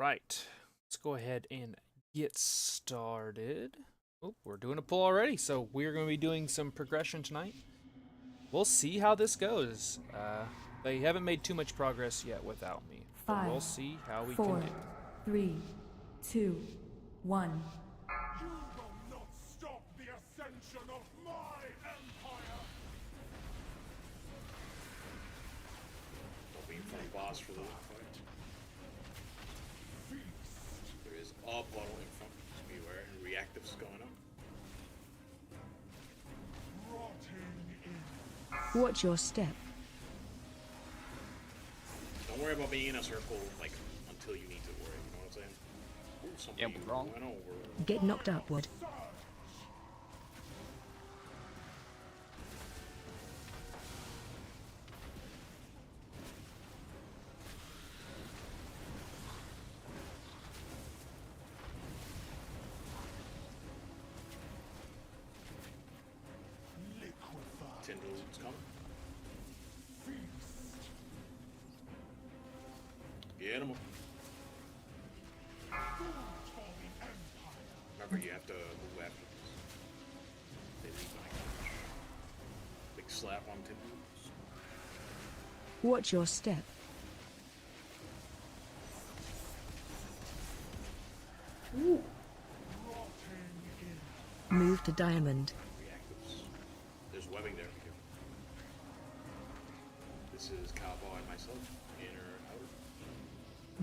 right, let's go ahead and get started. Oh, we're doing a pull already, so we're going to be doing some progression tonight. We'll see how this goes. They haven't made too much progress yet without me, but we'll see how we can do. 3, 2, 1. You will not stop the ascension of my empire! Waiting for a boss for the fight. There is a bottle in front, so be aware, and reactives going up. Watch your step. Don't worry about being in a circle, like, until you need to worry, you know what I'm saying? Ooh, somebody wrong. went over. Get knocked upward. Tindall's coming. Get him. Remember, you have to move after this. They leave like a big slap on Tindall. Watch your step. Ooh. Move to diamond. Reactives. There's webbing there. This is Cowboy and myself. Inner, outer.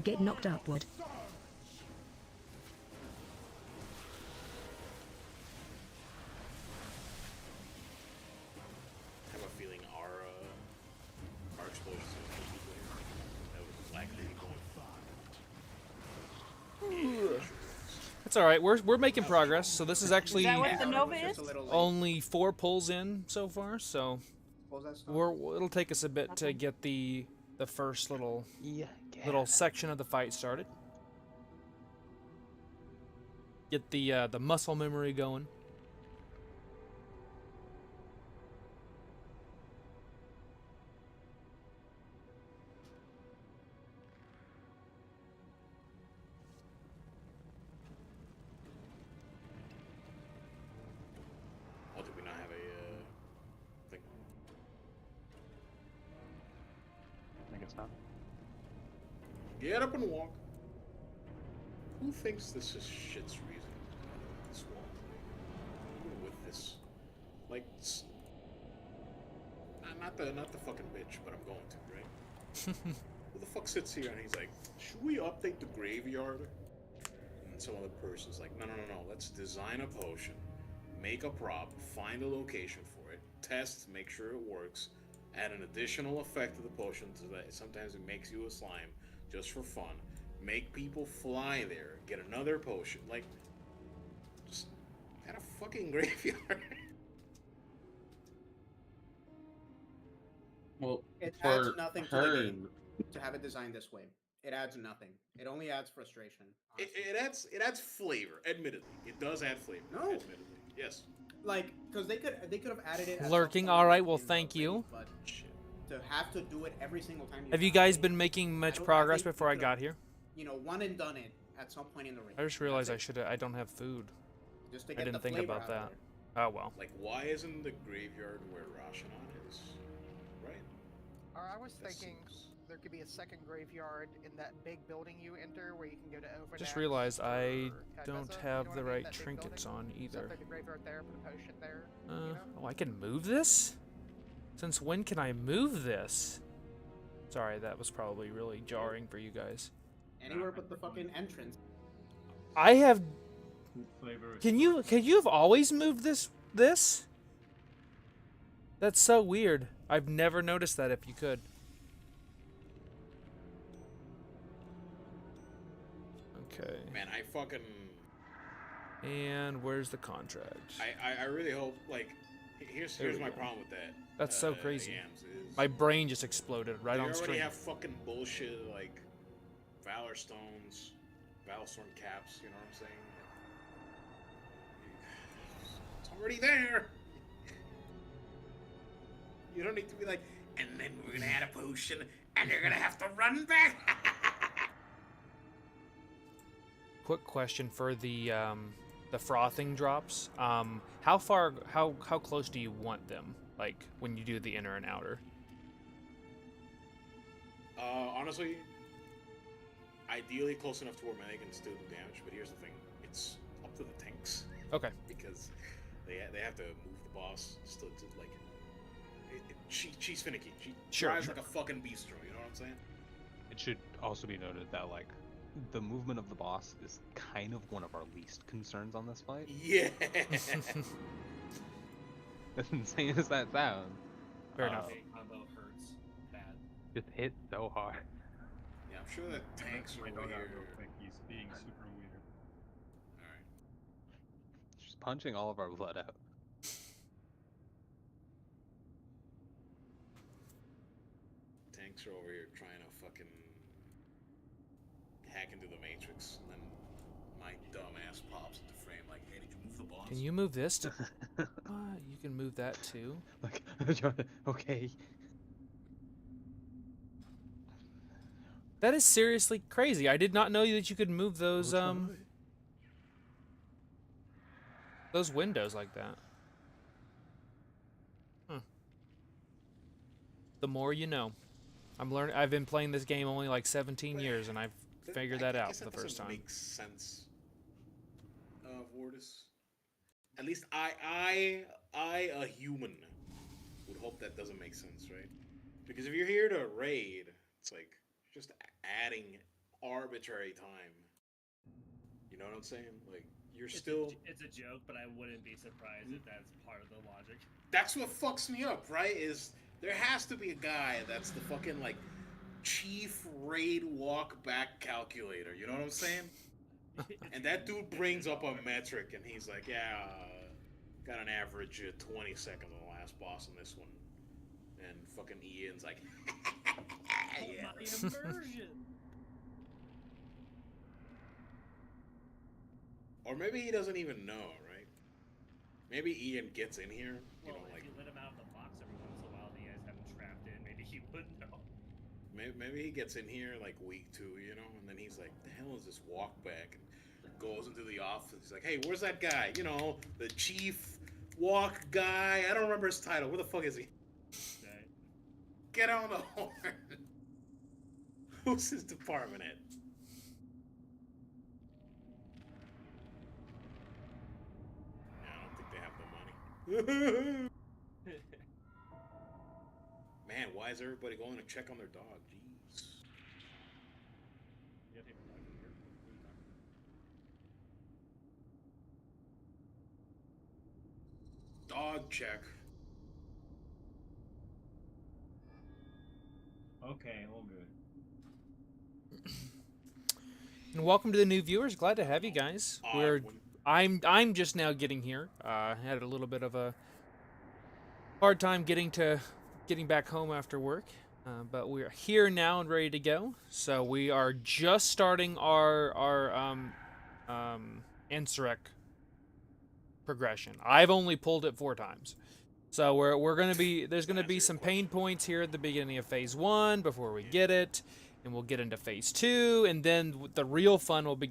Get knocked upward. I have a feeling our explosions are going to be there. That was likely going. That's all right. We're making progress. So this is actually Is that what the Nova is? only 4 pulls in so far. So it'll take us a bit to get the first little section of the fight started. Get the muscle memory going. Oh, did we not have a thing? I guess not. Get up and walk. Who thinks this is shit's reason? This wall. With this, like, not the fucking bitch, but I'm going to, right? Who the fuck sits here and he's like, should we update the graveyard? And some other person's like, no. Let's design a potion, make a prop, find a location for it, test, make sure it works, add an additional effect to the potion so that sometimes it makes you a slime just for fun. Make people fly there, get another potion, like, just add a fucking graveyard. Well, It for adds nothing to the her, game to have it designed this way. It adds nothing. It only adds frustration. It adds flavor. Admittedly, it does add flavor. No. Admittedly, yes. Like, because they could have added it. At Lurking. some All point right. Well, in the thank you. raid, But Shit. to have to do it every single time. Have you have guys to, been making much I progress think before I you got could've, here? You know, one and done it at some point in the raid. I just realized I That's it. I don't have food. Just to I get didn't the think flavor about out that. of there. Oh well. Like, why isn't the graveyard where Rashanon is? Right. I was That thinking seems- there could be a second graveyard in that big building you enter where you can go to Overdax. Just realized I or don't Kybeza, have you know the what I mean? right That big trinkets building. on either. Set the graveyard there, put a potion there. You know? Oh, I can move this? Since when can I move this? Sorry, that was probably really jarring for you guys. Anywhere but the fucking entrance. I have. flavor. Can you have always moved this? That's so weird. I've never noticed that. If you could. Okay. Man, I fucking. And where's the contract? I really hope, like, here's There we my go. problem with that. That's so crazy. Yams, is My brain just exploded right they on already stream. have fucking bullshit like Valor Stones, Valorstone caps, you know what I'm saying? It's already there. You don't need to be like, and then we're gonna add a potion, and they're gonna have to run back. quick question for the frothing drops. How close do you want them? Like when you do the inner and outer? Honestly, ideally close enough to where Meg can still do damage. But here's the thing: it's up to the tanks. Okay. Because they have to move the boss still to like. She's finicky. She drives like a fucking bistro. You know what I'm saying? It should also be noted that like the movement of the boss is kind of one of our least concerns on this fight. Yeah. As insane as that sounds. Fair enough. Combo hurts bad. Just hit so hard. Yeah, I'm sure that tanks are My over dog out here. real quick. He's being super weird. All right. Just punching all of our blood out. Tanks are over here trying to fucking hack into the Matrix, and then my dumb ass pops into frame like, hey, did you move the boss? Can you move this? You can move that too. Like, okay. That is seriously crazy. I did not know that you could move those windows like that. Huh. The more you know. I'm learning. I've been playing this game only like 17 years, and I've figured that out for the first time. Makes sense. Vortis. At least I, a human, would hope that doesn't make sense, right? Because if you're here to raid, it's like just adding arbitrary time. You know what I'm saying? Like you're still. It's a joke, but I wouldn't be surprised if that's part of the logic. That's what fucks me up, right? Is there has to be a guy that's the fucking like chief raid walk back calculator. You know what I'm saying? And that dude brings up a metric, and he's like, "Yeah, got an average 20 seconds on the last boss on this one." And fucking Ian's like, "Yeah, my immersion." Or maybe he doesn't even know, right? Maybe Ian gets in here, you know, if like you let him out of the box every once in a while, and you guys have him trapped in, maybe he would know. Maybe he gets in here like week 2, you know, and then he's like, "The hell is this walk back?" And goes into the office. He's like, "Hey, where's that guy? You know, the chief walk guy. I don't remember his title. Where the fuck is he? Okay. Get on the horn." Who's his department head? I don't think they have the money. Man, why is everybody going to check on their dog? Jeez. You gotta take the dog from here. Dog check. Okay, all good. And welcome to the new viewers. Glad to have you guys. I'm just now getting here. Had a little bit of a hard time getting back home after work, but we're here now and ready to go. So we are just starting our Ansurek progression. I've only pulled it 4 times. So there's gonna be some pain points here at the beginning of phase 1 before we get it, and we'll get into phase 2, and then the real fun will be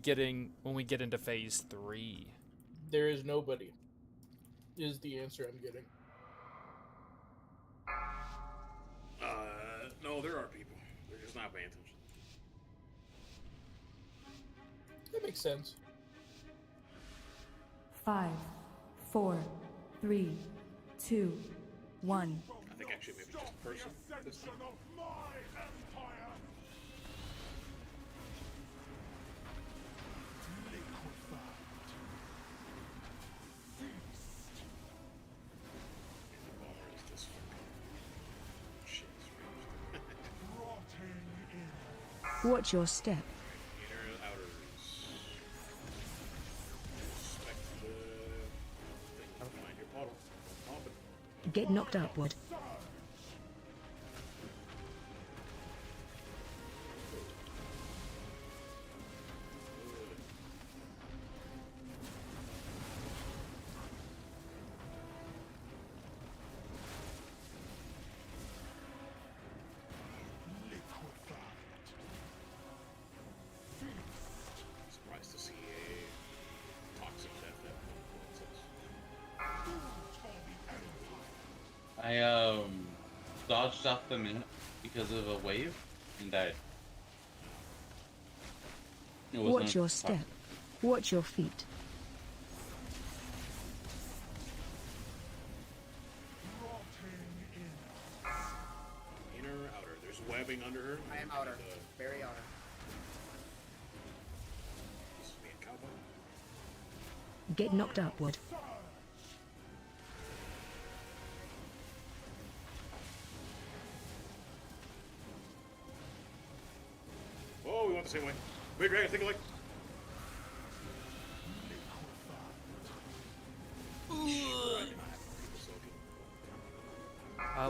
when we get into phase 3. There is nobody, is the answer I'm getting. No, there are people. They're just not paying attention. That makes sense. 5, 4, 3, 2, 1. I think actually maybe just a person. This time. Of my empire. The bummer is this fucking shit's ranged. Rotting in. Watch your step. Inner, outers. Respect the thing. Find your puddle. Pop it. Get knocked upward. Surprised to see dodged off the map because of a wave and died. Watch your step. Watch your feet. Inner, outer. There's webbing under her. I am outer. Very outer. This is me a cowboy. Get knocked upward. Oh, we went the same way. Wait, Dragon, think like.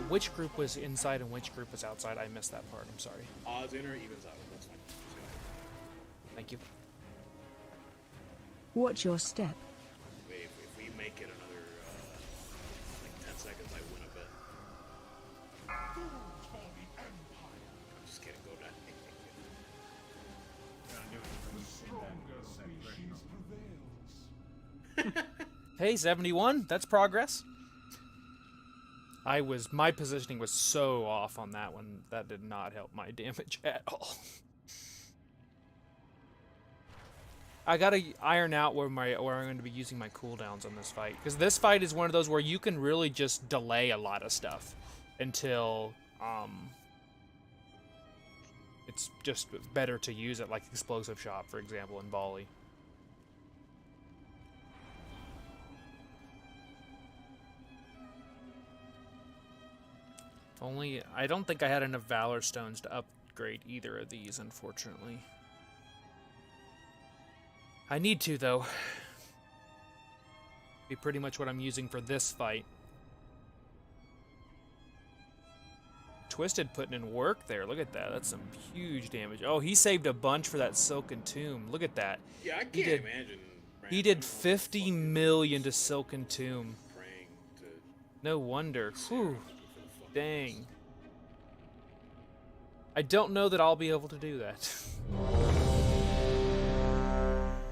Which group was inside and which group was outside? I missed that part. I'm sorry. Odds inner, evens outer. That's fine. Thank you. Watch your step. Wait, if we make it another like 10 seconds, I win a bet. I'm just kidding. Go down. Hey, 71. That's progress. My positioning was so off on that one. That did not help my damage at all. I gotta iron out where I'm going to be using my cooldowns on this fight, because this fight is one of those where you can really just delay a lot of stuff until it's just better to use it, like explosive shot, for example, in volley. Only, I don't think I had enough Valor Stones to upgrade either of these, unfortunately. I need to, though. Be pretty much what I'm using for this fight. Twisted putting in work there. Look at that. That's some huge damage. Oh, he saved a bunch for that Silken Tomb. Look at that. Yeah, I can't imagine. He did 50 million to Silken Tomb. Praying to No wonder. Whew. Dang. I don't know that I'll be able to do that.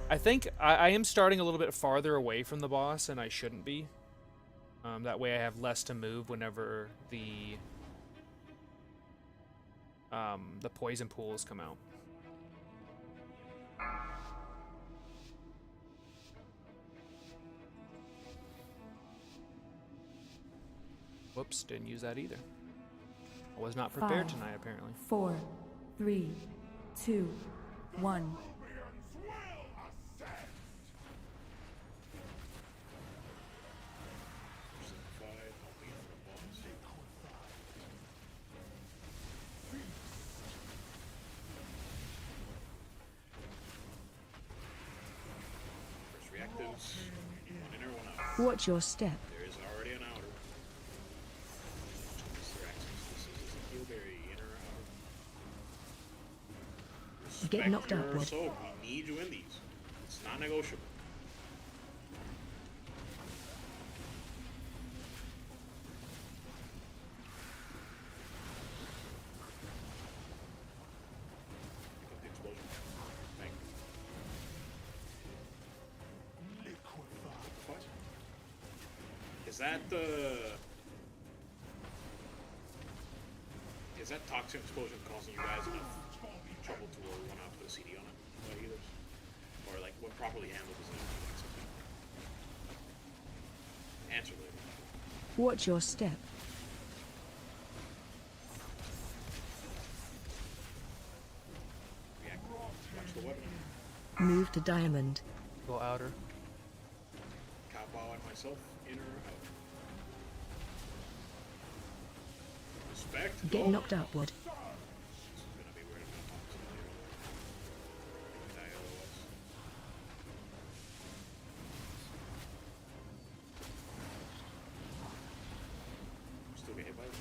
I think I am starting a little bit farther away from the boss, and I shouldn't be. That way I have less to move whenever the poison pools come out. Whoops, didn't use that either. I was not prepared 5, tonight, apparently. 4, 3, 2, 1. First reactives. One inner, one out. Watch your step. There is already an outer. Mr. Axis, this is Heelberry, inner, outer. Get knocked Respect your upward. soul. We need you in these. It's not negotiable. Pick up the explosion. Thank you. Liquefy. Is that is that toxic explosion causing you guys enough trouble to run out the CD on it? Either? Or like when properly handled is enough to make something? Answer later. Watch your step. React. Watch the weapon. Move to diamond. Go outer. Cowboy and myself, inner, out. Respect. Get go. knocked upward. This is gonna be weird. I'm gonna talk to somebody real quick. Die otherwise. Still get hit by it.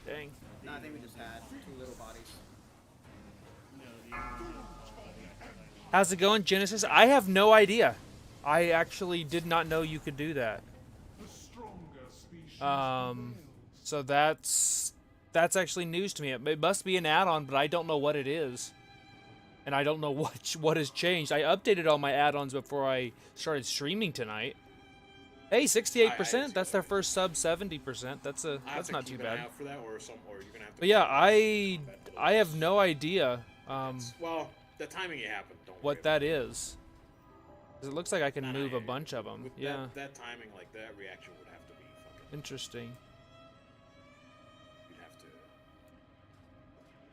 Dang. No, I think we just had two little bodies. How's it going, Genesis? I have no idea. I actually did not know you could do that. So that's actually news to me. It must be an add-on, but I don't know what it is. And I don't know what has changed. I updated all my add-ons before I started streaming tonight. Hey, 68%. it's That's their first sub 70%. That's not too keep an eye bad. out for that, or you're gonna have to. But yeah, that I have no idea well, the timing it happened. Don't worry what about that is. 'Cause it looks like I can No, move a yeah, bunch of them. With Yeah, that timing, like that reaction would have to be fucking. interesting. You'd have to.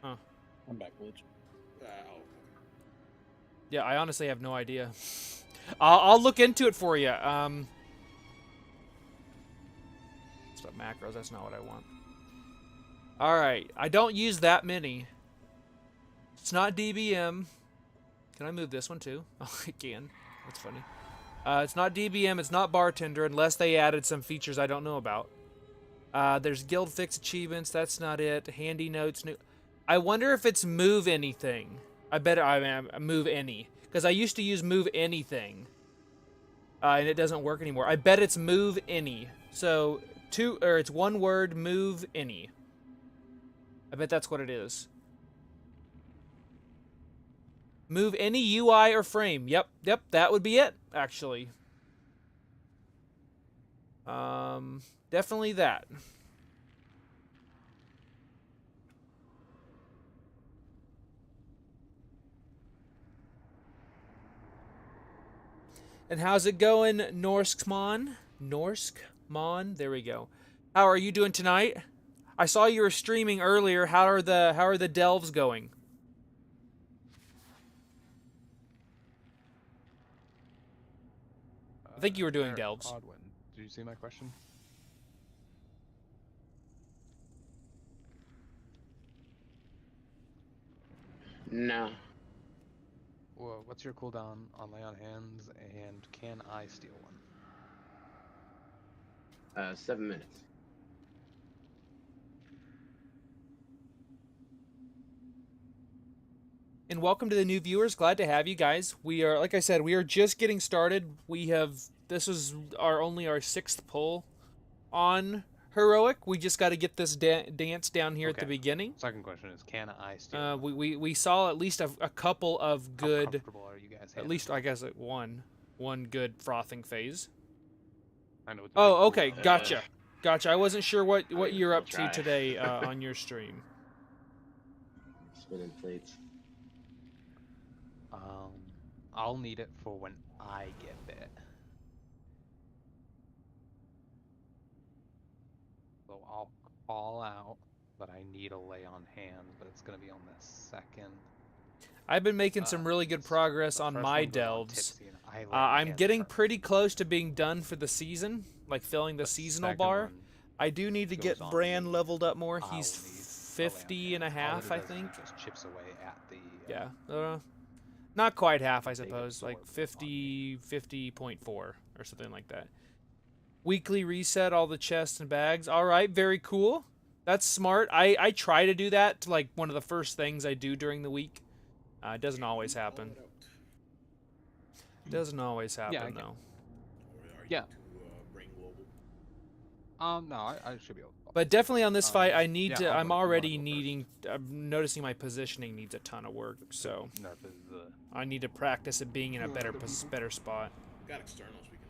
Huh. I'm back, Glitch. Oh. Yeah, I honestly have no idea. I'll look into it for you. Stop macros. That's not what I want. All right, I don't use that many. It's not DBM. Can I move this one too? Oh, I can. That's funny. It's not DBM. It's not bartender unless they added some features I don't know about. There's guild fix achievements. That's not it. Handy notes. New. I wonder if it's move anything. I bet I move any because I used to use move anything, and it doesn't work anymore. I bet it's move any. So it's one word. Move any. I bet that's what it is. Move any UI or frame. Yep, that would be it, actually. Definitely that. And how's it going, Norskmon? Norskmon, there we go. How are you doing tonight? I saw you were streaming earlier. How are the delves going? I think you were doing delves. Odwin, did you see my question? No. Well, what's your cooldown on lay on hands, and can I steal one? 7 minutes. And welcome to the new viewers. Glad to have you guys. We are, like I said, we are just getting started. This was only our 6th pull on Heroic. We just got to get this dance down here at the beginning. Second question is, can I steal one? We saw at least a couple of good. How comfortable are you guys? At least I guess one good frothing phase. I know. Oh, okay, gotcha. I wasn't sure what you're up to today on your stream. Spinning plates. I'll need it for when I get bit. So I'll call out that I need a lay on hands, but it's going to be on the second. I've been making some really good progress on my delves. I'm getting pretty close to being done for the season, like filling the seasonal bar. I do need to get Bran leveled up more. He's 50 and a half, I think. Just chips away at the. Yeah. Not quite half, I suppose, like 50.4 or something like that. Weekly reset all the chests and bags. All right, very cool. That's smart. I try to do that to like one of the first things I do during the week. It doesn't always happen. Doesn't always happen though. Yeah. No, I should be able to. But definitely on this fight, I need to. I'm already needing. I'm noticing my positioning needs a ton of work. So I need to practice it being in a better spot. Got externals we can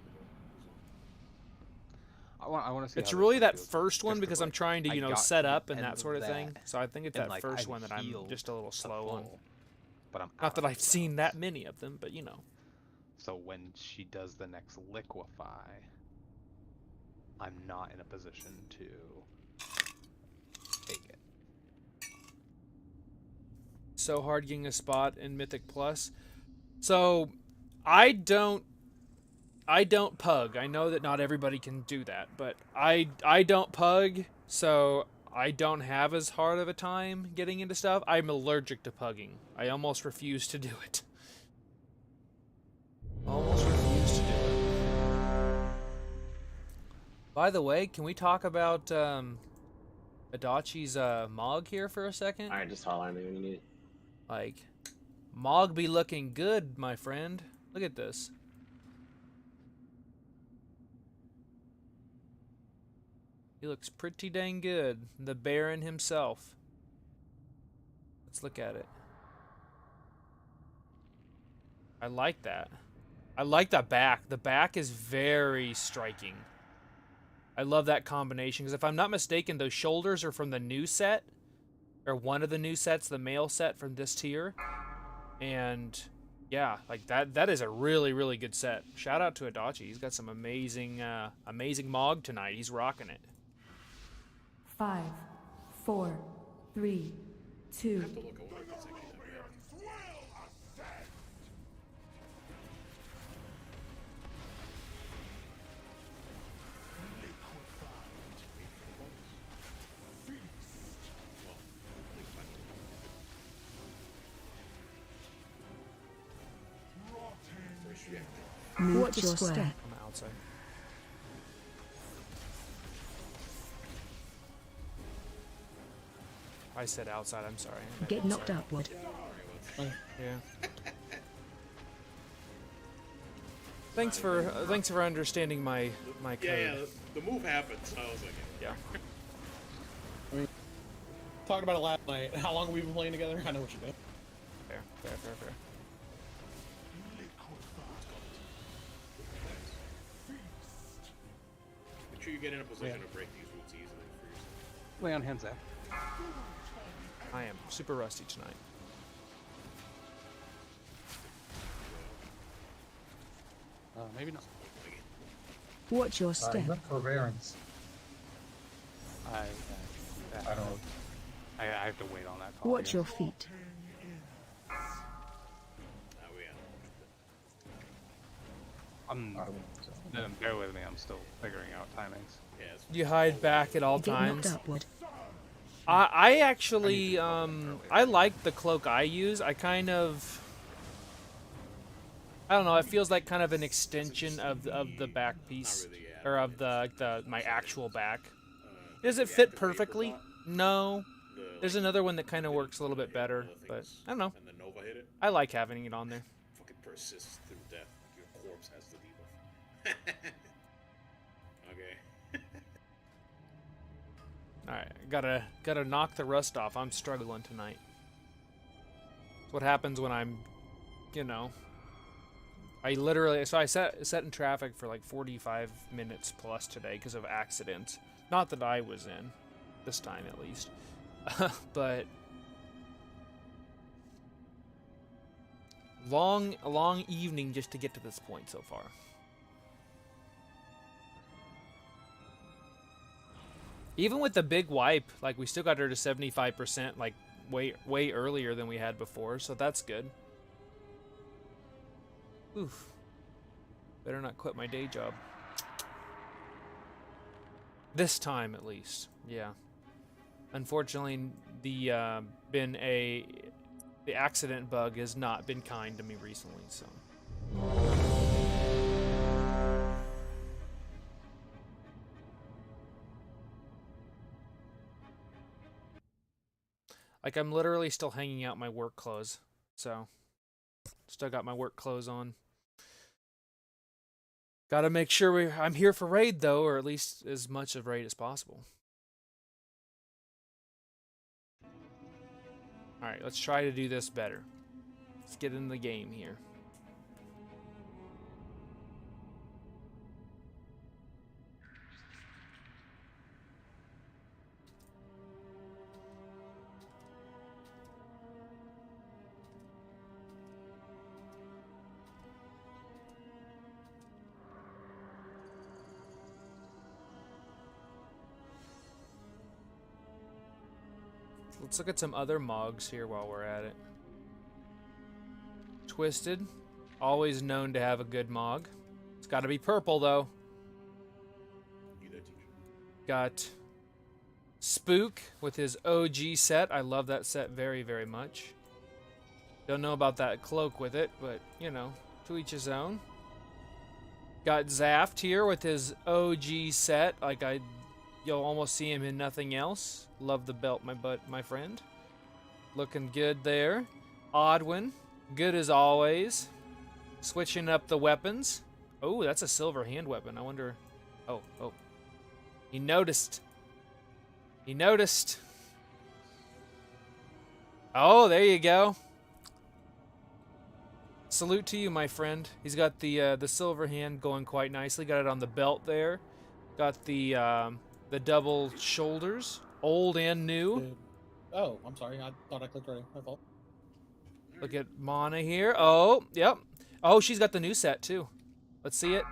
do. I want to see. It's really that first one because I'm trying to set up and that sort of thing. So I think it's that first one that I'm just a little slow on. But I'm not that I've seen that many of them, but you know. So when she does the next liquefy, I'm not in a position to take it. So hard getting a spot in Mythic Plus. So I don't pug. I know that not everybody can do that, but I don't pug, so I don't have as hard of a time getting into stuff. I'm allergic to pugging. I almost refuse to do it. Almost refuse to do it. By the way, can we talk about Adachi's Mog here for a second? Alright, just holler at me when you need it. Like, Mog be looking good, my friend. Look at this. He looks pretty dang good. The Baron himself. Let's look at it. I like that. I like the back. The back is very striking. I love that combination because if I'm not mistaken, those shoulders are from the new set, or one of the new sets, the male set from this tier. And yeah, like that is a really, really good set. Shout out to Adachi. He's got some amazing amazing Mog tonight. He's rocking it. 5, 4, 3, 2. Watch your step. I'm outside. I said outside. I'm sorry. Get knocked upward. Yeah. Thanks for understanding my code. Yeah, the move happens. I was like, yeah. I mean, talked about it last night. How long have we been playing together? I know what you do. Fair. make sure you get in a position to break these roots easily for yourself. Lay on hands, Zach. I am super rusty tonight. Maybe not. Watch your step. Forbearance. I don't know. I have to wait on that call. Watch your feet. Bear with me. I'm still figuring out timings. You hide back at all Get times. knocked upward. I actually I like the cloak I use. I don't know. It feels like kind of an extension of the back piece, or of my actual back. Does it fit perfectly? No. There's another one that kind of works a little bit better, but I don't know. I like having it on there. Fucking persists through death. Your corpse has the debuff. Okay. Alright, gotta knock the rust off. I'm struggling tonight. That's what happens when I'm, I literally, so I sat in traffic for like 45 minutes plus today because of accidents. Not that I was in, this time at least. But a long evening just to get to this point so far. Even with the big wipe, like we still got her to 75%, like way earlier than we had before, so that's good. Oof. Better not quit my day job. This time, at least. Yeah. Unfortunately, the accident bug has not been kind to me recently, so. Like, I'm literally still hanging out my work clothes, so. Still got my work clothes on. Gotta make sure I'm here for raid, though, or at least as much of raid as possible. Alright, let's try to do this better. Let's get in the game here. Let's look at some other Mogs here while we're at it. Twisted, always known to have a good Mog. It's got to be purple, though. Got Spook with his OG set. I love that set very, very much. Don't know about that cloak with it, but, to each his own. Got Zaft here with his OG set. Like, you'll almost see him in nothing else. Love the belt, my friend. Looking good there. Oddwin, good as always. Switching up the weapons. Oh, that's a silver hand weapon. I wonder. Oh. He noticed. He noticed. Oh, there you go. salute to you, my friend. He's got the silver hand going quite nicely. Got it on the belt there. Got the double shoulders, old and new. Dude. Oh, I'm sorry. I thought I clicked already. My fault. Look at Mana here. Oh, yep. Oh, she's got the new set too. Let's see it.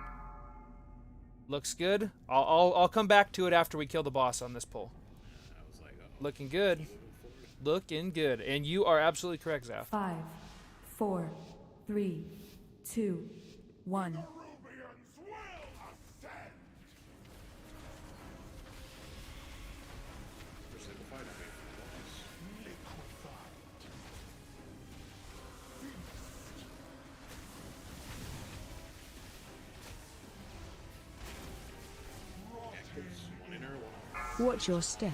Looks good. I'll come back to it after we kill the boss on this pull. Looking good. Looking good. And you are absolutely correct, Zaf. 5, 4, 3, 2, 1. Rubians will ascend. Watch your step.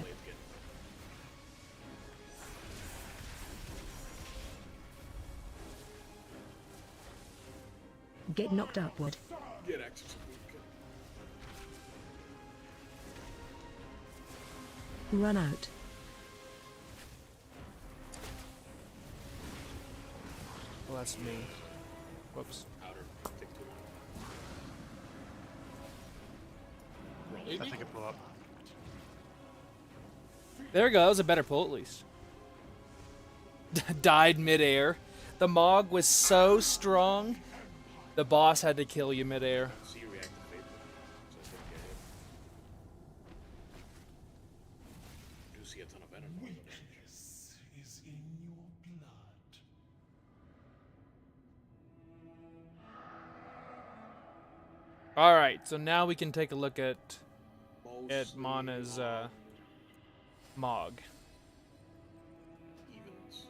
Get knocked upward. Get access. Run out. Well, that's me. Whoops. Outer. Take 2. I think it blew up. There we go. That was a better pull, at least. Died midair. The Mog was so strong, the boss had to kill you midair. See you react to vapor. So I think you do see a ton of venom. Weakness is in your blood. All right, so now we can take a look at Mana's Mog. Evens.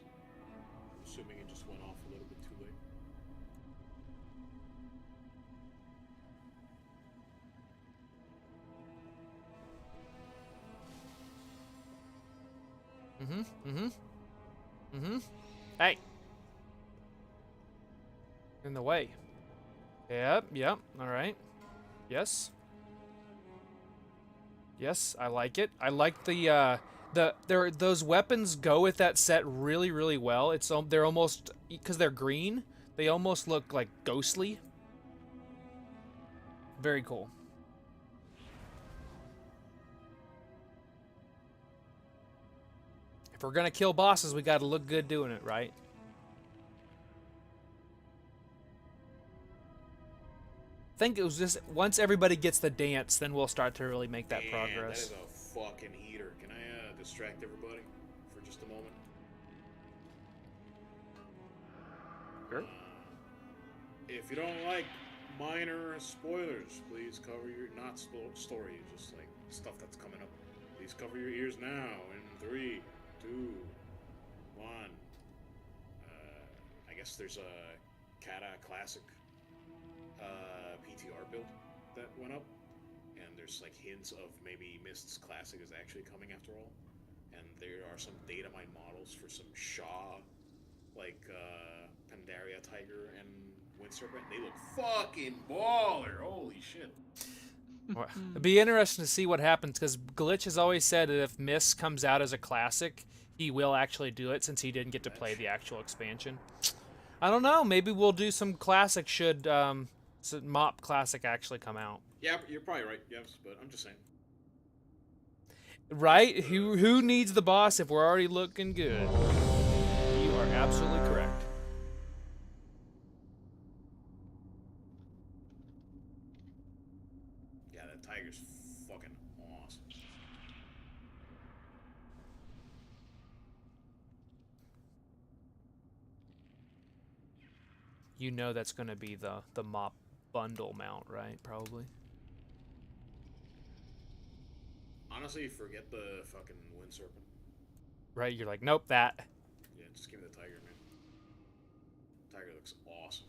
Assuming it just went off a little bit too late. Hey. In the way. Yep, all right. Yes. Yes, I like it. I like those weapons go with that set really, really well. They're almost, because they're green, they almost look like ghostly. Very cool. If we're gonna kill bosses, we gotta look good doing it, right? I think it was just once everybody gets the dance, then we'll start to really make that progress. That is a fucking heater. Can I distract everybody for just a moment? Sure. If you don't like minor spoilers, please cover your story, just like stuff that's coming up. Please cover your ears now. In 3, 2, 1. I guess there's a Kata Classic PTR build that went up, and there's like hints of maybe Mist's Classic is actually coming after all, and there are some data mine models for some Shaw, like Pandaria Tiger and Wind Serpent. They look fucking baller. Holy shit. Well, it'd be interesting to see what happens, because Glitch has always said that if Mist comes out as a classic, he will actually do it, since he didn't get to play the actual expansion. I don't know. Maybe we'll do some classic should Mop Classic actually come out. Yeah, you're probably right, yes, but I'm just saying. Right? Who needs the boss if we're already looking good? You are absolutely correct. Yeah, that tiger's fucking awesome. You know that's going to be the Mop bundle mount, right? Probably. Honestly, forget the fucking Wind Serpent. Right? You're like, nope, that. Yeah, just give me the tiger, man. Tiger looks awesome.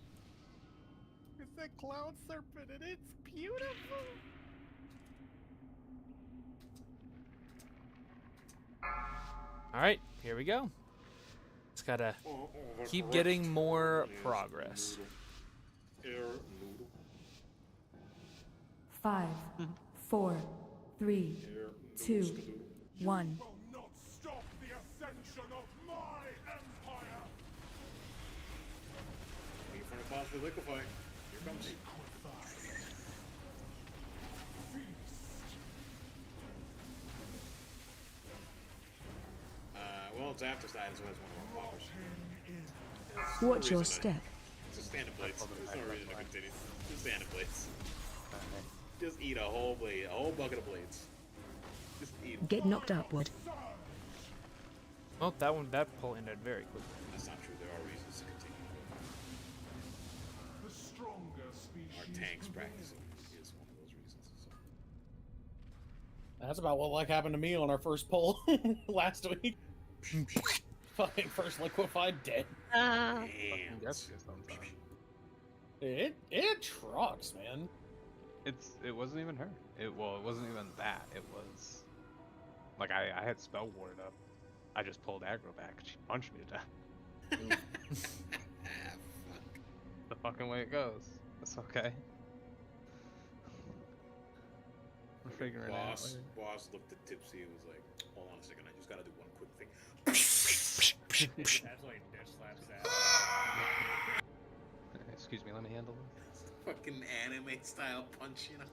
It's a cloud serpent and it's beautiful. All right, here we go. Just gotta keep getting more progress. Air noodle. 5, 4, 3, 2, 1. Will not stop the ascension of my empire. Are you in front Pause for liquefy. Here comes. Well, it's after side as well as one of our powers. Watch your step. Just standing blades. There's no reason to continue. Just standing blades. Just eat a whole blade, a whole bucket of blades. Just eat 'em. Get knocked upward. Well, that pull ended very quickly. That's not true. There are reasons to continue. The stronger species Our tanks prevails. practicing is one of those reasons. So. That's about what like happened to me on our first poll last week. Fucking first liquefied dead. Damn. It trucks, man. It wasn't even her. It wasn't even that. It was like I had spell warded up. I just pulled aggro back. She punched me to death. The fucking way it goes. It's okay. We're figuring it out. Boss looked at Tipsy and was like, "Hold on a second. I just gotta do one quick thing." That's like bitch slaps that. Excuse me, let me handle this. Fucking anime style punch, you know.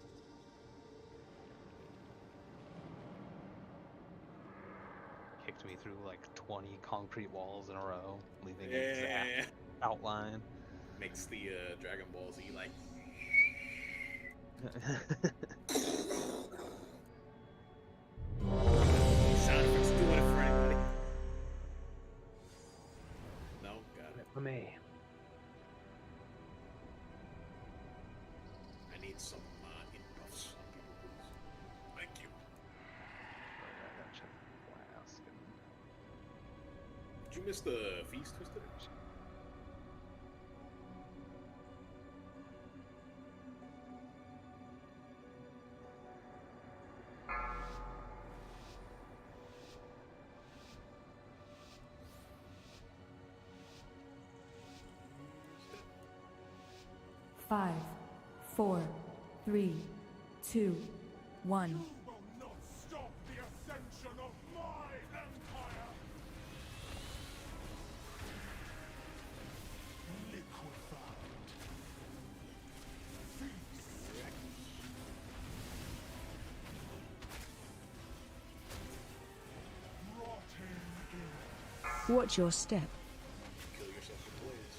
Kicked me through like 20 concrete walls in a row, leaving an Yeah. exact outline. Makes the Dragon Ball Z like. Sound effects doing it for anybody. No, got it. For me. I need some in-buffs on people, please. Thank you. Did you miss the feast, Twisted? Five, 4, 3, 2, 1. You will not stop the ascension of my empire! Liquefied. Feast. Rotting in. Watch your step. Kill yourself with blades.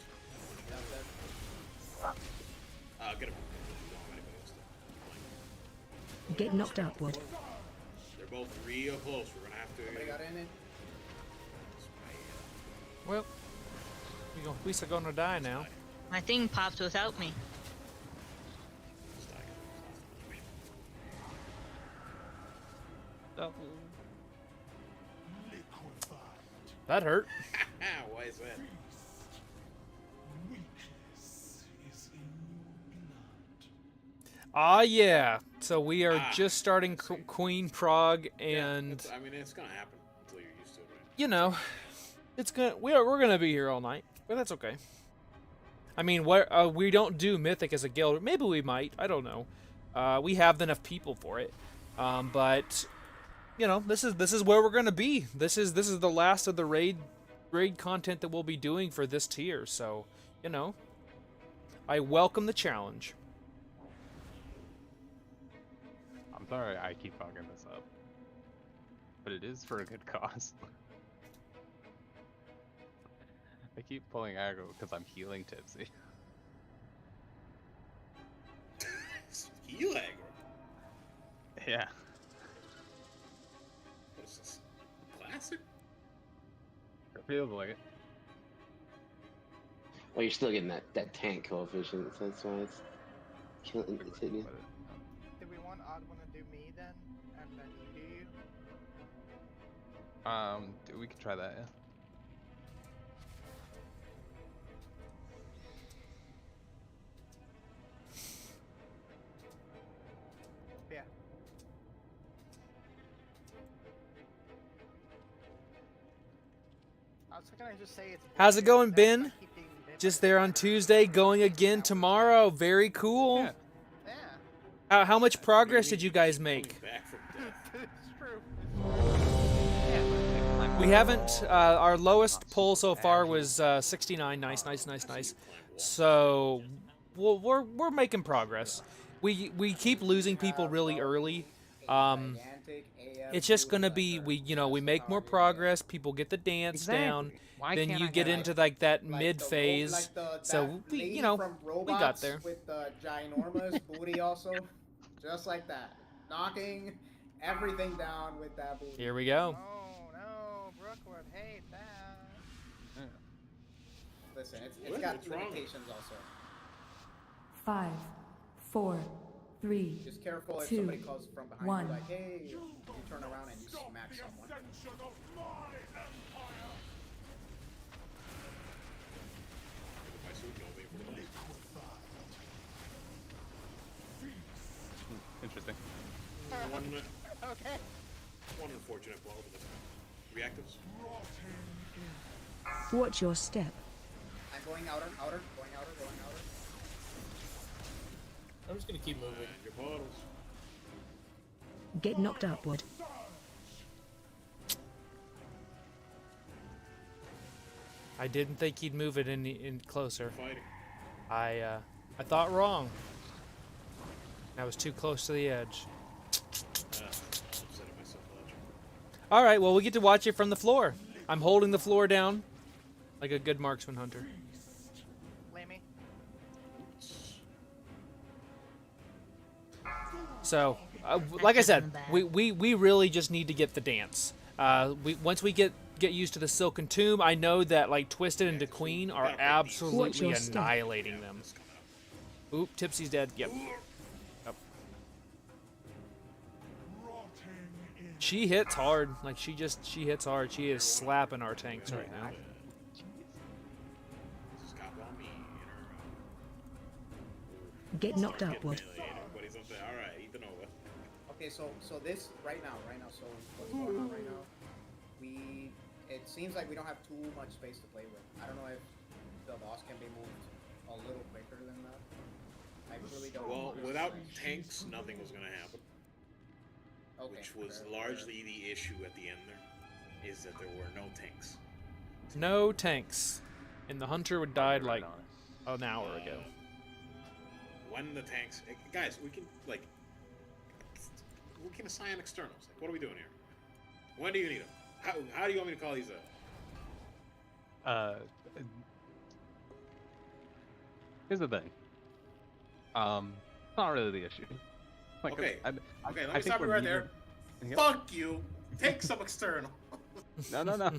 Get him. Get knocked upward. They're both real close. We're gonna have to. Somebody got in it. Well, we are gonna die now. My thing popped without me. That hurt. Why is that? Weakness is in your blood. Ah, yeah. So we are just starting Queen Prague, and I mean, it's gonna happen until you're used to it, right? you know, it's gonna we're gonna be here all night, but that's okay. I mean, what we don't do Mythic as a guild. Maybe we might. I don't know. We have enough people for it, but you know, this is where we're gonna be. This is the last of the raid content that we'll be doing for this tier. So, you know, I welcome the challenge. I'm sorry I keep fucking this up, but it is for a good cause. I keep pulling aggro because I'm healing Tipsy. Heal aggro? Yeah. What is this? Classic? It feels like it. Well, you're still getting that tank coefficient, so that's why it's killing it's hitting you. Do we want Odd one to do me then, and then you do you? We can try that, yeah. Yeah. I was gonna just say it's. How's it going, Ben? Keep being bit Just by there the on Tuesday, going again tomorrow. Very cool. Yeah. Yeah. How much progress did you guys make? Back from death. It's true. We haven't. Our lowest pull so far was 69. Nice. So, well, we're making progress. We keep losing people really early. It's just gonna be we make more progress. People get the dance down. Why Then can't you I get get into like that Like mid the phase. like the So that we lady from we got Robots there. with the ginormous booty also, just like that, knocking everything down with that booty. Here we go. Oh no, Brooke would hate that. Listen, it's What? got What's wrong? limitations also. 5, 4, 3, Just careful if 2, somebody calls from behind 1. you like, hey, you turn around and you smack someone. Ascension of my empire. My suit don't wait for the money. Interesting. Okay. One unfortunate blow, but that's reactives. Watch your step. I'm going outer, going outer. I'm just gonna keep moving. And your bottles. Get knocked upward. I didn't think he'd move it in closer. Fighting. I thought wrong. I was too close to the edge. Upsetting myself, Ledger. All right, well we get to watch it from the floor. I'm holding the floor down, like a good marksman hunter. Lammy. So, like I said, we really just need to get the dance. Once we get used to the Silken Tomb, I know that like Twisted and DeQueen are Watch absolutely your step. annihilating them. Oop, Tipsy's dead. Yep. Yep. She hits hard. Like she hits hard. She is slapping our tanks right now. Just got on me. Get knocked upward. Everybody's up there. All right, eat the Nova. Okay, so this right now, so what's going on right now? It seems like we don't have too much space to play with. I don't know if the boss can be moved a little quicker than that. I really don't. Well, without tanks, nothing was gonna happen. Okay, Which was fair, largely the issue at the end there, is that there were no tanks. No tanks, and the hunter would died like an hour ago. When the tanks, guys, we can assign externals. Like, what are we doing here? When do you need them? How do you want me to call these up? Here's the thing. It's not really the issue. Like, Okay. I Okay, let think me stop you we're right there. Yep. Fuck you. Take some external. No.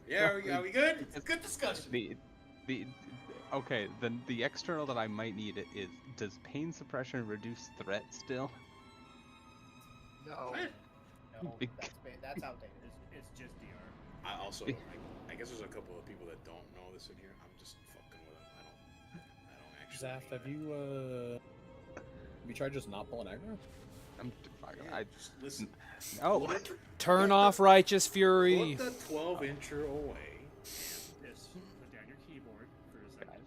Yeah, are we good? It's good discussion. Okay, then the external that I might need is, does pain suppression reduce threat still? No. No, that's outdated. It's just DR. I guess there's a couple of people that don't know this in here. I'm just fucking with them. I don't actually. Zaf, have you tried just not pulling aggro? I'm just listen. No. Turn off Righteous Fury. Put the 12-incher away. Just put down your keyboard for a second.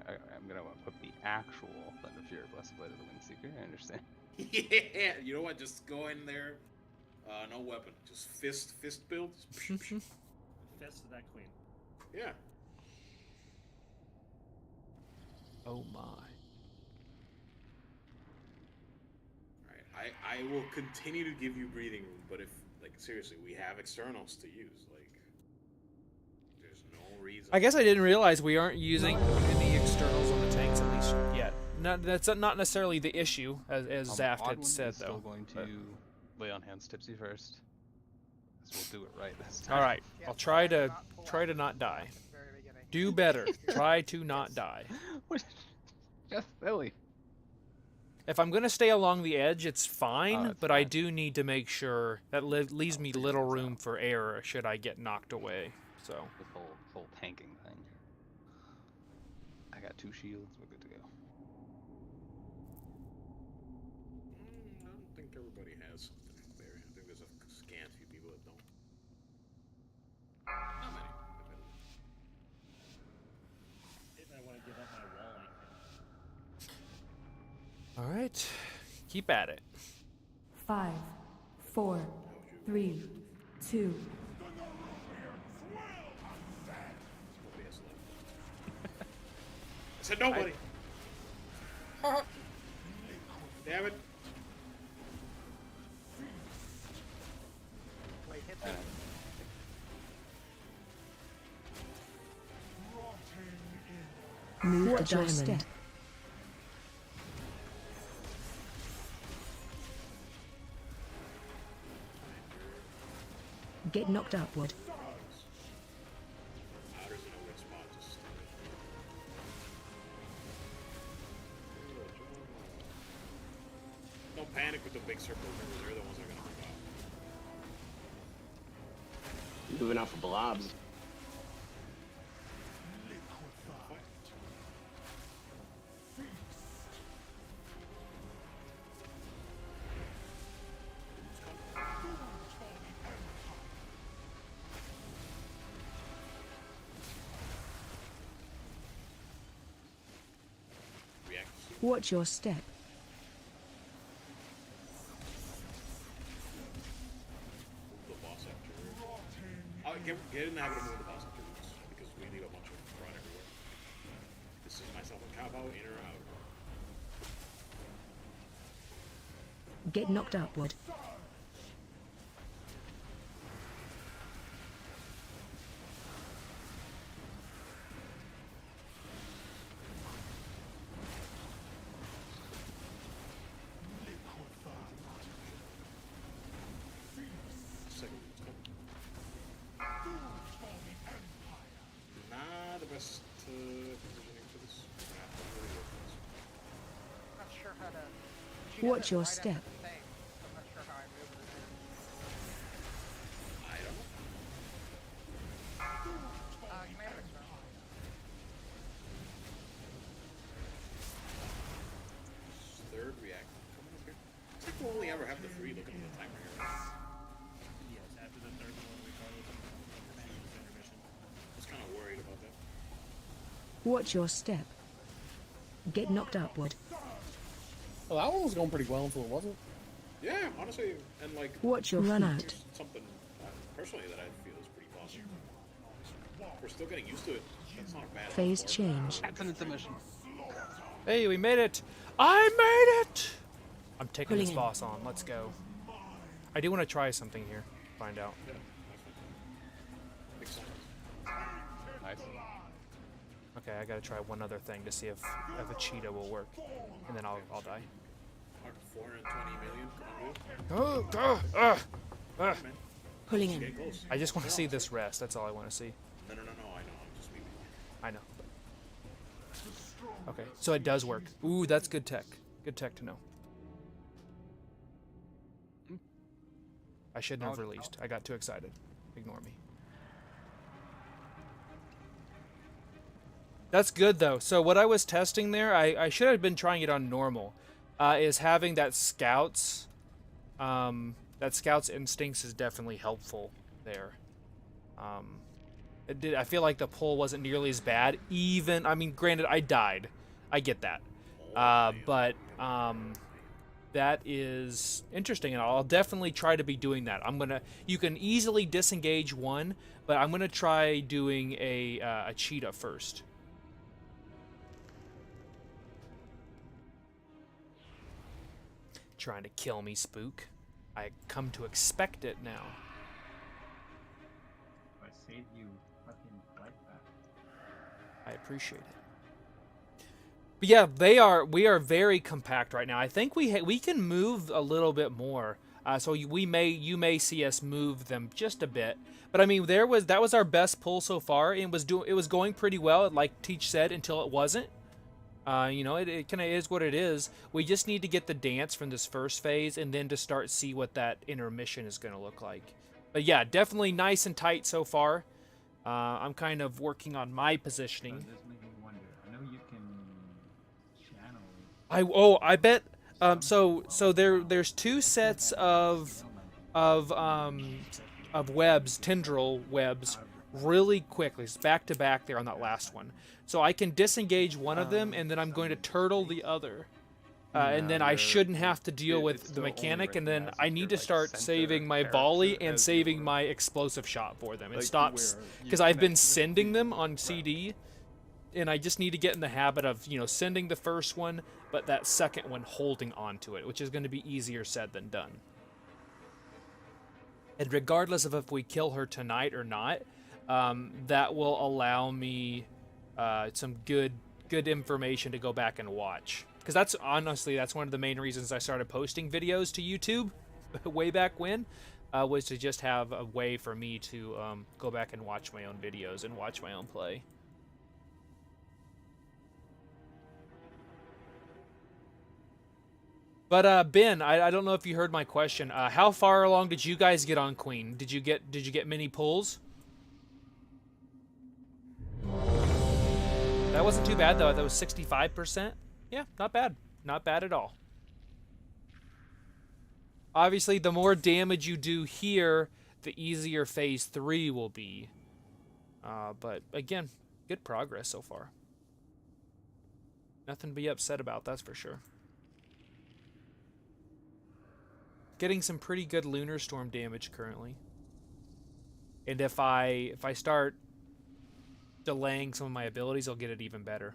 I'm gonna put the actual Thunder Fury Blessed Blade of the Windseeker. I understand. Yeah, you know what? Just go in there. No weapon, just fist build. Fist of that queen. Yeah. Oh my. Alright, I will continue to give you breathing room, but if, seriously, we have externals to use, there's no reason. I guess I didn't realize we aren't using any externals on the tanks at least yet. That's not necessarily the issue, as Zaft had Oddwin said is though. still going to lay on hands Tipsy first. So we'll do it right this time. All right, I'll try to not die. Do better. Try to not die. Just silly. If I'm gonna stay along the edge, it's fine, but I do need to make sure that leaves me little room for error should I get knocked away. So this whole tanking thing. I got 2 shields. We're good to go. I don't think everybody has something there. I think there's a scant few people that don't. Not many. If I want to give up my wall, I can. all right, keep at it. 5, 4, 3, 2. said nobody. Damn it. Wait, hit me. Move Watch the your diamond. step. Get knocked upward. Outer's in a weak spot to start. Don't panic with the big circle. Remember, they're the ones that are gonna move out. Moving out for blobs. Watch your step. The boss after. Get in the habit of moving the boss after roots, because we leave a bunch of run everywhere. This is myself and Cabo, in or out. Get knocked upward. Second not the best positioning for this. Not sure how to. She Watch does it your right after step. the thing. I'm not sure how I move it. I don't know. Command X round. Third react. Coming up here. It's like we'll only ever have the three looking at the timer here. Yes, after the third one, we probably intermission. I was kind of worried about that. Watch your step. Get knocked upward. Well, that one was going pretty well until it wasn't. Yeah, honestly, and like. Watch your run out. Here's something personally that I feel is pretty positive. We're still getting used to it. That's not a bad. Phase change. That's an intermission. Hey, we made it! I made it! I'm taking Pulling this in. boss on. Let's go. I do want to try something here. Find out. Yeah, big sign. Nice. Okay, I gotta try one other thing to see if a cheetah will work, and then I'll die. 420 million. Come on, dude. Man, Pulling get in. close. I just want to see this rest. That's all I want to see. No. I know. I'm just leaving. I know. Okay, so it does work. Ooh, that's good tech. Good tech to know. I shouldn't have released. I got too excited. Ignore me. That's good though. So what I was testing there, I should have been trying it on normal, is having that scouts instincts is definitely helpful there. I feel like the pull wasn't nearly as bad. Even, I mean, granted, I died. I get that. But that is interesting, and I'll definitely try to be doing that. You can easily disengage one, but I'm gonna try doing a cheetah first. Trying to kill me, Spook. I come to expect it now. I saved you fucking like that. I appreciate it. But yeah, we are very compact right now. I think we can move a little bit more. So you may see us move them just a bit. But I mean, that was our best pull so far. It was going pretty well, like Teach said, until it wasn't. You know, it kind of is what it is. We just need to get the dance from this first phase and then to start see what that intermission is going to look like. But yeah, definitely nice and tight so far. I'm kind of working on my positioning. This makes me wonder. I know you can channel. I bet. So there's two sets of webs, tendril webs, really quickly. It's back to back there on that last one. So I can disengage one of them, and then I'm going to turtle the other. And then I shouldn't have to deal with the mechanic, and then I need to start saving my volley and saving my explosive shot for them. It stops, because I've been sending them on CD and I just need to get in the habit of, you know, sending the first one, but that second one holding on to it, which is going to be easier said than done. And regardless of if we kill her tonight or not, that will allow me some good information to go back and watch. Because that's honestly, that's one of the main reasons I started posting videos to YouTube way back when, was to just have a way for me to go back and watch my own videos and watch my own play. But Ben, I don't know if you heard my question. How far along did you guys get on Queen? Did you get many pulls? That wasn't too bad though. That was 65%. Yeah, not bad. Not bad at all. Obviously, the more damage you do here, the easier phase 3 will be. But again, good progress so far. Nothing to be upset about, that's for sure. Getting some pretty good lunar storm damage currently. And if I start delaying some of my abilities, I'll get it even better.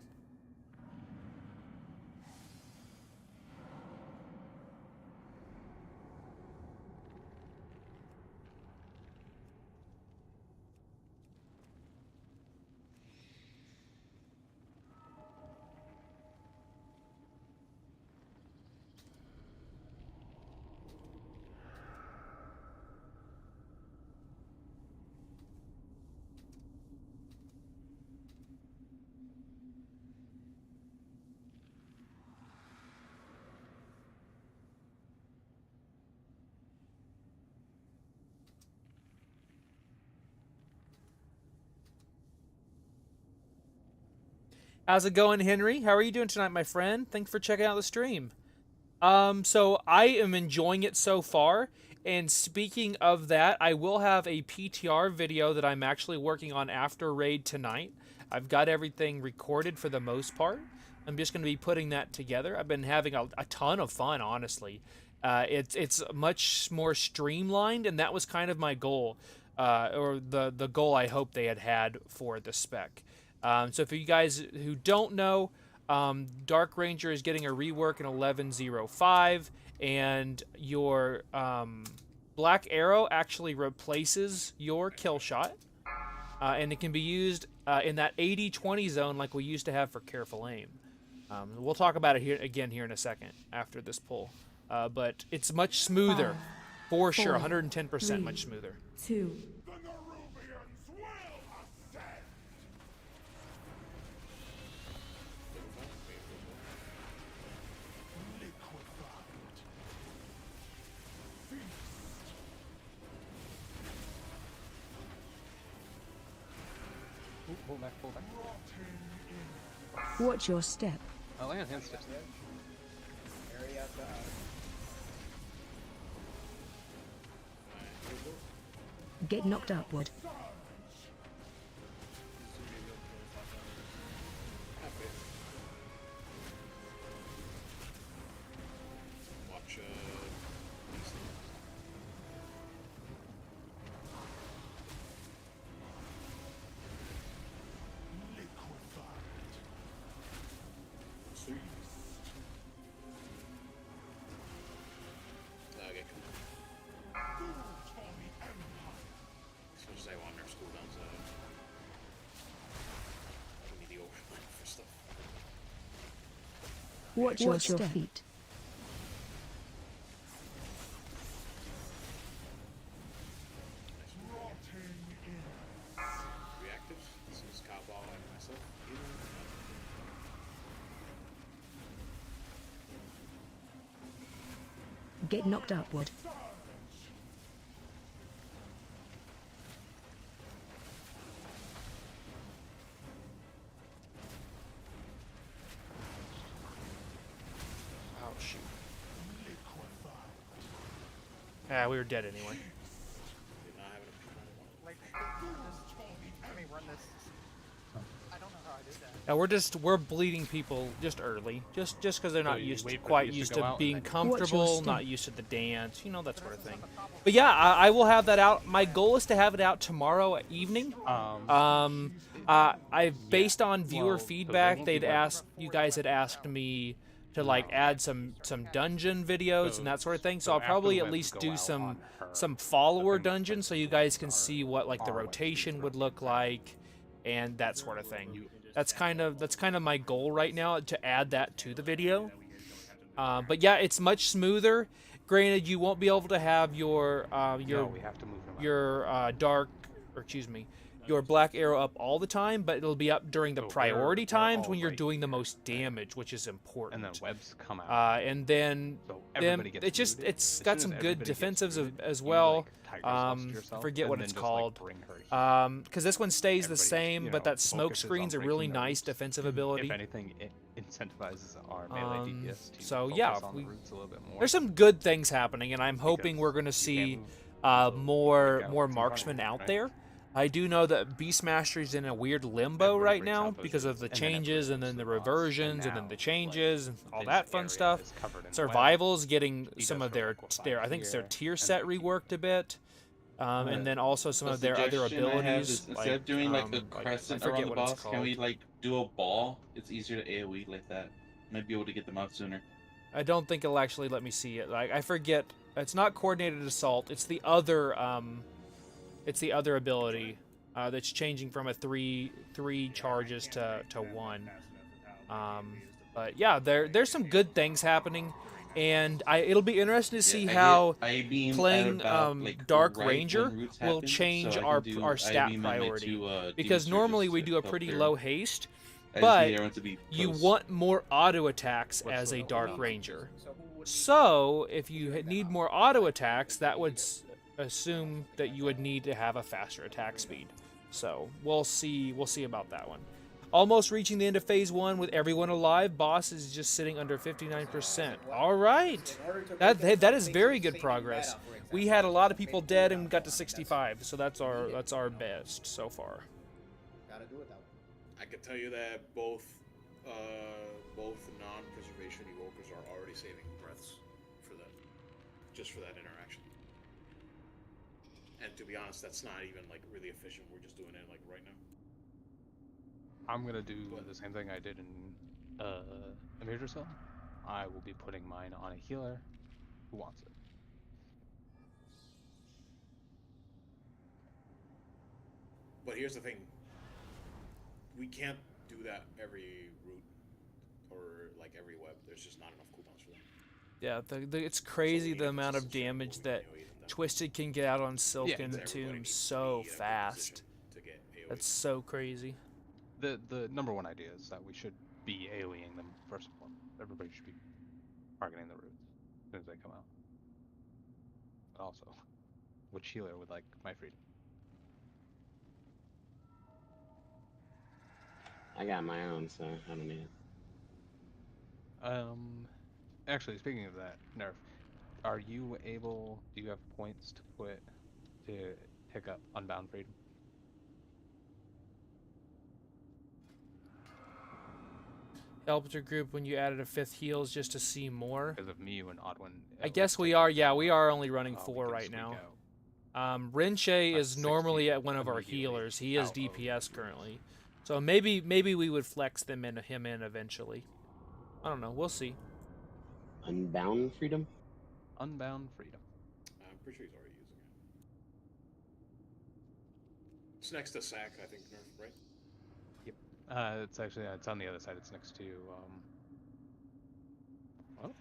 How's it going, Henry? How are you doing tonight, my friend? Thanks for checking out the stream. So I am enjoying it so far. And speaking of that, I will have a PTR video that I'm actually working on after raid tonight. I've got everything recorded for the most part. I'm just going to be putting that together. I've been having a ton of fun, honestly. It's much more streamlined, and that was kind of my goal, or the goal I hope they had for the spec. So for you guys who don't know, Dark Ranger is getting a rework in 11.05, and your Black Arrow actually replaces your kill shot, and it can be used in that 80-20 zone like we used to have for Careful Aim. We'll talk about it here in a second after this pull, but it's much smoother, for sure, 110% much smoother. 2. Pull back, pull back. Watch your step. Oh, land hand steps. Area Get knocked upward. Watch Watch your feet. reactives. This is Cowball and myself. Get knocked upward. Yeah, we were dead anyway. Like, let me run this. I don't know how I did that. Yeah, we're bleeding people just early, just because they're not used to, quite used go to out being and then- comfortable, not used to the dance, you know, that sort of thing. But yeah, I will have that out. My goal is to have it out tomorrow evening. based on viewer Well, so they feedback, won't be they'd like- asked you guys had asked me to like add some dungeon videos and that sort of thing. So, so I'll after probably the at webs least go do out some on her, follower the thing that's dungeons so you printed guys can see what like the are web speeds rotation would roughly look exactly. like and that sort of thing. That's kind of my goal right now, to add that to the video. But yeah, it's much smoother. Granted, you won't be able to have your No, we have to move them out. your black arrow up all the time, but it'll be up during the So priority they're times all when you're right doing the here, most damage, which is important. And then webs come out. And then So everybody gets it's muted. it's As got soon some as good everybody gets defensives muted, as you, well. like, Tiger's Lust I yourself, forget and what then it's just, like, called. bring her here. Because this one stays the Everybody, same, you but know, that smoke focuses screen's a on really breaking the nice roots. defensive ability. If anything, it incentivizes our melee DPS to So focus yeah, on the roots a little bit more. there's some good things happening, and I'm hoping we're going to you see can't move, so more break out what's in front of marksmen you, out right? there. I do know that Beastmaster's in a weird limbo Everybody right breaks now out those because of roots, the and then everybody changes and goes then to the the boss, reversions and now, then the like, changes and all this that fun area stuff. is covered in web. Survival's getting He some does of her their liquefy I think it's their here, tier and set then he- reworked a bit. And then also some A of their other suggestion I have abilities. is instead of doing like a I crescent forget around the what it's boss, can called. we like do a ball? It's easier to AoE like that. Might be able to get them out sooner. I don't think it'll actually let me see it. Like I forget, it's not coordinated assault. It's the other ability that's changing from a three charges to one. But yeah, there's some good things happening, and it'll be interesting to see how playing Dark Ranger will change our stat priority, because normally we do a pretty low haste, but you want more auto attacks as a Dark Ranger. So if you need more auto attacks, that would assume that you would need to have a faster attack speed. So we'll see about that one. Almost reaching the end of phase 1 with everyone alive. Boss is just sitting under 59%. All right, that is very good progress. We had a lot of people dead and we got to 65, so that's our best so far. Gotta do it that way. I can tell you that both non-preservation evokers are already saving breaths for that, just for that interaction. And to be honest, that's not even like really efficient. We're just doing it like right now. I'm gonna do the same thing I did in a major cell. I will be putting mine on a healer who wants it. But here's the thing. We can't do that every route or like every web. There's just not enough cooldowns for that. Yeah, it's crazy the amount of damage that Twisted can get out on Silk and Tomb so fast. That's so crazy. The number one idea is that we should be AoEing them first and foremost. Everybody should be targeting the roots as soon as they come out. But also, which healer would like my freedom? I got my own, so I don't need it. Actually, speaking of that, Nerf, are you able? Do you have points to pick up Unbound Freedom? Helped your group when you added a 5th heals just to see more. Because of me and Oddwin. I guess we are. Yeah, we are only running 4 right now. Rinche is normally at one of our healers. He is DPS currently, so maybe we would flex him in eventually. I don't know. We'll see. Unbound Freedom. Unbound Freedom. I'm pretty sure he's already using it. It's next to Sack, I think, Nerf, right? Yep. It's actually it's on the other side. It's next to what?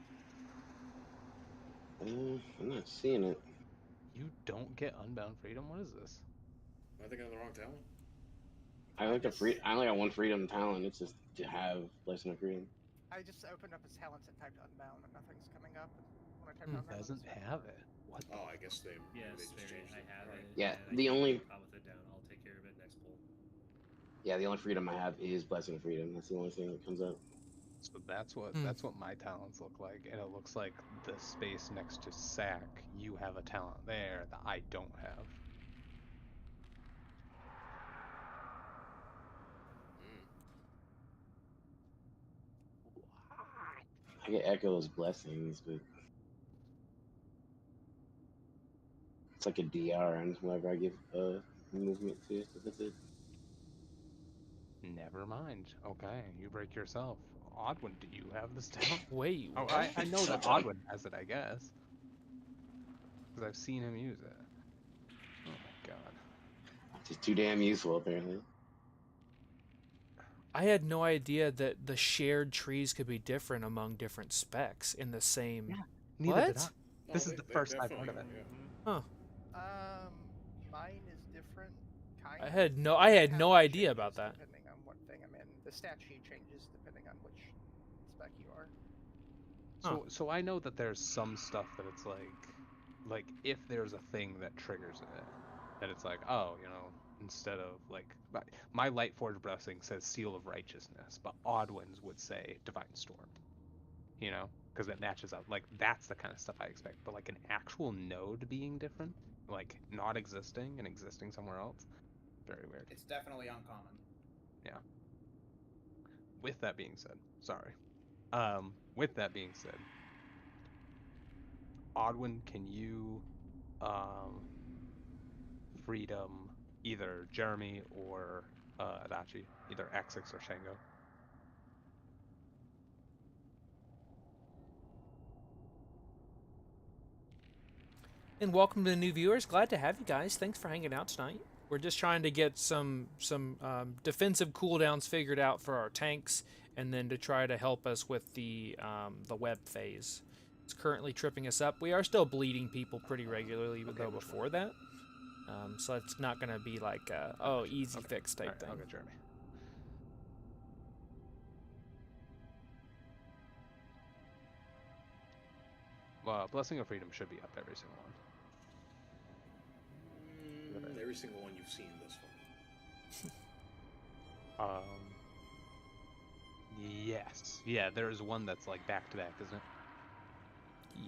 I'm not seeing it. You don't get Unbound Freedom? What is this? Am I thinking of the wrong talent? I only got one freedom talent. It's just to have Blessing of Freedom. I just opened up his talents and typed Unbound, and nothing's coming up. When I typed Unbound, Doesn't have it. What? Oh, I guess they. Yes, they just changed I it. have Alright. it. Yeah, and the I only. can't comment it down. I'll take care of it next poll. Yeah, the only freedom I have is Blessing of Freedom. That's the only thing that comes up. So that's what my talents look like, and it looks like the space next to Sack. You have a talent there that I don't have. I get Echo's Blessings, but it's like a DR, and whoever I give movement to, so that's it. Never mind. Okay, you break yourself. Oddwin, do you have this down? Wait, Oh, what? I know that Shut up. Oddwin has it, I guess. Because I've seen him use it. Oh my god. Just too damn useful, apparently. I had no idea that the shared trees could be different among different specs in the same. Yeah, neither did I. What? This Oh, is the they first I've heard definitely of it. are, yeah. Huh. Mine is different. Kind I of. had no It has idea changes about that. Depending on what thing I'm in, the stat sheet changes depending on which spec you are. So I know that there's some stuff that it's like if there's a thing that triggers it, that it's like, oh, instead of like my Lightforge blessing says Seal of Righteousness, but Oddwin's would say Divine Storm, because it matches up. Like that's the kind of stuff I expect. But like an actual node being different, like not existing and existing somewhere else, very weird. It's definitely uncommon. Yeah. With that being said, sorry. With that being said, Odwin, can you freedom either Jeremy or Adachi, either X6 or Shango? And welcome to the new viewers. Glad to have you guys. Thanks for hanging out tonight. We're just trying to get some defensive cooldowns figured out for our tanks, and then to try to help us with the web phase. It's currently tripping us up. We are still bleeding people pretty regularly, even though before that. So it's not going to be like a, easy fix type thing. I'll get Jeremy. Well, Blessing of Freedom should be up every single one. Every single one you've seen this far. Yes. Yeah, there's one that's like back to back, isn't it?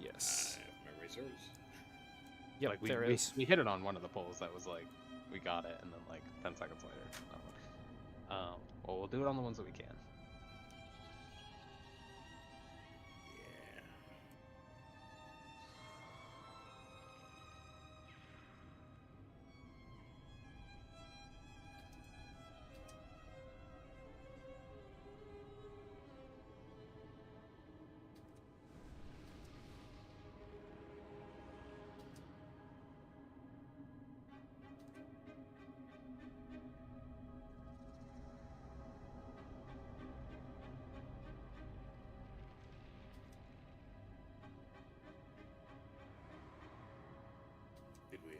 Yes. Memory serves. Yep, like there is. We hit it on one of the polls that was like, we got it, and then like 10 seconds later. Well, we'll do it on the ones that we can. Did we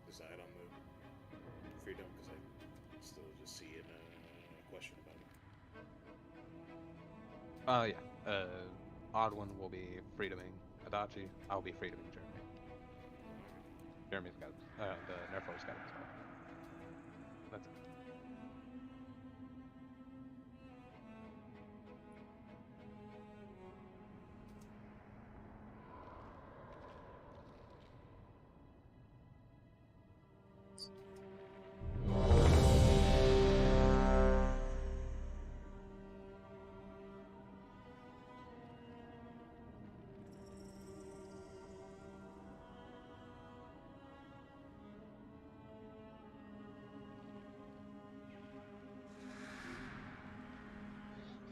decide on the freedom? Because I still just see a question about it. Yeah. Oddwin will be freedoming Adachi. I'll be freedoming Jeremy. Jeremy's got the Nerfo's got it as well. That's it.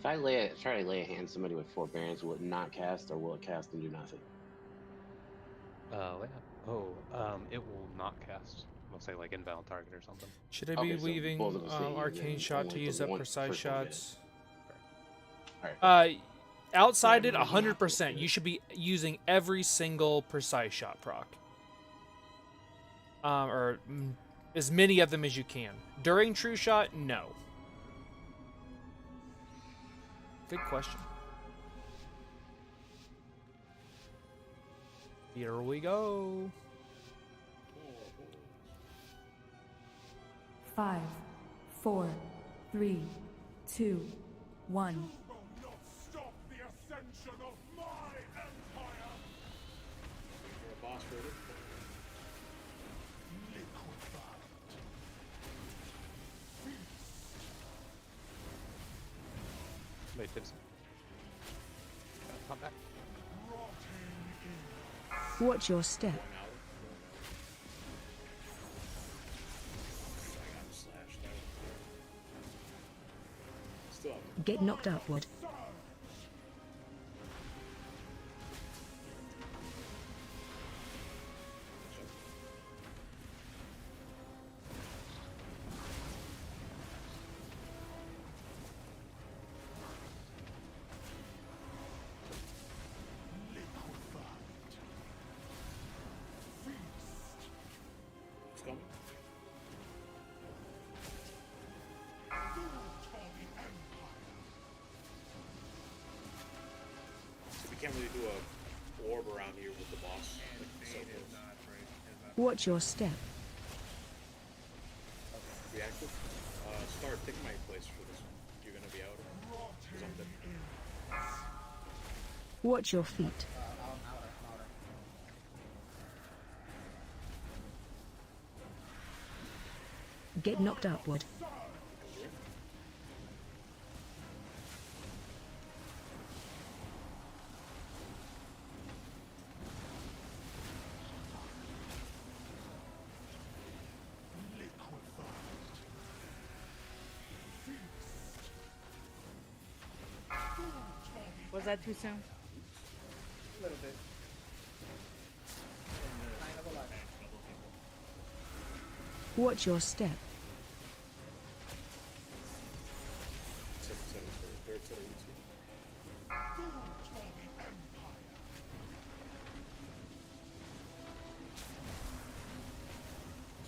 If I try to lay a hand somebody with forbearance, will it not cast, or will it cast and do nothing? It will not cast. We'll say like invalid target or something. Should I be weaving Arcane Shot to use up precise shots? Outside it, 100%. You should be using every single precise shot proc. Or as many of them as you can. During True Shot, no. Good question. Here we go. 5, 4, 3, 2, 1. You will not stop the ascension of my empire! For a boss for it. Wait, Tips. Come back. Watch your step. Still up. Get knocked upward. It's coming. We can't really do a orb around here with the boss. Like, so close. Watch your step. Reactive. Start taking my place for this one. You're gonna be out. 'Cause I'm dead. Watch your feet. Get knocked upward. Was that too soon? A little bit. Kind of a lot. Watch your step.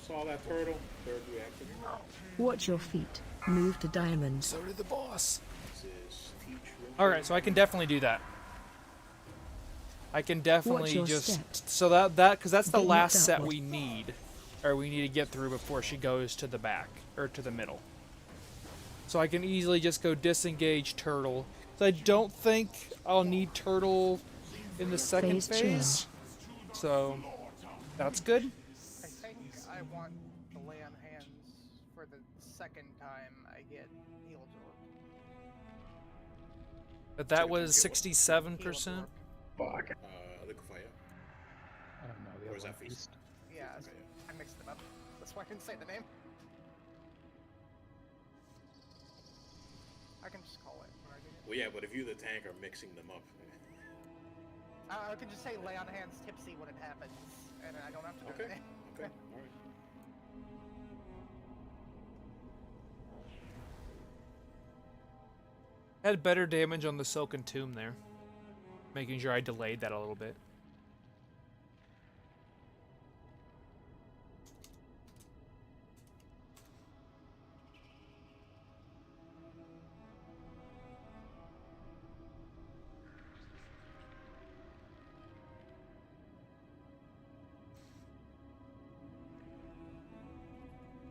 Saw that turtle. Third reactive. Watch your feet. Move to diamonds. So did the boss. This is teach. Alright, so I can definitely do that. I can definitely your just... step. So that because that's the Get last knocked set upward. we need. Or we need to get through before she goes to the back. Or to the middle. So I can easily just go disengage turtle. So I don't think I'll need turtle in the second Phase phase. So that's good. I think I want to lay on hands for the second time I get heal absorb. But that was 67%. Fuck. Liquefy. I don't know. The Or other is that one. feast? Yeah, I mixed them up. That's why I didn't say the name. I can just call it when I do it. Well, yeah, but if you, the tank, are mixing them up. I can just say lay on hands tipsy when it happens, and I don't have to do Okay. it. Okay. All right. Had better damage on the Silken Tomb there. Making sure I delayed that a little bit.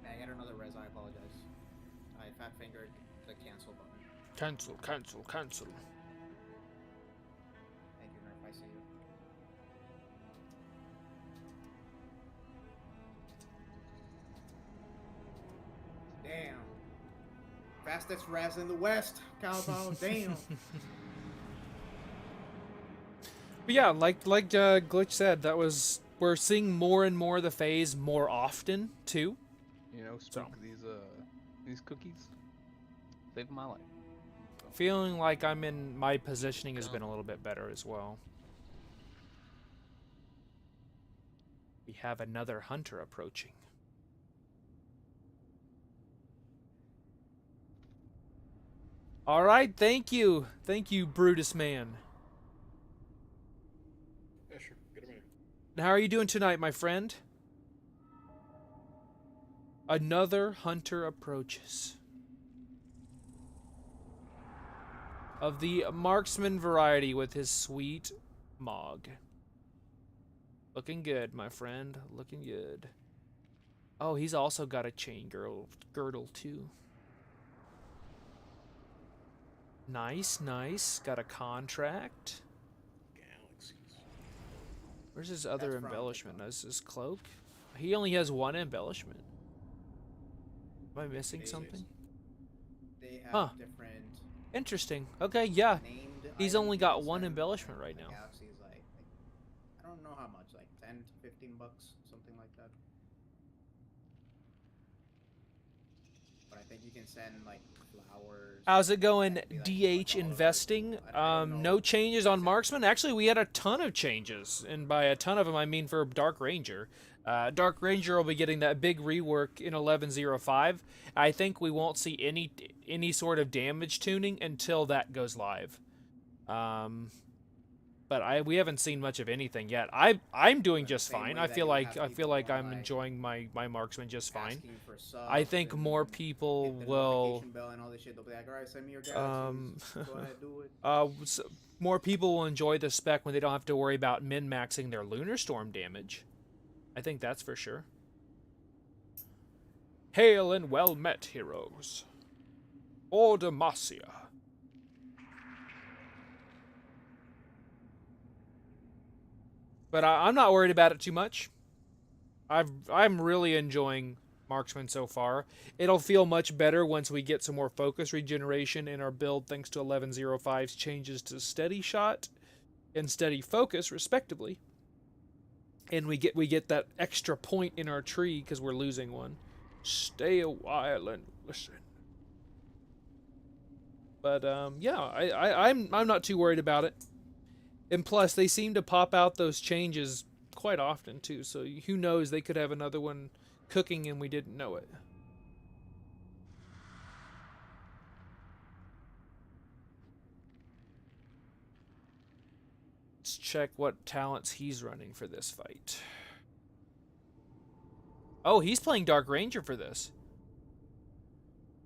I got another res. I apologize. I fat fingered the cancel button. Cancel, cancel, cancel. Thank you, Nerf. I see you. Damn. Fastest res in the West. Cowboy. Damn. But yeah, like Glitch said, that was we're seeing more and more of the phase more often too. You know, So. these cookies saved my life. Feeling like I'm in my positioning has been a little bit better as well. We have another hunter approaching. All right, thank you, Brutus man. Yeah, sure. Get him in here. How are you doing tonight, my friend? Another hunter approaches. Of the marksman variety with his sweet Mog. Looking good, my friend. Looking good. Oh, he's also got a chain girdle too. Nice, nice. Got a contract. Galaxies. Where's his other That's from embellishment? Is his cloak? He only has one embellishment. Am I missing They- something? They have Huh. different Interesting. Okay, yeah. named He's items only got inside one of embellishment the right now. Galaxy is like I don't know how much, like 10 to 15 bucks, something like that. But I think you can send like flowers. How's it going, Be like DH $1 investing? I don't know. No changes on Marksman. Actually, we had a ton of changes, and by a ton of them, I mean for Dark Ranger. Dark Ranger will be getting that big rework in 11.05. I think we won't see any sort of damage tuning until that goes live. But we haven't seen much of anything yet. I'm doing just fine. I feel like I'm enjoying my Marksman just fine. I think more people will. More people will enjoy the spec when they don't have to worry about min-maxing their Lunar Storm damage. I think that's for sure. Hail and well met, heroes. For Demacia. But I'm not worried about it too much. I'm really enjoying Marksman so far. It'll feel much better once we get some more focus regeneration in our build thanks to 11.05's changes to Steady Shot and Steady Focus, respectively. And we get that extra point in our tree because we're losing one. Stay a while and listen. But yeah, I'm not too worried about it. And plus, they seem to pop out those changes quite often, too. So who knows, they could have another one cooking and we didn't know it. Let's check what talents he's running for this fight. Oh, he's playing Dark Ranger for this.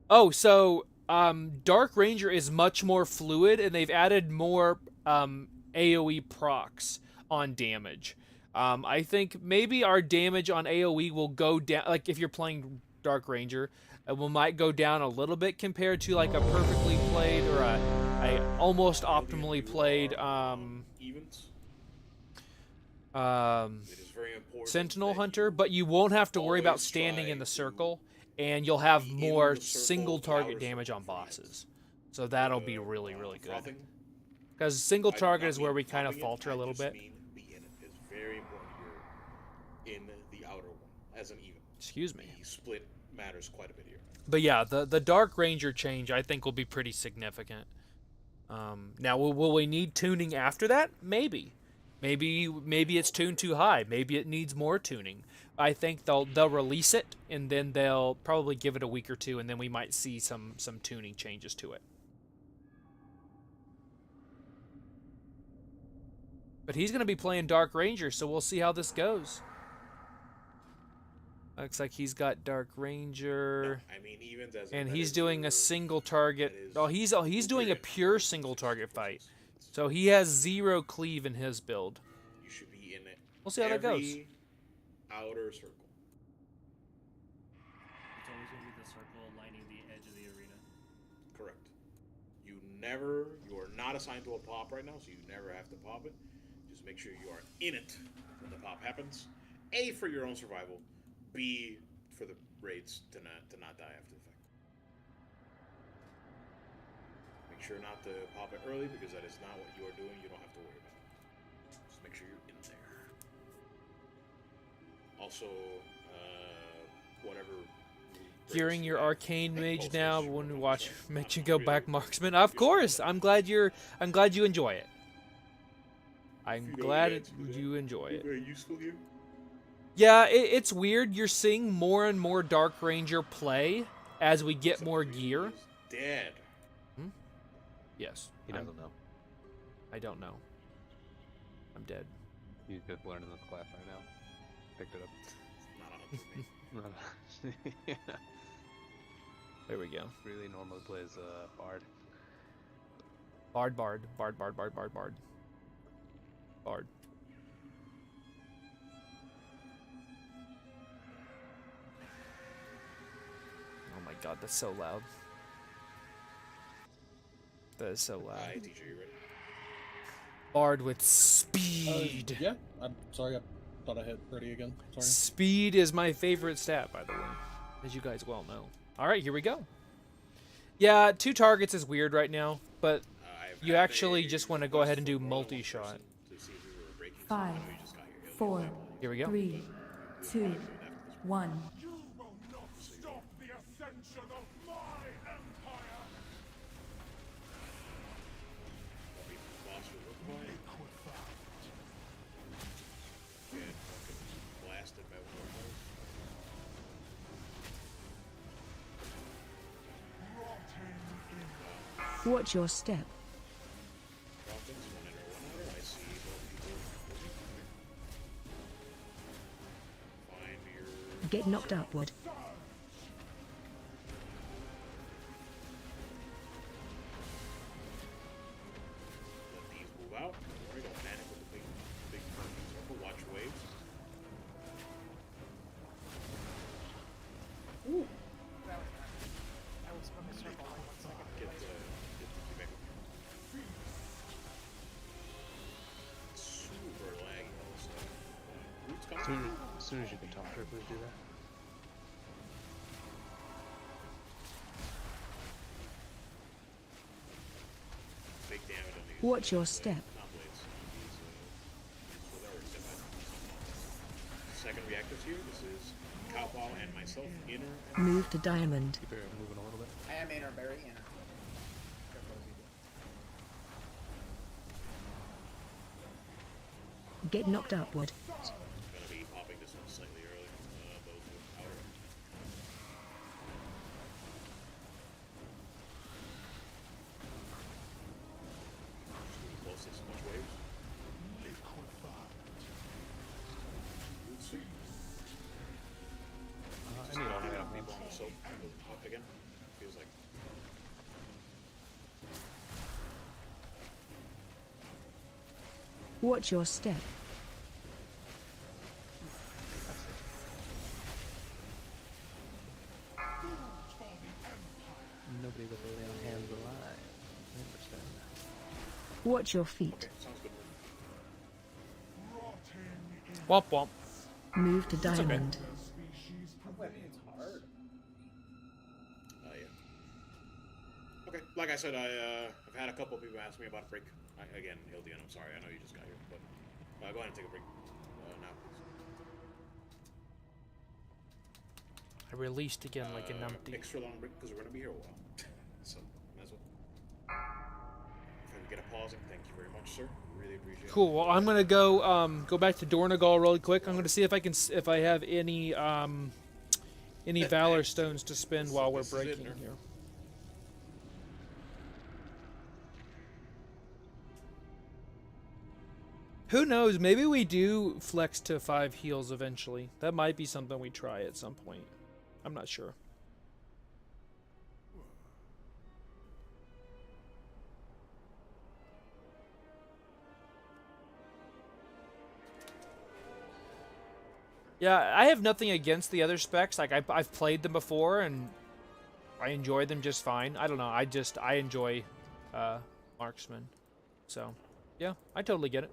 Oh, so Dark Ranger is much more fluid, and they've added more AoE procs on damage. I think maybe our damage on AoE will go down, like if you're playing Dark Ranger, might go down a little bit compared to like a perfectly played or a almost optimally played Sentinel Hunter, but you won't have to worry about standing in the circle, and you'll have more single target damage on bosses. So that'll be really, really good. Because single target is where we kind of falter a little bit. It's very important you're in the outer one as an even. Excuse me. The split matters quite a bit here. But yeah, the Dark Ranger change I think will be pretty significant. Now, will we need tuning after that? Maybe. Maybe it's tuned too high. Maybe it needs more tuning. I think they'll release it, and then they'll probably give it a week or two, and then we might see some tuning changes to it. But he's going to be playing Dark Ranger, so we'll see how this goes. Looks like he's got Dark Ranger. No, I mean, even as and he's doing a single target. Oh, he's doing a pure single target fight. So he has 0 cleave in his build. You should be in it. We'll see how that goes. Outer circle. It's always going to be the circle lining the edge of the arena. Correct. You are not assigned to a pop right now, so you never have to pop it. Just make sure you are in it when the pop happens. A, for your own survival. B, for the raids to not die after the fact. Make sure not to pop it early, because that is not what you are doing. You don't have to worry about it. Just make sure you're in there. Also, whatever. Hearing your arcane mage now, but when we watch, make you go back Marksman. Of course, I'm glad you enjoy it. I'm glad you enjoy it. Very useful here. Yeah, it's weird. You're seeing more and more Dark Ranger play as we get more gear. Dead. Hmm? Yes. He doesn't know. I don't know. I'm dead. He's just learning this class right now. Picked it up. Yeah. There we go. Really normally plays Bard. Bard. Oh my god, that's so loud. That is so loud. Hi, teacher, you ready? Bard with speed. Yeah, I'm sorry, I thought I hit ready again. Sorry. Speed is my favorite stat, by the way, as you guys well know. Alright, here we go. Yeah, 2 targets is weird right now, but you actually just want to go ahead and do multi-shot. 5, 4, here we go. 3, 2, 1. You will not stop the ascension of my empire. Get fucking blasted by warlords. Watch your step. Dolphins, one hitter, one outer. I see both people. Find your. Get knocked upward. Let these move out. Don't worry, don't panic with the big circle. Watch waves. Ooh. That was nice. I was from the circle for 1 second. Get the Quebec. Super laggy all of a sudden. Roots coming. As soon as you can talk, please do that. Big damage on these. Watch your step. Not blades. Second reactors here. This is Cowpaw and myself. Inner. Move to diamond. Keep it moving a little bit. I am inner, very inner. Get knocked upward. Gonna be popping this one slightly early. Those with outer. Closest, much waves. I need all my help. People on the soap. Up again. Feels like. Watch your step. Nobody with a lay on hands alive. I understand that. Watch your feet. Okay, sounds good. Womp womp. Move to okay. diamond. It's hard. Yeah. Okay, like I said, I've had a couple of people ask me about a break. Again, Hildian, I'm sorry, I know you just got here, but go ahead and take a break now, please. I released again like an empty. Extra long break because we're gonna be here a while, so might as well. If I can get a pausing, thank you very much, sir. Really appreciate it. Cool. Well, I'm gonna go back to Dornagal really quick. I'm gonna see if I have any Valor stones to spend while we're breaking here. Who knows? Maybe we do flex to 5 heals eventually. That might be something we try at some point. I'm not sure. Yeah, I have nothing against the other specs. Like I've played them before and I enjoy them just fine. I don't know. I enjoy marksman. So, yeah, I totally get it.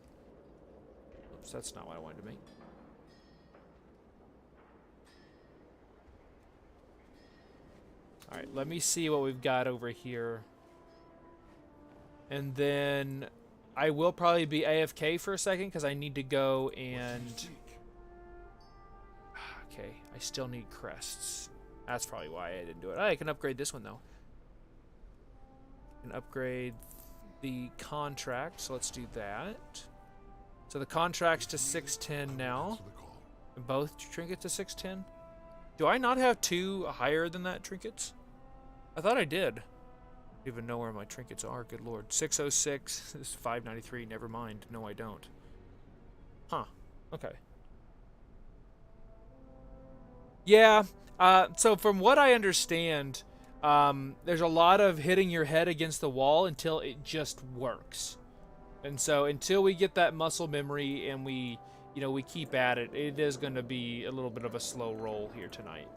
Oops, that's not what I wanted to make. All right, let me see what we've got over here. And then I will probably be AFK for a second because I need to go and... Okay, I still need crests. That's probably why I didn't do it. I can upgrade this one, though. I can upgrade the contract, so let's do that. So the contract's to 610 now. Both trinkets to 610. Do I not have 2 higher than that trinkets? I thought I did. I don't even know where my trinkets are, good lord. 606 this is 593, never mind. No, I don't. Huh, okay. Yeah, so from what I understand, there's a lot of hitting your head against the wall until it just works. And so until we get that muscle memory and we keep at it, it is going to be a little bit of a slow roll here tonight.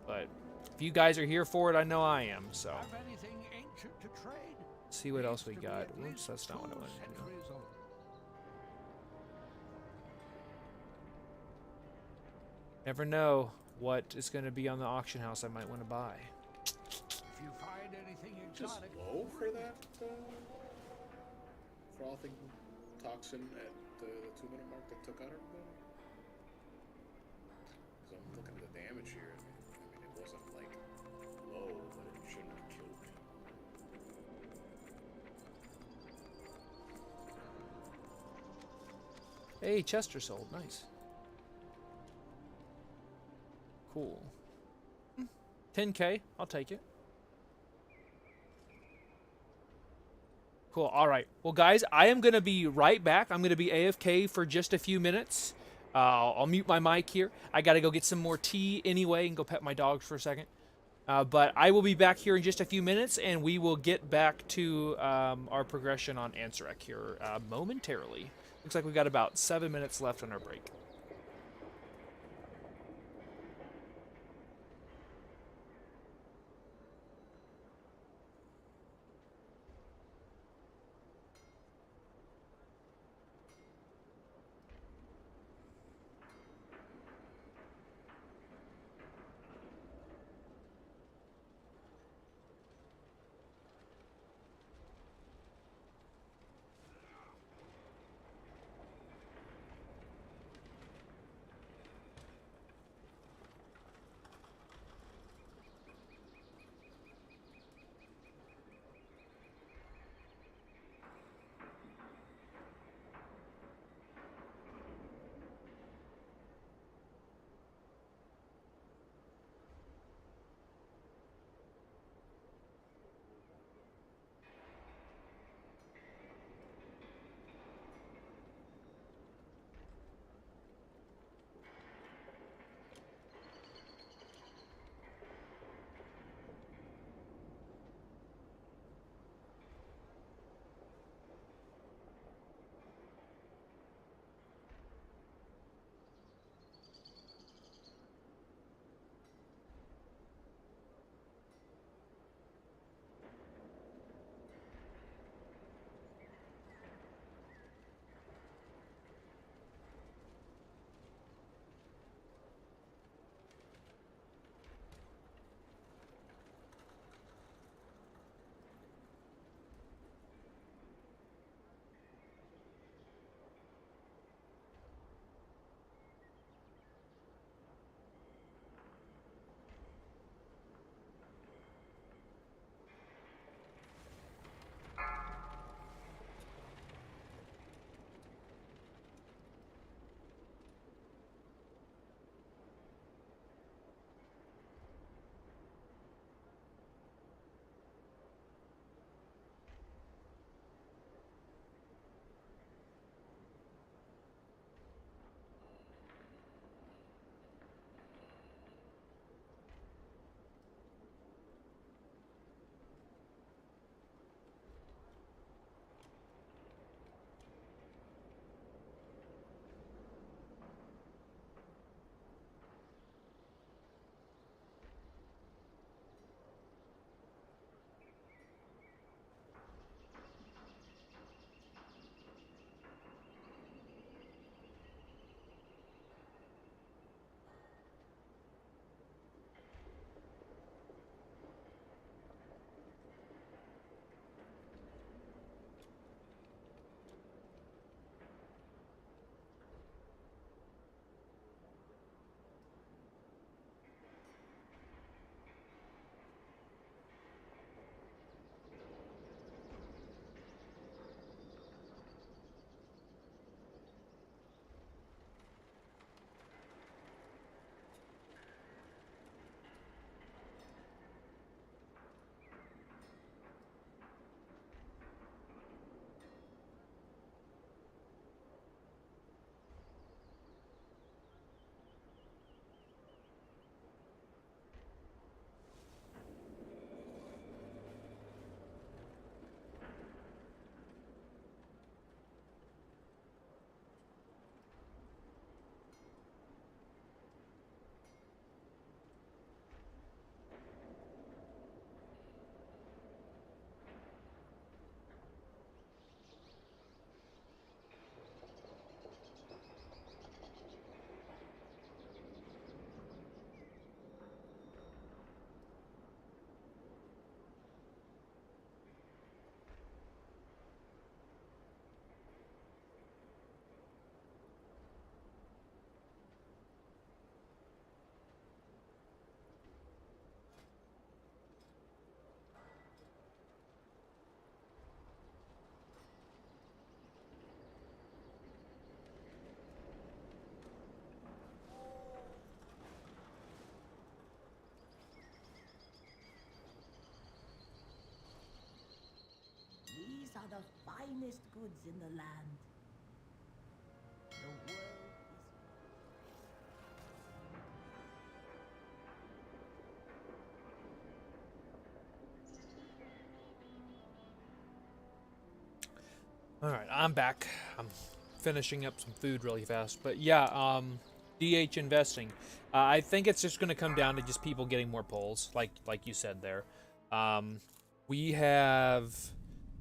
But if you guys are here for it, I know I am, so. Let's see what else we got. Oops, that's not what I wanted to do. Never know what is going to be on the auction house I might want to buy. If you find anything Just low for that frothing toxin at the 2-minute mark that took out everybody? Because I'm looking at the damage here. I mean, it wasn't like Hey, Chester sold. Nice. Cool. 10K. I'll take it. Cool. All right. Well, guys, I am going to be right back. I'm going to be AFK for just a few minutes. I'll mute my mic here. I got to go get some more tea anyway and go pet my dogs for a second. But I will be back here in just a few minutes, and we will get back to our progression on Ansurek here momentarily. Looks like we've got about 7 minutes left on our break. finest goods in the land. The world is All right, I'm back. I'm finishing up some food really fast, but yeah, DH investing. I think it's just going to come down to just people getting more polls, like you said there.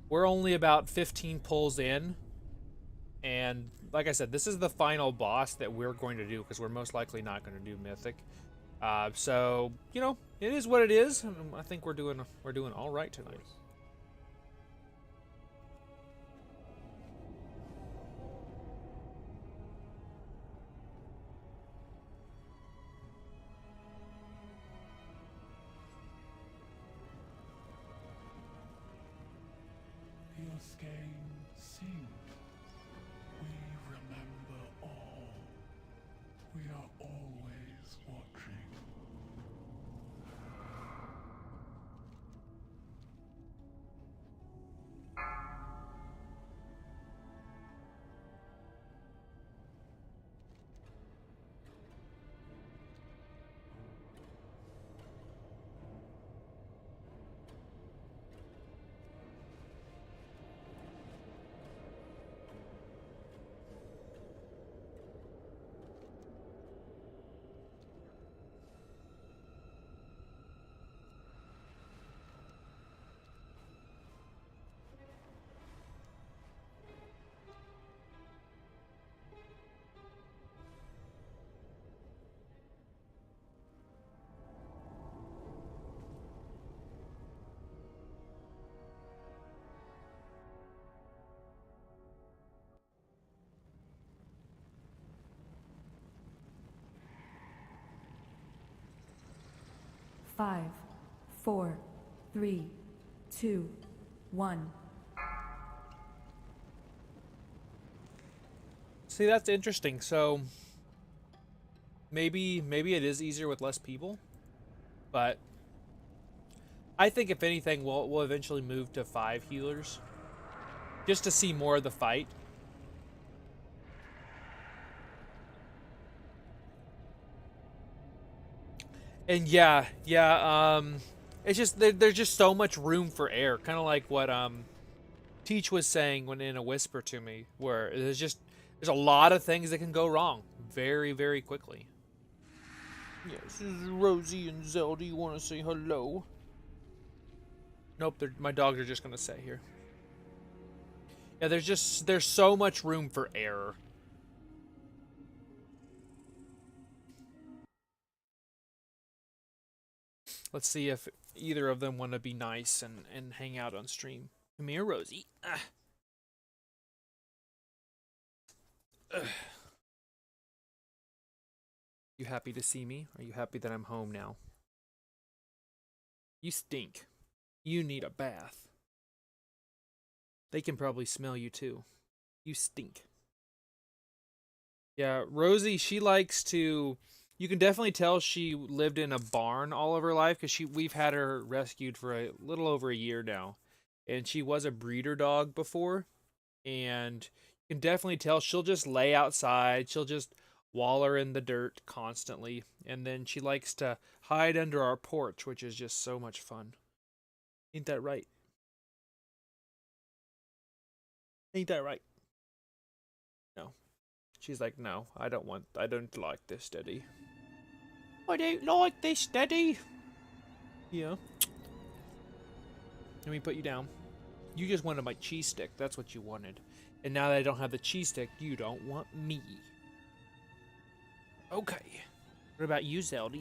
We're only about 15 polls in, and like I said, this is the final boss that we're going to do because we're most likely not going to do Mythic. So you know, it is what it is. And I think we're doing all right tonight. Sing. We remember all. We are always watching. Five, 4, 3, 2, 1. See, that's interesting. So maybe it is easier with less people, but I think if anything, we'll eventually move to 5 healers, just to see more of the fight. And yeah, it's just there's just so much room for error, kind of like what Teach was saying when in a whisper to me, where there's a lot of things that can go wrong very, very quickly. Yes, this is Rosie and Zelda. You want to say hello? Nope, my dogs are just gonna sit here. Yeah, there's so much room for error. Let's see if either of them want to be nice and hang out on stream. Come here, Rosie. You happy to see me? Are you happy that I'm home now? You stink. You need a bath. They can probably smell you too. You stink. Yeah, Rosie, she likes to... You can definitely tell she lived in a barn all of her life because we've had her rescued for a little over a year now. And she was a breeder dog before. And you can definitely tell she'll just lay outside. She'll just waller in the dirt constantly. And then she likes to hide under our porch, which is just so much fun. Ain't that right? Ain't that right? No. She's like, no, I don't like this, Daddy. I don't like this, Daddy. Yeah. Let me put you down. You just wanted my cheese stick. That's what you wanted. And now that I don't have the cheese stick, you don't want me. Okay. What about you, Zelda?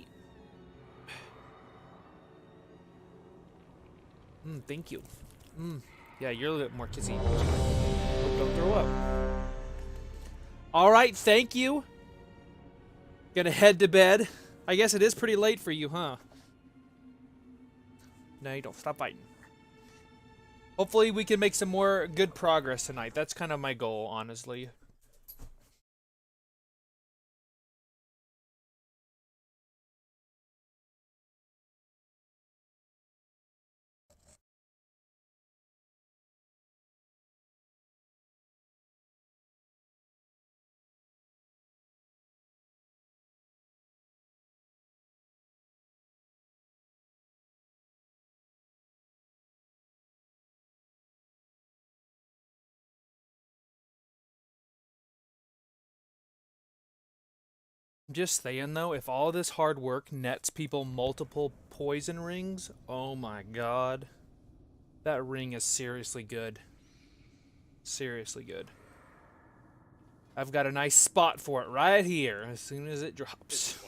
Thank you. Yeah, you're a little bit more kissy. Don't throw up. Alright, thank you. Gonna head to bed. I guess it is pretty late for you, huh? No, you don't. Stop fighting. Hopefully we can make some more good progress tonight. That's kind of my goal, honestly. Just saying though, if all this hard work nets people multiple poison rings, oh my god. That ring is seriously good. Seriously good. I've got a nice spot for it right here as soon as it drops.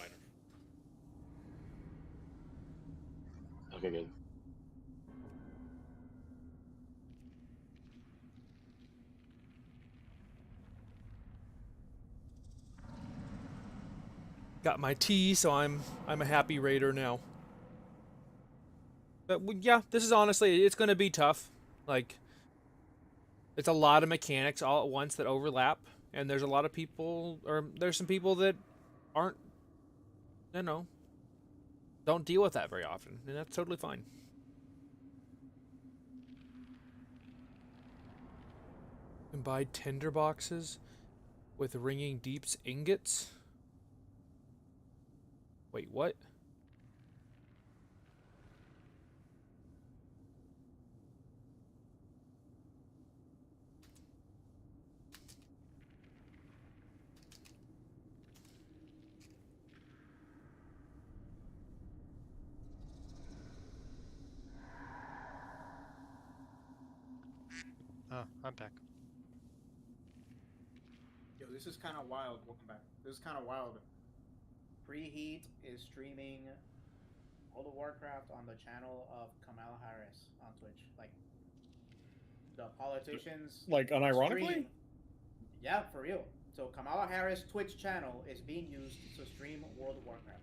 Okay, good. Got my tea, so I'm a happy raider now. But yeah, this is honestly, it's going to be tough. Like, it's a lot of mechanics all at once that overlap, and there's a lot of people, or there's some people that aren't, you know, don't deal with that very often, and that's totally fine. And buy tinder boxes with ringing deeps ingots. Wait, what? Oh, I'm back. Yo, this is kind of wild. Welcome back. This is kind of wild. Preheat is streaming World of Warcraft on the channel of Kamala Harris on Twitch. Like, the politicians. Like, unironically? Stream. Yeah, for real. So Kamala Harris Twitch channel is being used to stream World of Warcraft.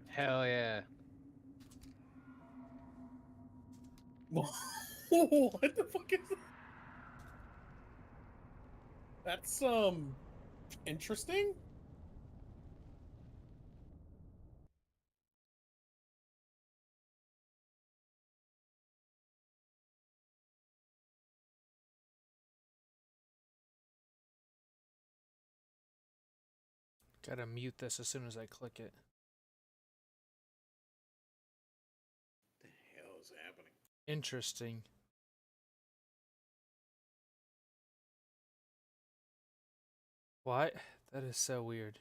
Hell yeah. What the fuck is that? That's interesting. Gotta mute this as soon as I click it. What the hell is happening? Interesting. What? That is so weird.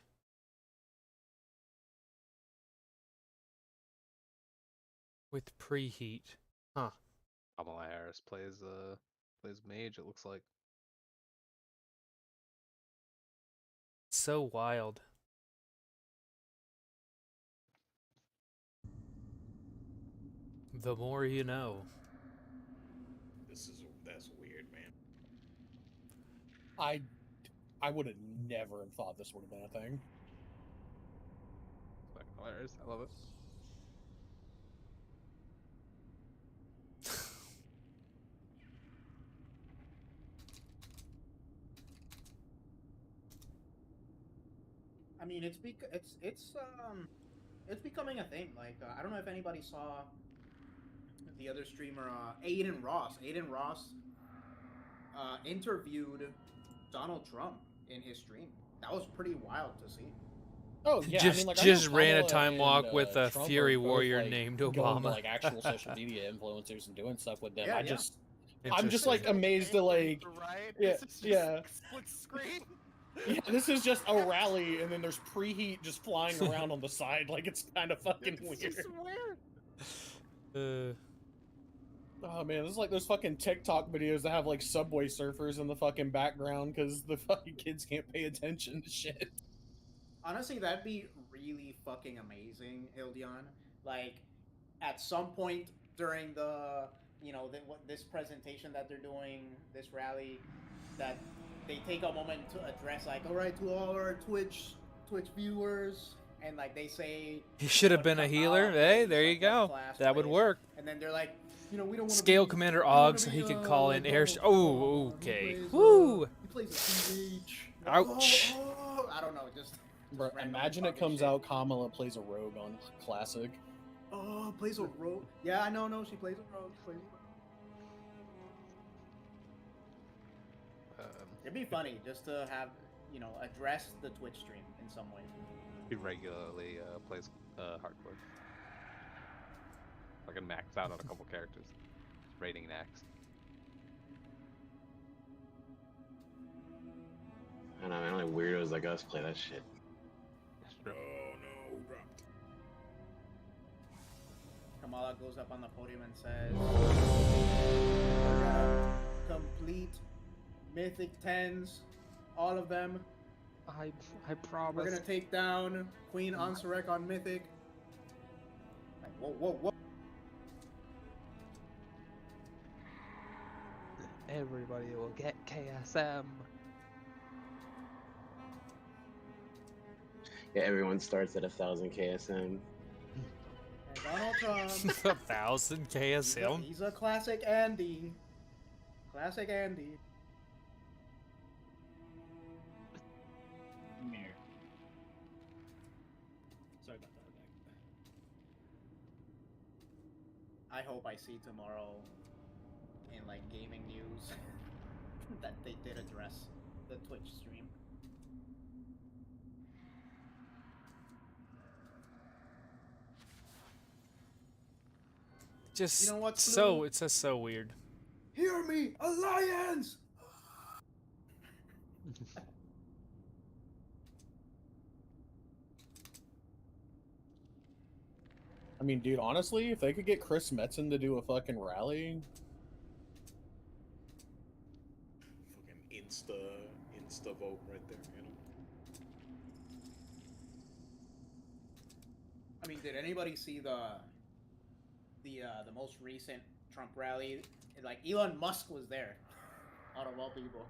With preheat. Huh. Kamala Harris plays mage, it looks like. So wild. The more you know. That's weird, man. I would have never have thought this would have been a thing. It's fucking hilarious. I love it. I mean, it's becoming a thing. Like, I don't know if anybody saw the other streamer, Aiden Ross. Aiden Ross interviewed Donald Trump in his stream. That was pretty wild to see. Oh yeah, just, I mean, like, just I know ran a Kamala time walk and, with a Trump Fury are both, warrior like, named going Obama. to, like, actual social media influencers and doing stuff with them. Yeah, I'm just like amazed to like, Right? yeah, This is just yeah. split screen. Yeah, this is just a rally, and then there's preheat just flying around on the side. Like, it's kind of fucking It's weird. just weird. Oh man, this is like those fucking TikTok videos that have like subway surfers in the fucking background because the fucking kids can't pay attention to shit. Honestly, that'd be really fucking amazing, Hildion. Like, at some point during the, this presentation that they're doing, this rally, that they take a moment to address, like, all right, to all our Twitch viewers, and like they say He should have been a healer. Hey, there you go. That would work. and then they're like, we don't want to Scale Commander Og so he could call in air. Oh, okay. Woo! He plays a CH. Ouch. Oh, I don't know, just Bro, random imagine it fucking comes shit. out Kamala plays a rogue on Classic. Oh, plays a rogue. Yeah, I know. No, she plays a rogue. It'd be funny just to have, address the Twitch stream in some way. He regularly plays hardcore. Fucking maxed out on a couple characters. Rating next. I know, man, only weirdos like us play that shit. Oh no, who dropped? Kamala goes up on the podium and says, "We're gonna complete Mythic 10s, all of them. I promise. We're gonna take down Queen Ansurek on Mythic." Like, whoa. Everybody will get KSM. Yeah, everyone starts at 1,000 KSM. And Donald Trump, 1,000 KSL. he's a classic Andy. Classic Andy. Mirror. Sorry about that. I hope I see tomorrow in like gaming news that they did address the Twitch stream. Just You know what's so blue? it's just so weird. Hear me, Alliance! I mean, dude, honestly, if they could get Chris Metzen to do a fucking rally, Fucking insta vote right there, you know. I mean, did anybody see the most recent Trump rally? Like Elon Musk was there, out of all people.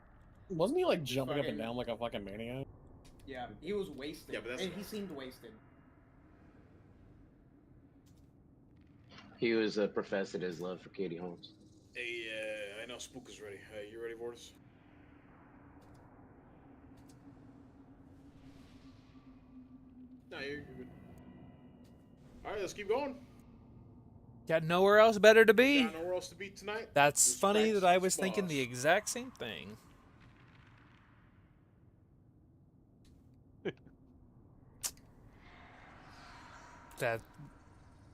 wasn't he like jumping up Fucking- and down like a fucking maniac? Yeah, he was wasted. Yeah, but that's and not- he seemed wasted. He was professed his love for Katie Holmes. Hey, I know Spook is ready. You ready, Vortis? No, you're good. Alright, let's keep going. Got nowhere else better to be. Got nowhere else to be tonight. That's Just funny practice that I this was thinking boss. the exact same thing. That.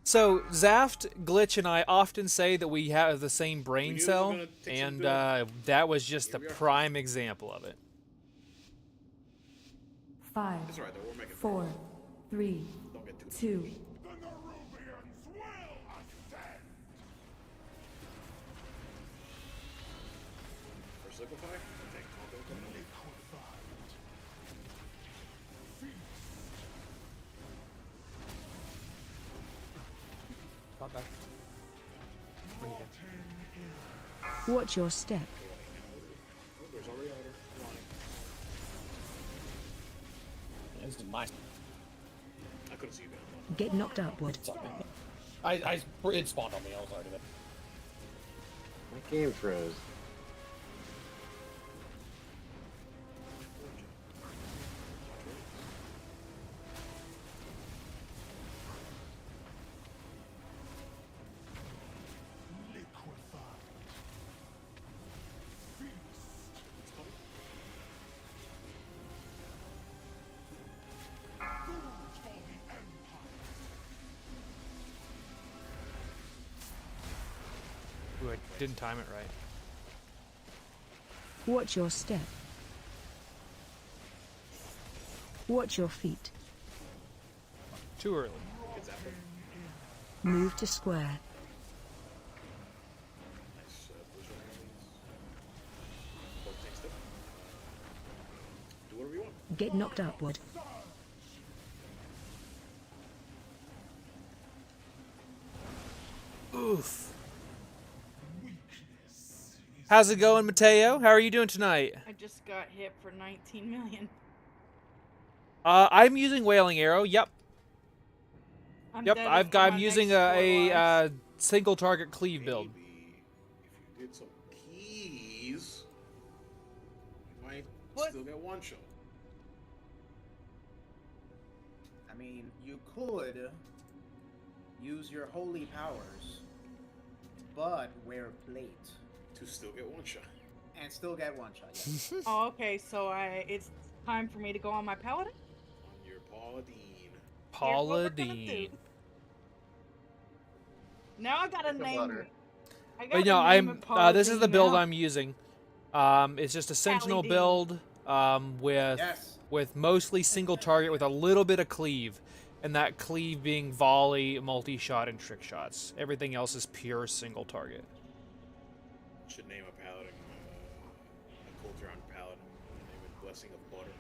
So Zaft, Glitch, and I often say that we have the same brain knew it was cell, gonna take some and doing. that was just the Here we are. prime example of it. 5, It's alright though, we're making 4, 3, Don't get too 2, The Nerubians will ascend! First liquefy? Okay, go. Not bad. Watch your step. Oh, there's already order. Line. This is my. I couldn't see you guys. Get knocked upward. It spawned on me. I was already there. My game froze. Ooh, I didn't time it right. Watch your step. Watch your feet. Too early. It's happening. Move to square. Nice. Blizzard rallies. Both take step. Do whatever you want. Get knocked upward. Oof. How's it going, Mateo? How are you doing tonight? I just got hit for 19 million. I'm using Wailing Arrow. Yep. I'm Yep. dead I'm after my using next 4 a lives. single target cleave build. Maybe if you did some keys, you might What? still get one shot. I mean, you could use your holy powers, but wear plate To still get one shot. and still get one shot. Yes. Oh, okay, so it's time for me to go on my paladin? On your Paladine. Here's what we're gonna Paladine. do. Now I gotta Think name about it. her. I But gotta no, name it this is the Paladine build now. I'm using. It's just a Sentinel Paladine. build. with Yes. with mostly single target with a little bit of cleave, and that cleave being volley, multi-shot, and trick shots. Everything else is pure single target. Should name a paladin, a Coltron paladin. Name it Blessing of Butter.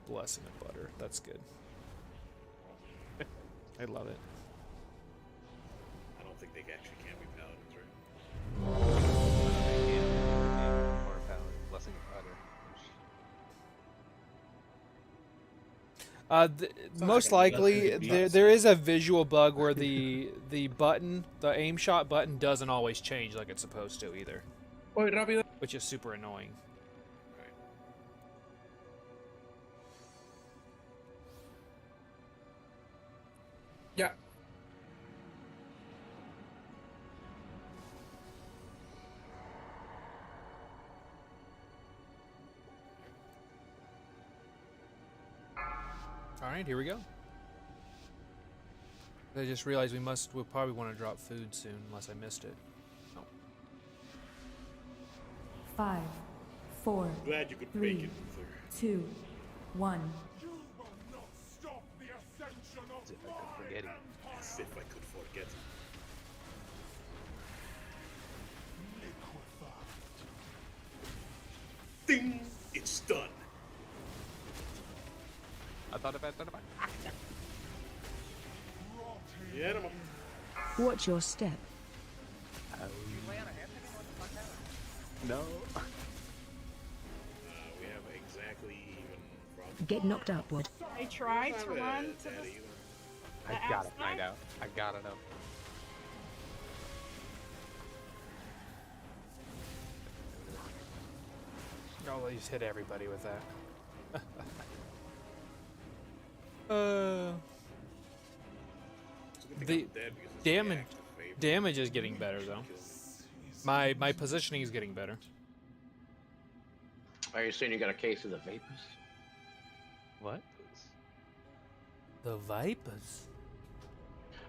Blessing of butter. That's good. I love it. I don't think they actually can be paladins, right? Or paladin, blessing of butter. Most like a likely, blessing. there is a visual bug where the button, the aim shot button, doesn't always change like it's supposed to either, which is super annoying. Yeah. All right, here we go. I just realized we'll probably want to drop food soon, unless I missed it. Oh. 5, 4, Glad you could 3, make it, Luther. 2, 1. You will not stop the ascension of As if I my could forget it. empire. As if I could forget. Ding! It's done. I thought about that. Yeah, I'm Watch your step. No. we have exactly even from Get knocked upward. I tried to run to the I gotta find out. I gotta know. I'll at least hit everybody with that. The damage is getting better though. My positioning is getting better. Are you saying you got a case of the vapors? What? The Vipers.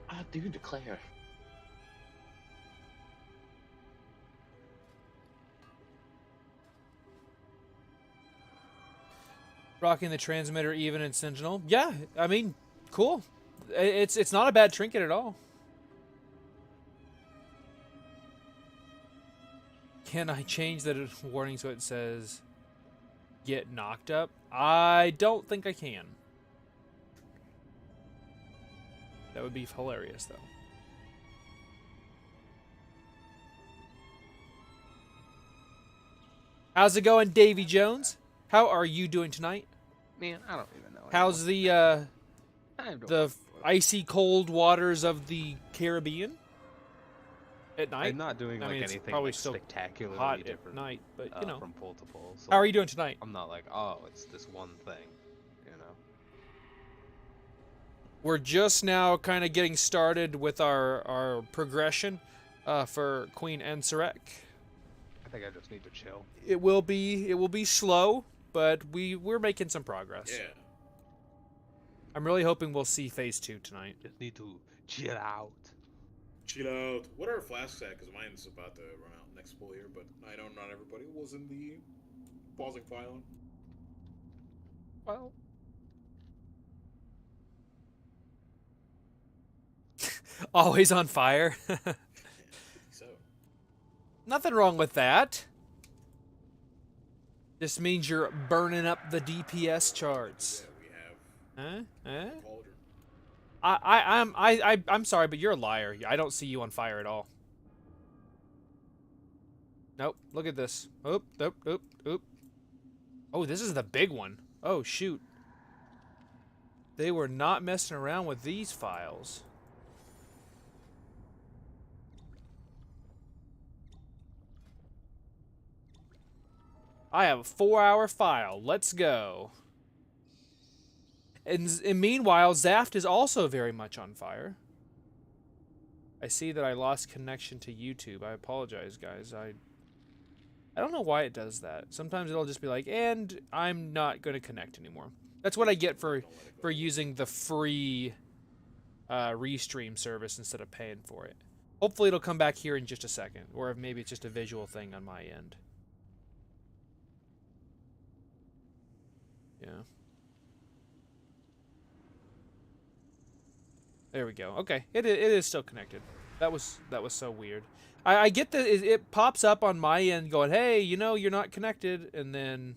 I do declare. Rocking the transmitter even in Sentinel. Yeah, I mean, cool. It's not a bad trinket at all. Can I change the warning so it says get knocked up? I don't think I can. That would be hilarious though. How's it going, Davy Jones? How are you doing tonight? Man, I don't even know. How's the icy cold waters of the Caribbean at night? I'm not doing I like mean, it's anything probably like still spectacularly hot at different night, but you know. from pole to pole. So How are you doing tonight? I'm not like, oh, it's this one thing, you know. We're just now kind of getting started with our progression for Queen Ansurek. I think I just need to chill. It will be slow, but we're making some progress. Yeah. I'm really hoping we'll see phase 2 tonight. Just need to chill out. Chill out. What are our flasks at? Because mine's about to run out next full year, but I know not everybody was in the pausing file. Well, Always on fire. So. Nothing wrong with that. Just means you're burning up the DPS charts. Yeah, we have Huh? Cauldron. I'm sorry, but you're a liar. I don't see you on fire at all. Nope. Look at this. Oop, oop, oop, oop. Oh, this is the big one. Oh, shoot. They were not messing around with these files. I have a 4-hour file. Let's go. And meanwhile, Zaft is also very much on fire. I see that I lost connection to YouTube. I apologize, guys. I don't know why it does that. Sometimes it'll just be like, and I'm not going to connect anymore. That's what I get for using the free restream service instead of paying for it. Hopefully it'll come back here in just a second, or maybe it's just a visual thing on my end. Yeah. There we go. Okay, it is still connected. That was so weird. I get that it pops up on my end going, hey, you know, you're not connected, and then,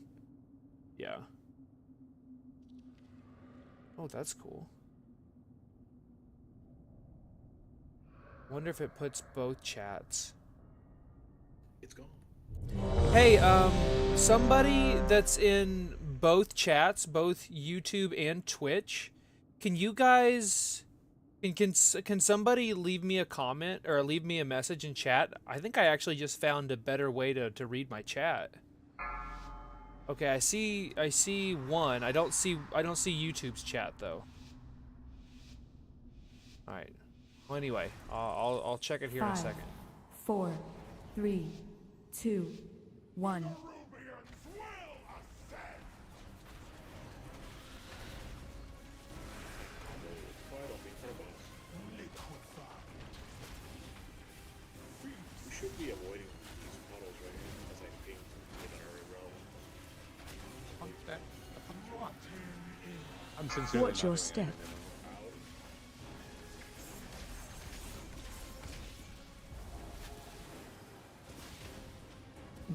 yeah. Oh, that's cool. Wonder if it puts both chats. It's gone. Hey, somebody that's in both chats, both YouTube and Twitch, can you guys, can somebody leave me a comment or leave me a message in chat? I think I actually just found a better way to read my chat. Okay, I see one. I don't see YouTube's chat though. All right. Well, anyway, I'll check it here in a 5, second. 4, 3, 2, 1. We should be avoiding these puddles right here as I ping given our irrelevant. I'm sincerely Watch not your doing step. anything.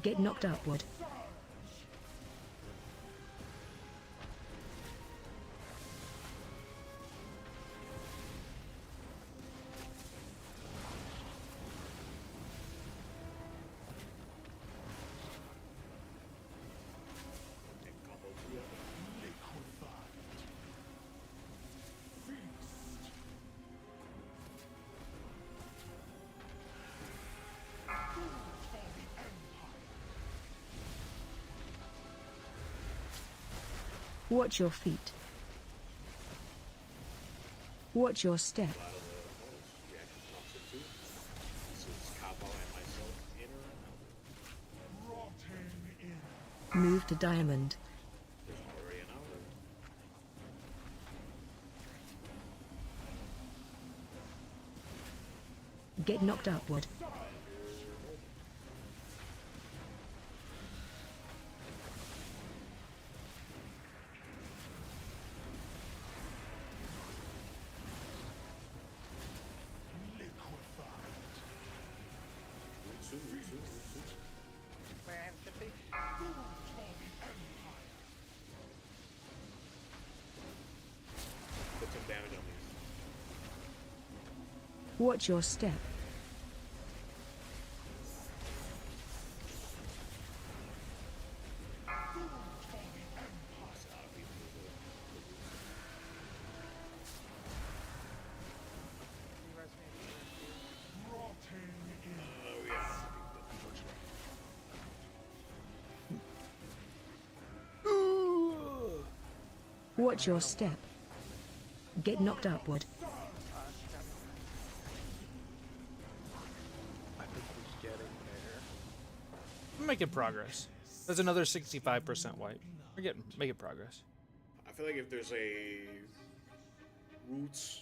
Get knocked upward. Watch your feet. Watch your step. Move to diamond. Get knocked upward. Watch your step. Watch your step. Get knocked upward. I think we're getting there. I'm making progress. There's another 65% wipe. We're making progress. I feel like if there's a roots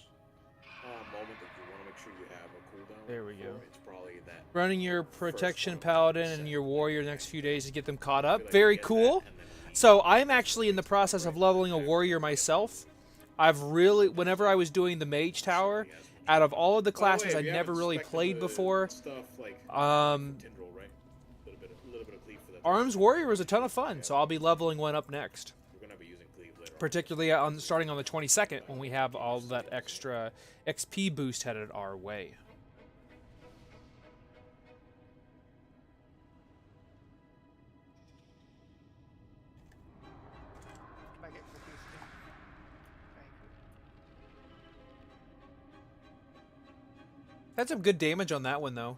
moment that you want to make sure you have a cooldown. There we go. It's probably that. Running your protection paladin and your warrior the next few days to get them caught up. Very cool. So I'm actually in the process of leveling a warrior myself. I've really, whenever I was doing the mage tower, out of all of the classes I'd never really played before, Arms Warrior was a ton of fun, so I'll be leveling one up next. Particularly starting on the 22nd when we have all that extra XP boost headed our way. Had some good damage on that one though.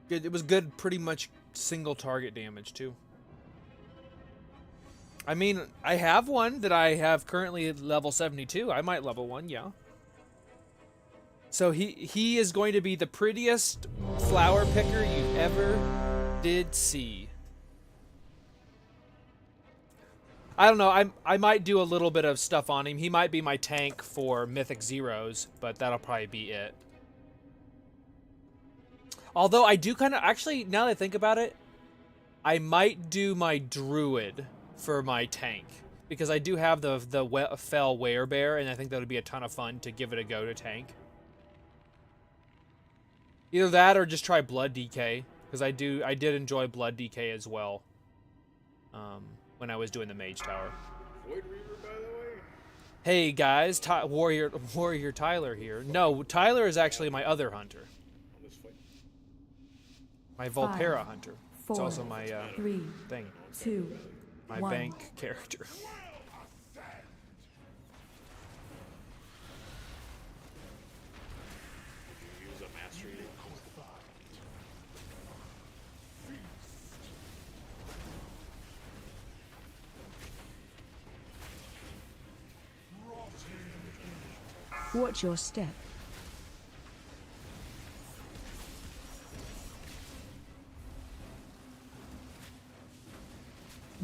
It was good, pretty much single target damage too. I mean, I have one that I have currently at level 72. I might level one, yeah. So he is going to be the prettiest flower picker you ever did see. I don't know, I might do a little bit of stuff on him. He might be my tank for Mythic Zeros, but that'll probably be it. Although I do kind of, actually, now that I think about it, I might do my Druid for my tank because I do have the fell werebear, and I think that would be a ton of fun to give it a go to tank. Either that or just try Blood DK because I did enjoy Blood DK as well. When I was doing the Mage Tower. Void Reaver, by the way. Hey guys, Warrior Tyler here. No, Tyler is actually my other hunter. On this fight. My Volterra hunter. It's 4, also my 3, thing. 2, My 1. bank character. Did you use a mastery? Watch your step.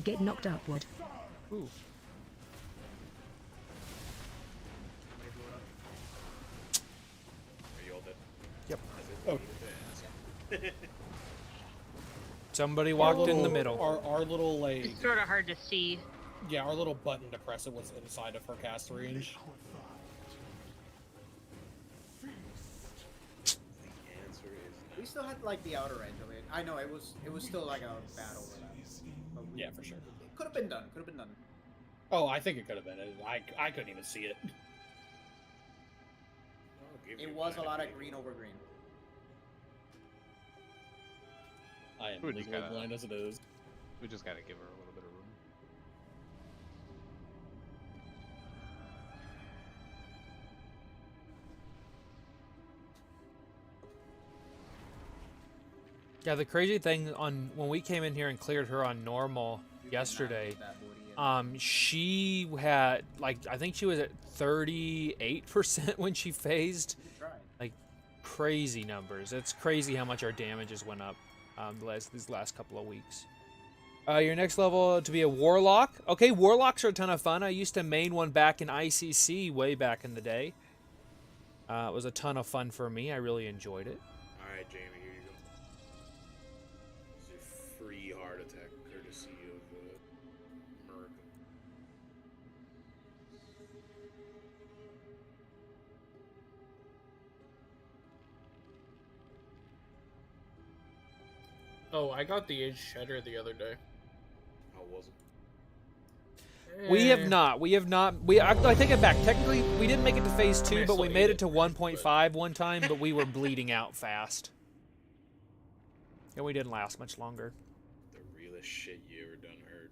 Get knocked upward. Ooh. Are you all dead? Yep. Oh. Somebody walked in the middle. Our little like It's sort of hard to see. yeah, our little button to press it was inside of her cast range. We still had like the outer edge of it. I know it was still like a battle. Yeah, for sure. It could have been done. Could have been done. Oh, I think it could have been. I couldn't even see it. It was a lot of green over green. I am We just legally gotta- blind as it is. We just gotta give her a little bit of room. Yeah, the crazy thing on when we came in here and cleared her on normal yesterday, she had like I think she was at 38% when she phased. Like crazy numbers. It's crazy how much our damages went up these last couple of weeks. Your next level to be a warlock. Okay, warlocks are a ton of fun. I used to main one back in ICC way back in the day. It was a ton of fun for me. I really enjoyed it. All right, Jamie, here you go. This is your free heart attack, courtesy of America. Oh, I got the Age Shedder the other day. How was it? We have not. I take it back. Technically, we didn't make it to phase 2, but we made it to 1.5 one time, but we were bleeding out fast. And we didn't last much longer. The realest shit you ever done heard.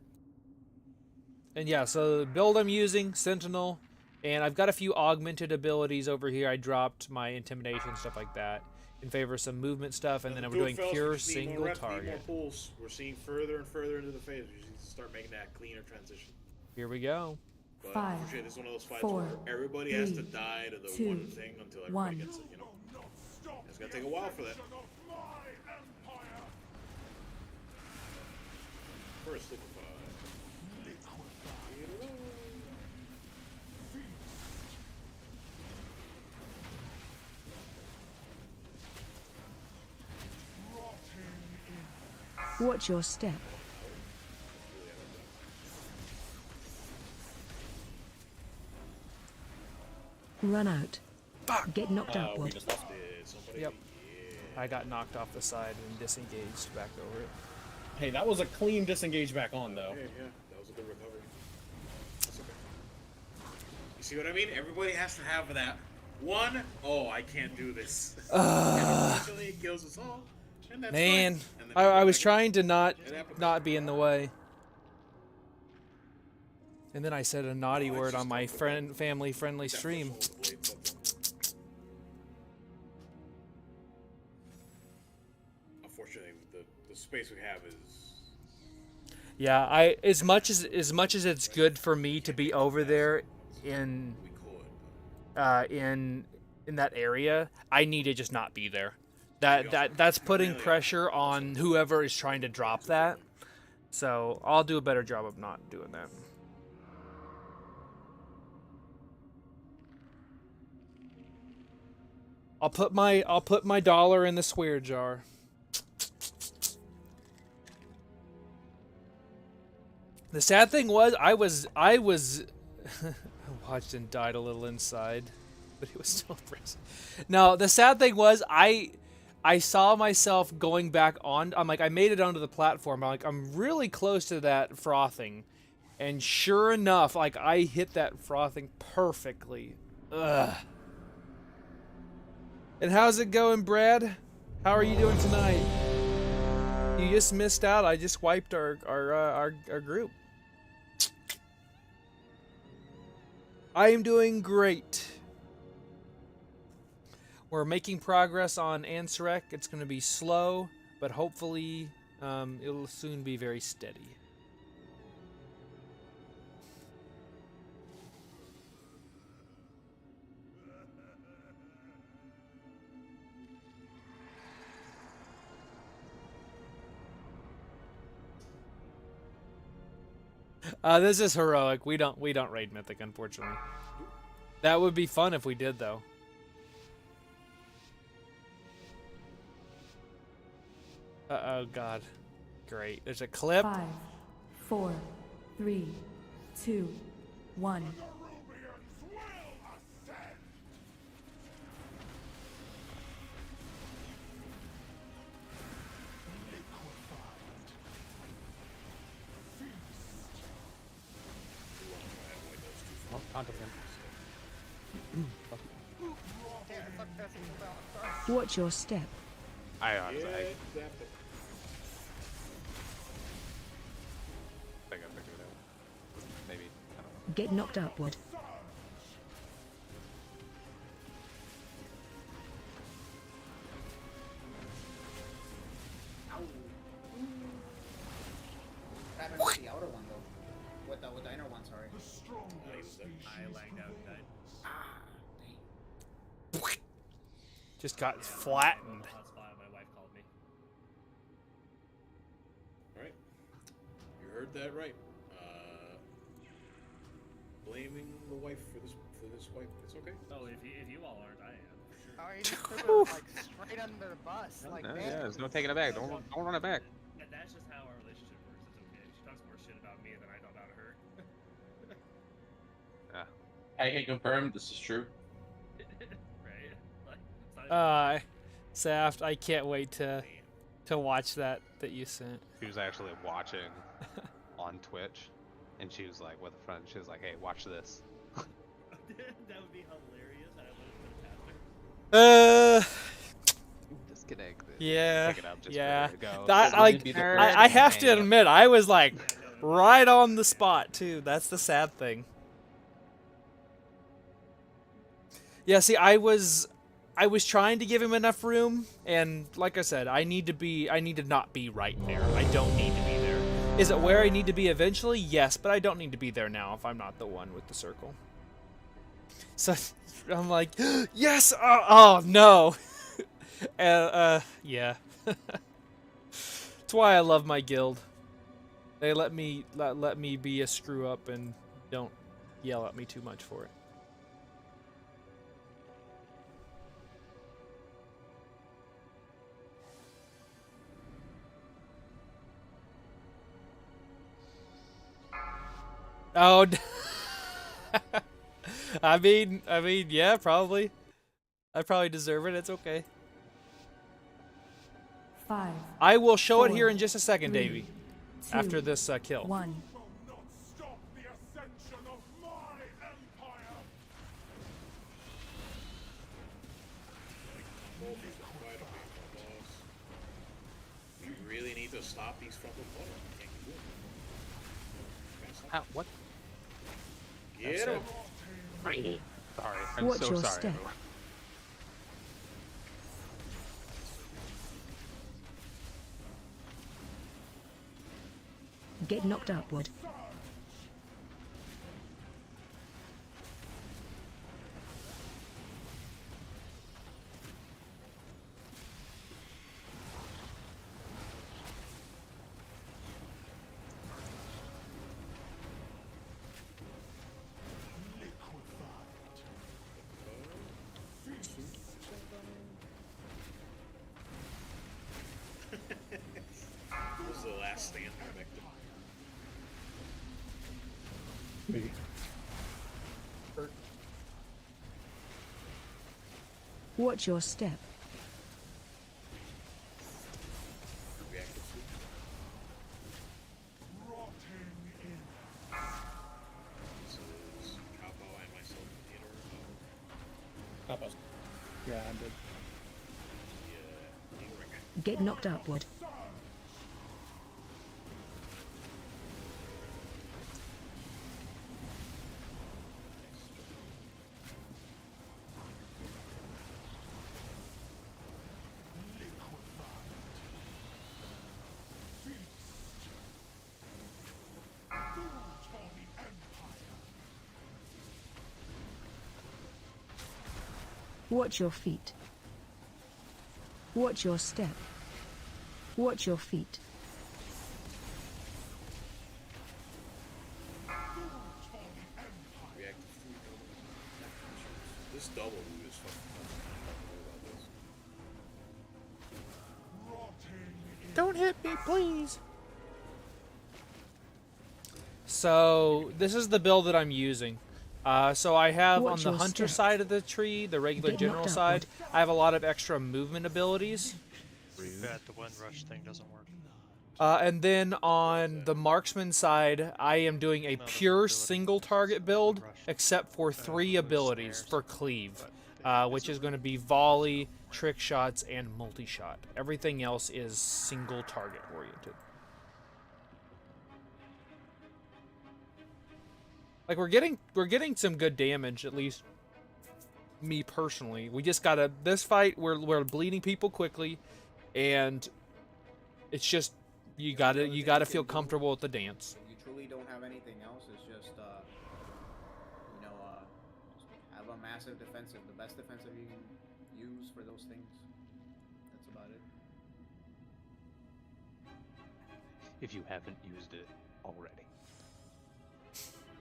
And yeah, so the build I'm using, Sentinel, and I've got a few augmented abilities over here. I dropped my intimidation, stuff like that, in favor of some movement stuff, and then we're doing pure single target. We're seeing further and further into the phase. We need to start making that cleaner transition. Here we go. But 5, unfortunately, this is one of those fights 4, where everybody has to 3, die to the 2, one thing until everybody 1. gets it, you know? It's gonna take a while for that. First, liquefy. Watch your step. Run out. Get knocked upward. Yep. I got knocked off the side and disengaged back over it. Hey, that was a clean disengage back on, though. Yeah, that was a good recovery. That's okay. You see what I mean? Everybody has to have that one. Oh, I can't do this. And unfortunately, it kills us all. And that's Man, fine. And then I was back trying to It not happens. be in the way. And then I said a naughty word on my family-friendly stream. Unfortunately, the space we have is. Yeah, as much as it's good for me to be over there in that area, I need to just not be there. That's putting pressure on whoever is trying to drop that. So I'll do a better job of not doing that. I'll put my dollar in the swear jar. The sad thing was, I was watched and died a little inside, but it was still impressive. No, the sad thing was, I saw myself going back on. I'm like, I made it onto the platform. I'm like, I'm really close to that frothing, and sure enough, like I hit that frothing perfectly. Ugh. And how's it going, Brad? How are you doing tonight? You just missed out. I just wiped our group. I am doing great. We're making progress on Ansurek. It's going to be slow, but hopefully it'll soon be very steady. This is heroic. We don't raid Mythic, unfortunately. That would be fun if we did, though. Oh God, great. There's a clip. 5, 4, 3, 2, 1. Watch your step. I honestly, I think I figured it out. Maybe. I don't know. Get knocked upward. What happened with the outer one though? With the inner one, sorry. I lagged out and died. Just got flattened. My wife called me. Alright. You heard that right. Blaming the wife for this wife. It's okay. Oh, if you all aren't, I am for sure. Oh, you just threw it like straight under the bus. No, Like, no, man. yeah, there's no taking it back. Don't run it back. And that's just how our relationship works. It's okay. She talks more shit about me than I talk about her. Yeah. I can confirm this is true. Right? Saft, I can't wait to watch that you sent. She was actually watching on Twitch, and she was like with a friend. She was like, "Hey, watch this." That would be hilarious. I would have put it past her. Disconnect this. Yeah. Pick it up just Yeah. for it to go. I have to admit, I was like right on the spot too. That's the sad thing. Yeah. See, I was trying to give him enough room, and like I said, I need to not be right there. I don't need to be there. Is it where I need to be eventually? Yes, but I don't need to be there now if I'm not the one with the circle. So I'm like, yes. Oh no. Yeah. That's why I love my guild. They let me be a screw up and don't yell at me too much for it. Oh, I mean, yeah, probably. I probably deserve it. It's okay. 5. I will show it 4, here in just a second, 3, Davey. 2, After this kill. 1. Not stop the ascension of my empire. You really need to stop these frontal buttons. You can't keep doing it. How, what? Get him. Sorry. I'm Watch so your sorry. step. Everyone. Get knocked upward. This is the last stand I Me. Watch your step. Reactive suit. This is Capo and myself in theater. Kappa's. Yeah, I'm dead. Yeah, Get knocked upward. Watch your feet. Watch your step. Watch your feet. reactive suit. This double move is fucking tough. I don't know about this. Don't hit me, please. So this is the build that I'm using. So I have on Watch the your hunter step. side of the tree, the regular Get general knocked side, I have a lot of extra movement abilities. That the wind rush thing doesn't work. And then on the marksman side, I am doing a pure single target build, except for 3 abilities for cleave, which is going to be volley, trick shots, and multi-shot. Everything else is single target oriented. Like we're getting some good damage, at least me personally. We just gotta this fight we're bleeding people quickly, and it's just you gotta feel comfortable with the dance. If you truly don't have anything else, it's just just have a massive defensive, the best defensive you can use for those things. That's about it. If you haven't used it already.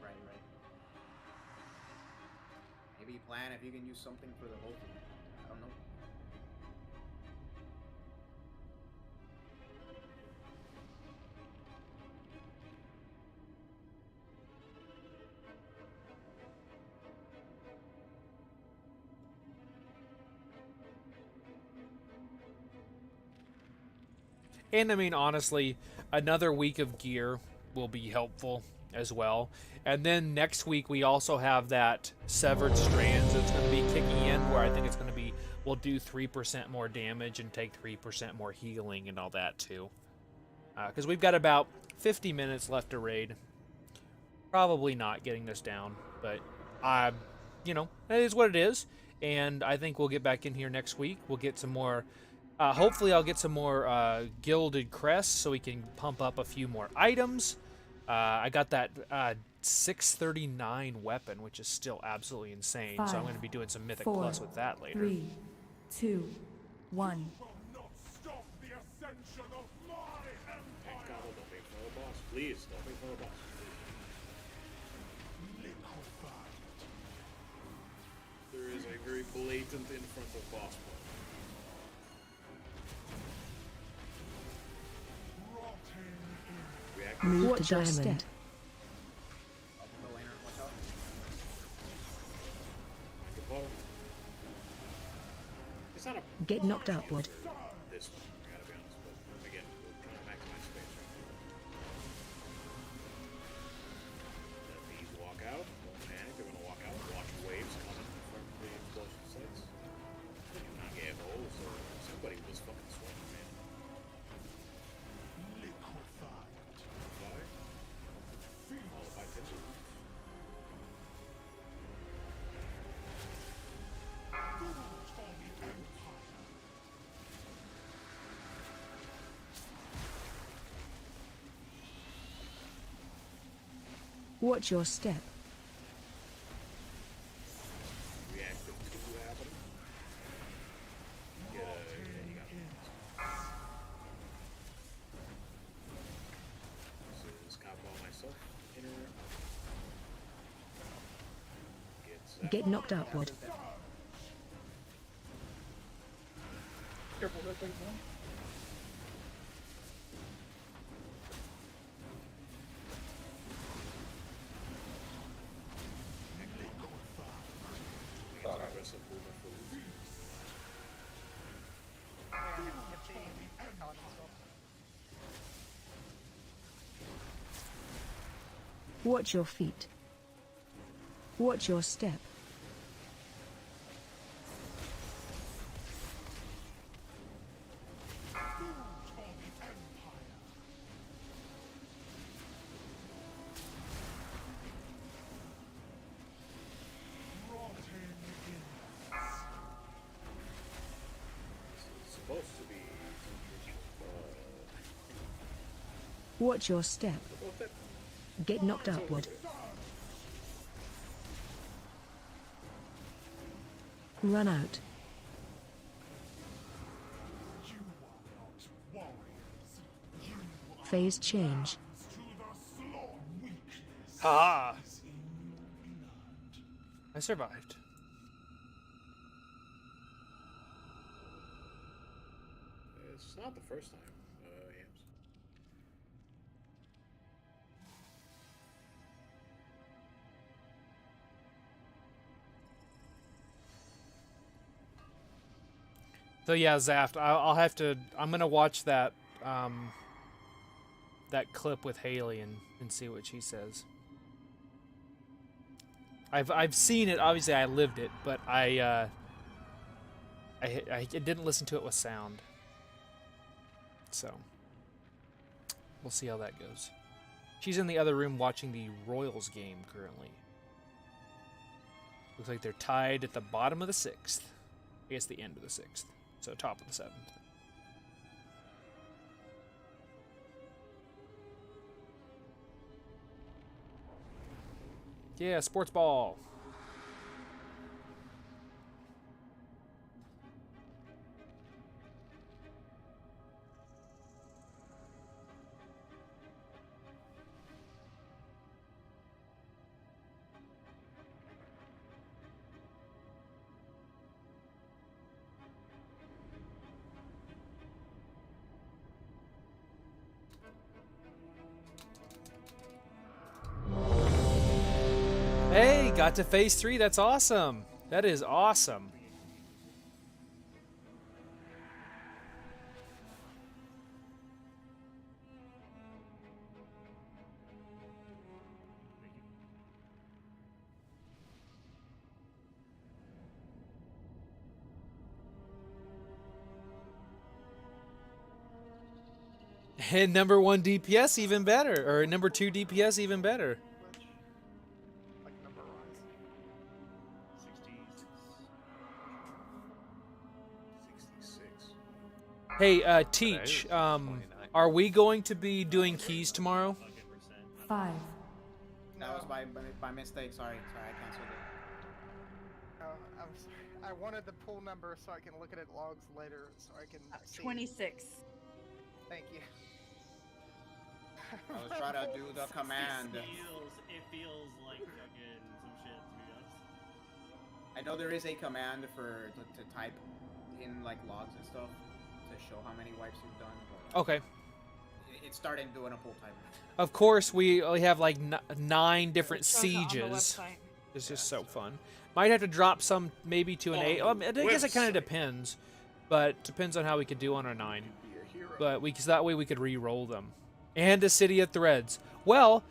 Right. Maybe plan if you can use something for the whole thing. I don't know. And I mean, honestly, another week of gear will be helpful as well. And then next week we also have that severed strands that's going to be kicking in, where I think it's going to be we'll do 3% more damage and take 3% more healing and all that too. Because we've got about 50 minutes left to raid. Probably not getting this down, but it is what it is. And I think we'll get back in here next week. We'll get some more. Hopefully I'll get some more gilded crests so we can pump up a few more items. I got that 639 weapon, which is still absolutely insane. So I'm going to be doing some Mythic Plus with that later. 3, 2, 1. Stop the ascension of my Thank God, don't make fun of the boss. Please, don't make fun of the boss. There is a very blatant in front of boss mode. Move Watch to your diamond. step. It's not a Get knocked upward. this one, I gotta be honest, but again, we're trying to maximize space. Let these walk out, don't panic, they're gonna walk out, watch waves coming from the explosion sites. They do not get holes, so somebody was fucking sweating, man. Fire? All of my attention. Watch your step. Reactive 2 happening. Yeah, you got it. This is Capo myself. Inner. Get knocked upward. Careful, that thing's on. Watch your feet. Watch your step. It's supposed to be. Watch your step. What's that? Get knocked upward. Run out. Phase change. Ah! I survived. It's not the first time. Yams. So yeah, Zaft, I'll have to. I'm gonna watch that that clip with Haley and see what she says. I've seen it. Obviously, I lived it, but I didn't listen to it with sound. So we'll see how that goes. She's in the other room watching the Royals game currently. Looks like they're tied at the bottom of the 6th. I guess the end of the 6th. So top of the 7th. Yeah, sports ball. Hey, got to phase 3. That's awesome. That is awesome. And number 1 DPS even better, or number 2 DPS even better. Like number wise. 66. Hey, Teach, are we going to be doing keys tomorrow? 5. That was by mistake. Sorry, I canceled it. I'm sorry. I wanted the pool number so I can look at it logs later, so I can see. 26. Thank you. I was trying to do the command. It feels like fucking some shit, to be honest. I know there is a command for to type in like logs and stuff to show how many wipes you've done. But Okay. it started doing a pool timer. Of course, we only have like 9 different It shows it on the sieges. website. It's just so fun. Might have to drop some maybe to an 8. I guess it kind of depends, but depends on how we could do on our 9. But cause that way we could re-roll them. And a City of Threads. Well,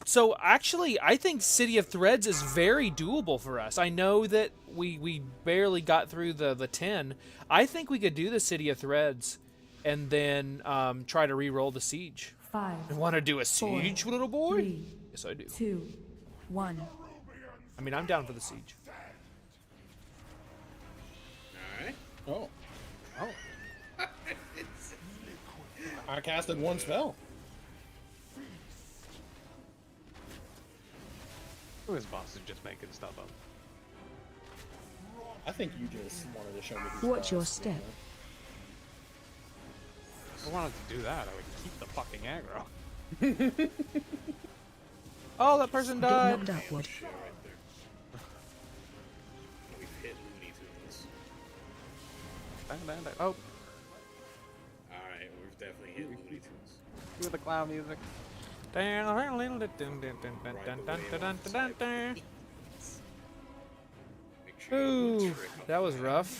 so actually I think City of Threads is very doable for us. I know that we barely got through the 10. I think we could do the City of Threads and then try to re-roll the siege. 5. You want to do a siege, little boy? 3, Yes, I do. 2, 1. I mean, I'm down for the siege. Alright. Oh. Oh. I casted 1 spell. Who is boss is just making stuff up? I think you just wanted to show me these Watch your spells, step. If I wanted to do that, I would keep the fucking aggro. Oh, that person Get died. knocked upward. Shit right there. We've hit Looney Tunes. Oh, Alright, we've definitely hit Looney Tunes. do the clown music. Make sure you do a Ooh, trick up that was there. rough.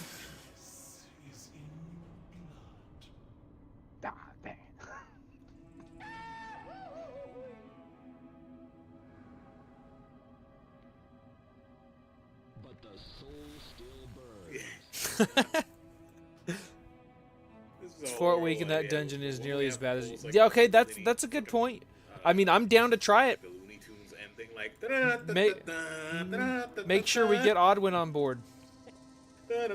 Ah, dang. It's Fort Week and that dungeon is nearly as bad as. Yeah, okay, that's a good point. I mean, I'm down to try it. Make sure we get Oddwin on board. Best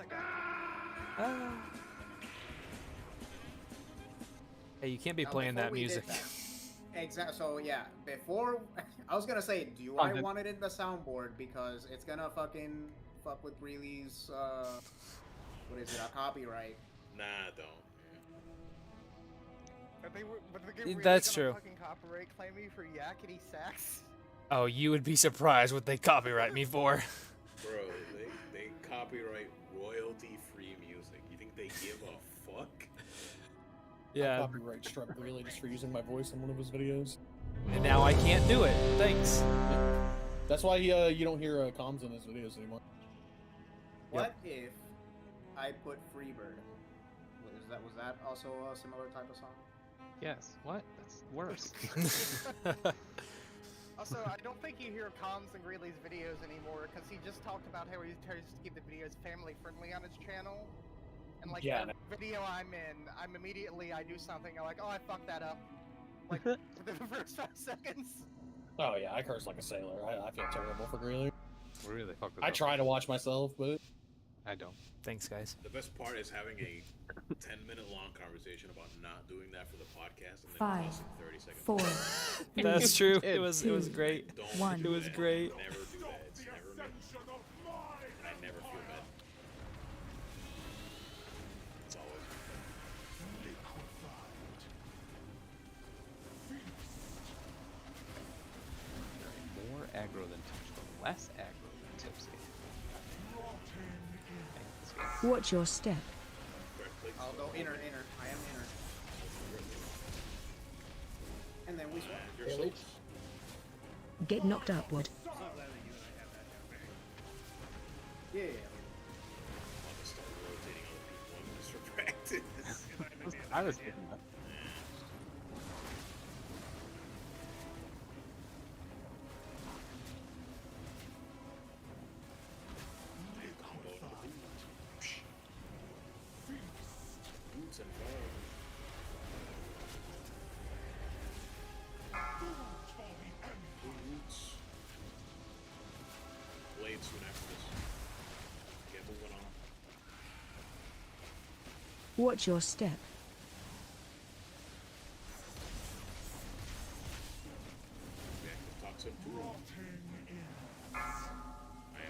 I got. Hey, you can't be playing that music. Exactly. So yeah, before I was gonna say, do I want it in the soundboard because it's gonna fucking fuck with Greeley's what is it? A copyright? Nah, don't. That's true. Fucking copyright claim me for yakety sax. Oh, you would be surprised what they copyright me for. Bro, they copyright royalty-free music. You think they give a fuck? Yeah. Copyright struck really just for using my voice in one of his videos. And now I can't do it. Thanks. Yeah. That's why you don't hear comms in his videos anymore. What if I put Freebird? Was that also a similar type of song? Yes. What? That's worse. Also, I don't think you hear Comms and Greeley's videos anymore because he just talked about how he tries to keep the videos family friendly on his channel. And like the video I'm in, I do something. I'm like, oh, I fucked that up. Like within the first 5 seconds. Oh yeah, I curse like a sailor. I feel terrible for Greeley. Really fucked it I up. try to watch myself, but I don't. Thanks, guys. The best part is having a 10-minute long conversation about not doing that for the podcast and then 5, tossing 30 seconds. 4. That's true. It was great. One. It was great. Never do that. It's never me. And I never feel bad. It's always More aggro than Tipsy. Less aggro than Tipsy. Watch your step. I'll go inner. I am inner. And then we swap. Get knocked upward. Yeah. I'll just start rotating other people just for practice. I was thinking that. Blade soon after this. Get moving on. Watch your step. Toxic too. I am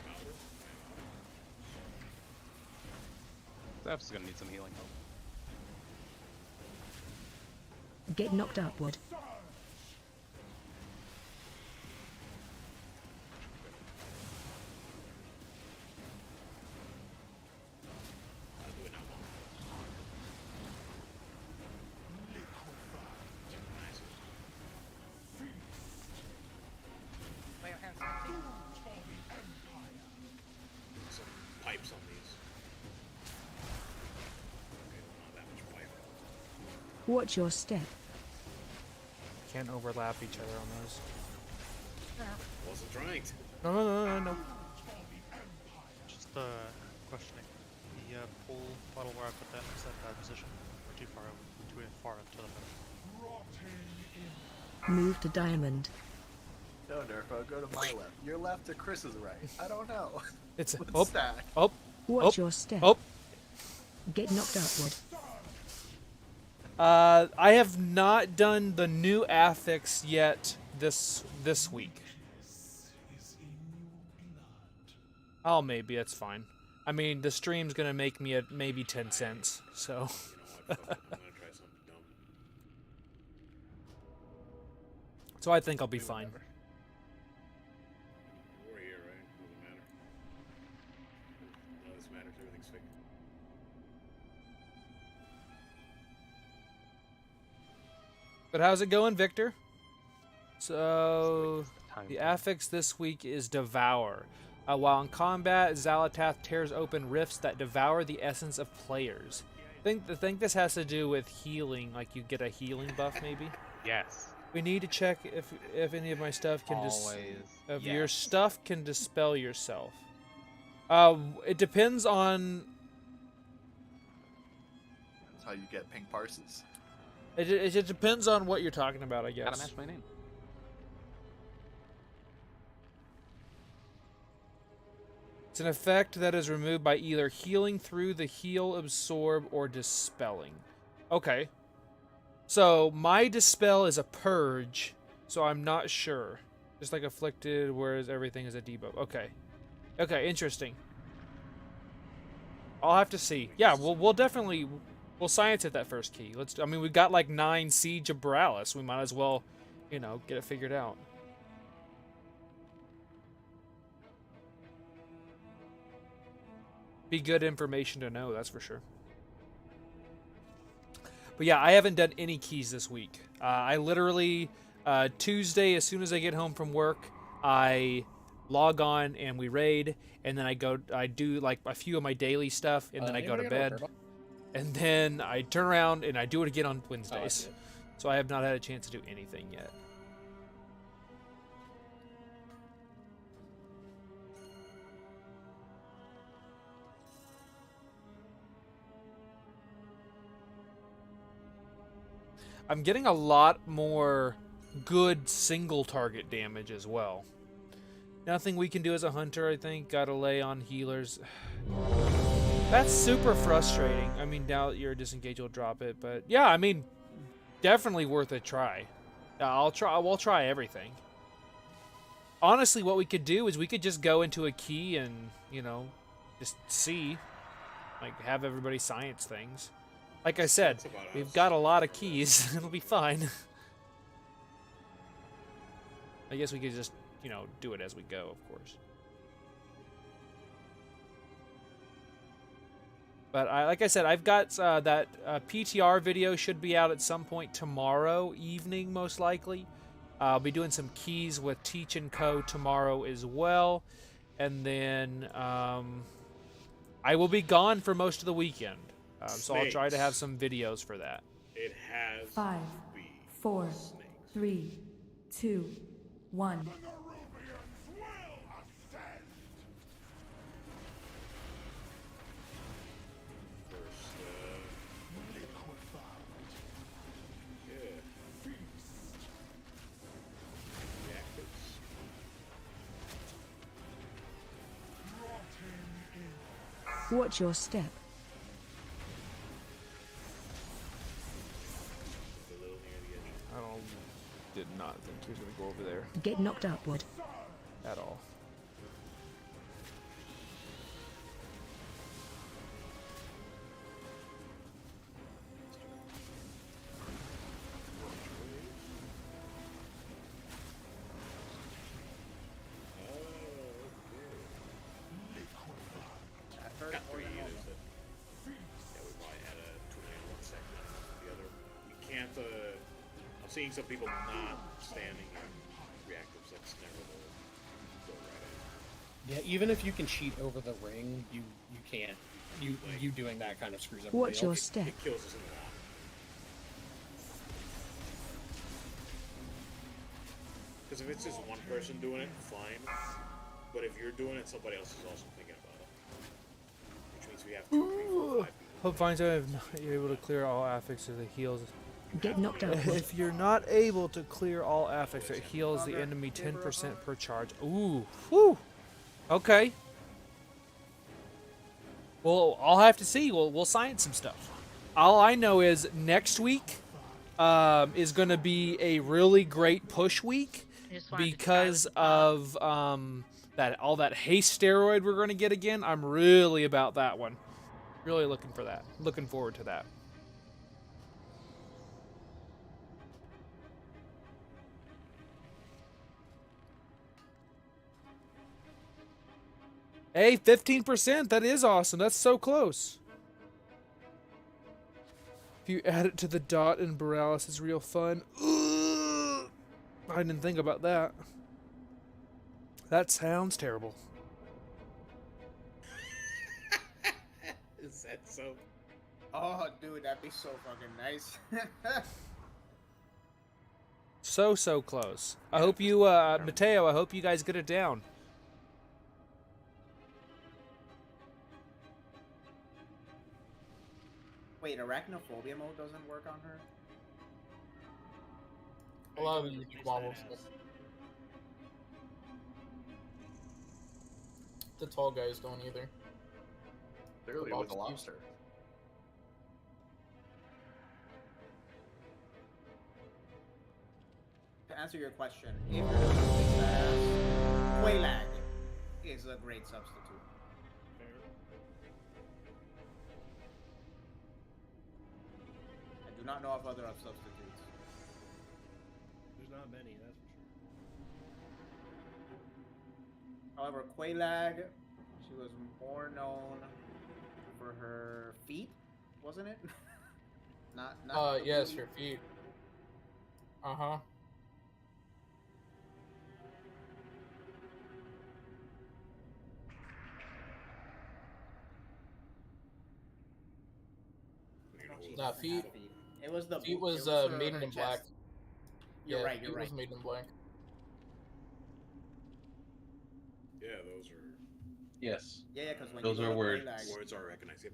out. Zep's gonna need some healing help. Get knocked upward. Some pipes on these. Okay, not that much pipe. Watch your step. Can't overlap each other on those. Wasn't trying to. No. Just questioning. The pull bottle where I put that, is that bad position? Or too far to the middle? Move to diamond. No, Nerfo, go to my left. Your left or Chris's right? I don't know. It's What's that? Watch your step. Get knocked upward. I have not done the new affix yet this week. Oh, maybe that's fine. I mean, the stream's gonna make me at maybe 10 cents, so. I'm gonna try something dumb. So I think I'll be fine. We're here, right? Doesn't matter. None of this matters. Everything's fake. But how's it going, Victor? So the affix this week is Devour. While in combat, Xalatath tears open rifts that devour the essence of players. I think this has to do with healing, like you get a healing buff, maybe? Yes. We need to check if any of my stuff can if your yes. stuff can dispel yourself. It depends on. That's how you get pink parses. It depends on what you're talking about, I guess. Gotta match my name. It's an effect that is removed by either healing through the heal, absorb, or dispelling. Okay. So my dispel is a purge, so I'm not sure. Just like afflicted, whereas everything is a debuff. Okay. Okay, interesting. I'll have to see. Yeah, we'll definitely science at that first key. I mean, we've got like 9 Siege of Borealis. We might as well, you know, get it figured out. Be good information to know, that's for sure. But yeah, I haven't done any keys this week. I literally, Tuesday, as soon as I get home from work, I log on and we raid, and then I do like a few of my daily stuff, and then I go to bed. And then I turn around and I do it again on Wednesdays. So I have not had a chance to do anything yet. I'm getting a lot more good single target damage as well. Nothing we can do as a hunter, I think. Gotta lay on healers. That's super frustrating. I mean, now that you're disengaged, you'll drop it. But yeah, I mean, definitely worth a try. We'll try everything. Honestly, what we could do is we could just go into a key and, you know, just see. Like, have everybody science things. Like I said, we've got a lot of keys. It'll be fine. I guess we could just, you know, do it as we go, of course. But like I said, I've got that PTR video should be out at some point tomorrow evening, most likely. I'll be doing some keys with Teach & Co. tomorrow as well. And then I will be gone for most of the weekend. So I'll try to have some videos for that. It has 5, 4, 3, 2, 1. Watch your step. Did not think he was going to go over there. Get knocked upward. At all. Got 3 units. Yeah, we probably had a 2 1 second. The other, we can't. I'm seeing some people not standing in reactives. That's never the go right Yeah, even if you can cheat over the ring, you can't. You doing that kind of screws up. Watch your step. It kills us in the long. Because if it's just one person doing it, fine. But if you're doing it, somebody else is also thinking about it. Which means we have 2, 3, 4, 5 people. Hope finds out if you're able to clear all affixes, it heals. Get knocked out. If you're not able to clear all affixes, it heals the enemy 10% per charge. Ooh, whew. Okay. Well, I'll have to see. We'll science some stuff. All I know is next week is going to be a really great push week because of all that haste steroid we're going to get again. I'm really about that one. Really looking for that. Looking forward to that. Hey, 15%. That is awesome. That's so close. If you add it to the dot in Borealis, it's real fun. Ugh. I didn't think about that. That sounds terrible. Is that so? Oh, dude, that'd be so fucking nice. So So close. I hope you, Mateo, I hope you guys get it down. Wait, arachnophobia mode doesn't work on her? A lot of the wobble stuff. The tall guys don't either. Clearly, with a lobster. To answer your question, if you're doing something fast, Quaylag is a great substitute. I do not know of other substitutes. There's not many, that's for sure. However, Quaylag, she was more known for her feet, wasn't it? not yes, her feet. Uh-huh. Nah, feet. It was the feet was Maiden in Black. You're right. You're feet right. was Maiden in Black. Yeah, those are. Yes. Yeah, because when those you are go to words. Quaylag, Words are recognized. Yep.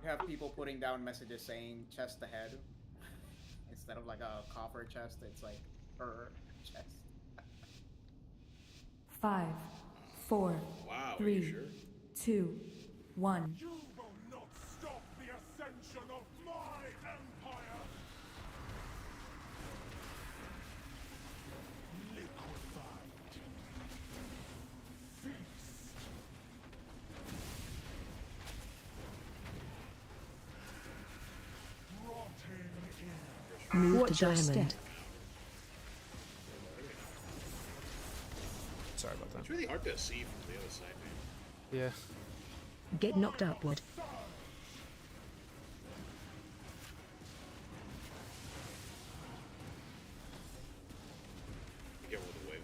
you have people putting down messages saying chest ahead instead of like a copper chest. It's like her chest. 5, 4, Wow, 3, are you sure? 2, 1. You will not stop the ascension of my empire! Liquefied. Feast. Rotting in. Move to diamond. Sorry about that. It's really hard to see from the other side, man. Yeah. Get knocked upward. Be careful with the waves.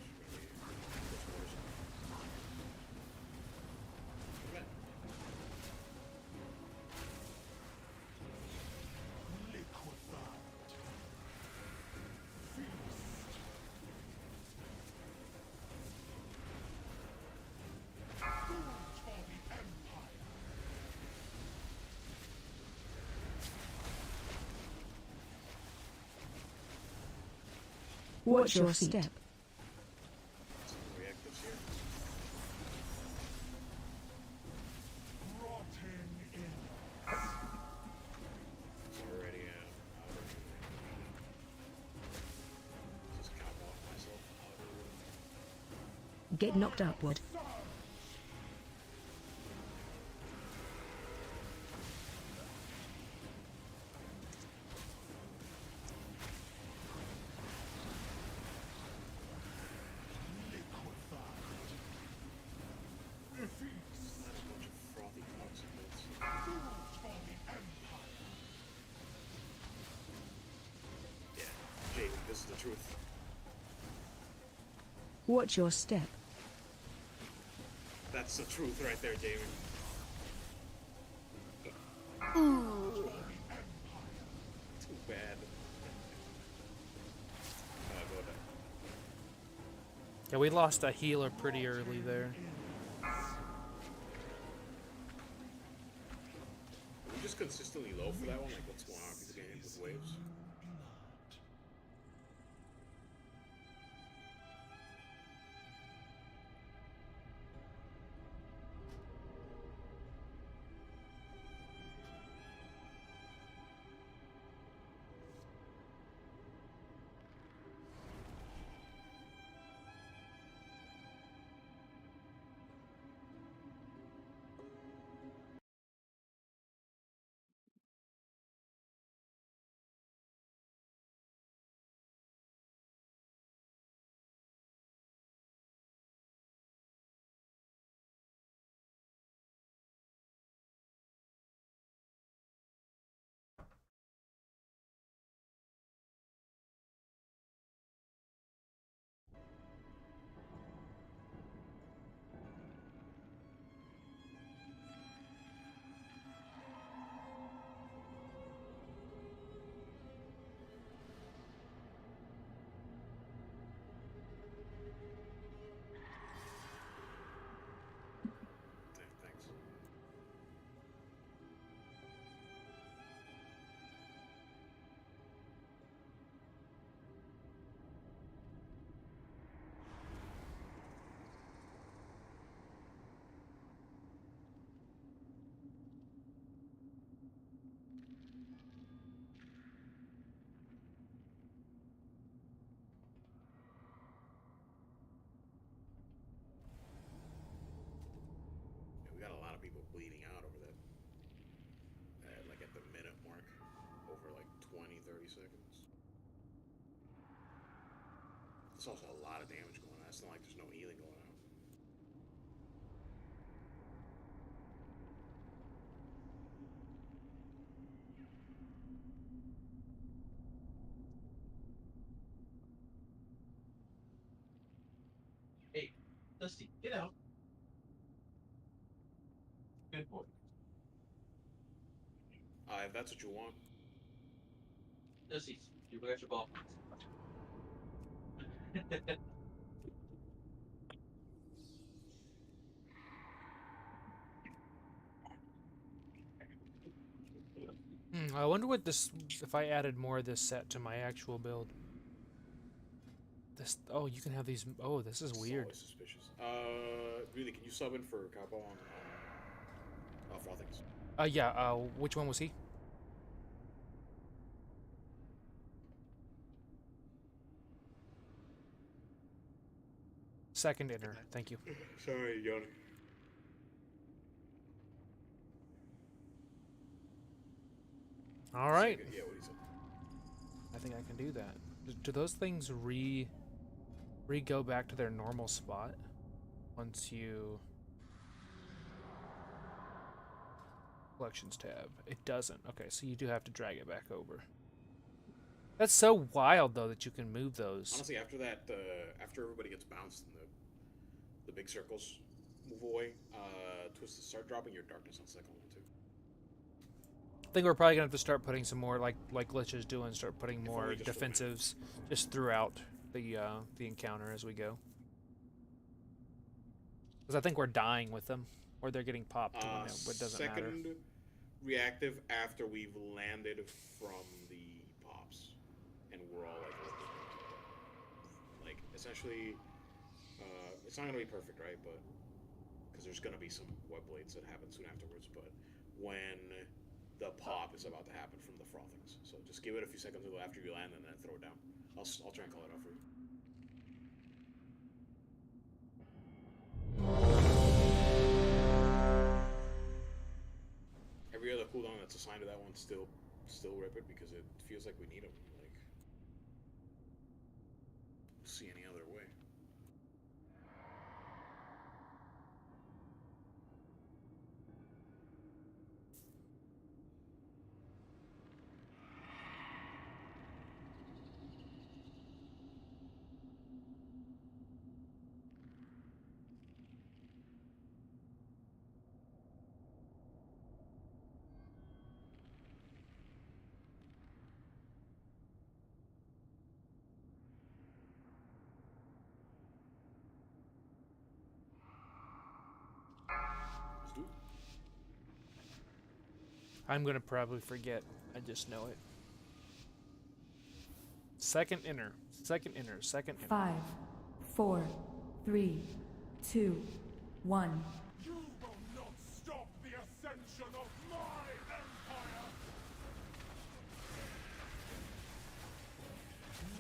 Watch your step. Reactives here. It's already out. Just cop off myself. Get knocked upward. This is the truth. Watch your step. That's the truth right there, David. Too bad. Go ahead. Yeah, we lost a healer pretty early there. Are we just consistently low for that one? Like, what's going on? People getting hit with waves? bleeding out over that. Like at the minute mark, over like 20, 30 seconds. There's also a lot of damage going on. It's not like there's no healing going on. Hey, Dusty, get out. Good boy. If that's what you want. Dusty, you got your ball. I wonder what this, if I added more of this set to my actual build. This, oh, you can have these, oh, this is weird. Always suspicious. Really, can you sub in for Capo on Frothings? Yeah, which one was he? Second inner, thank you. Sorry, Johnny. All right. Yeah, what he said. I think I can do that. Do those things go back to their normal spot once you collections tab? It doesn't. Okay, so you do have to drag it back over. That's so wild though that you can move those. Honestly, after that, after everybody gets bounced and the big circles move away, Twisted start dropping your darkness on second one too. I think we're probably gonna have to start putting some more like Glitch is doing, start putting more defensives just throughout the encounter as we go. Because I think we're dying with them, or they're getting popped when it doesn't matter. Second reactive after we've landed from the pops, and we're all like essentially, it's not gonna be perfect, right? But because there's gonna be some web blades that happen soon afterwards. But when the pop is about to happen from the frothings, so just give it a few seconds after you land and then throw it down. I'll try and call it off for you. Every other cooldown that's assigned to that one still rip it because it feels like we need them. Like, we'll see any other way. I'm gonna probably forget. I just know it. Second inner. Second inner. Second inner. 5, 4, 3, 2, 1. You will not stop the ascension of my empire!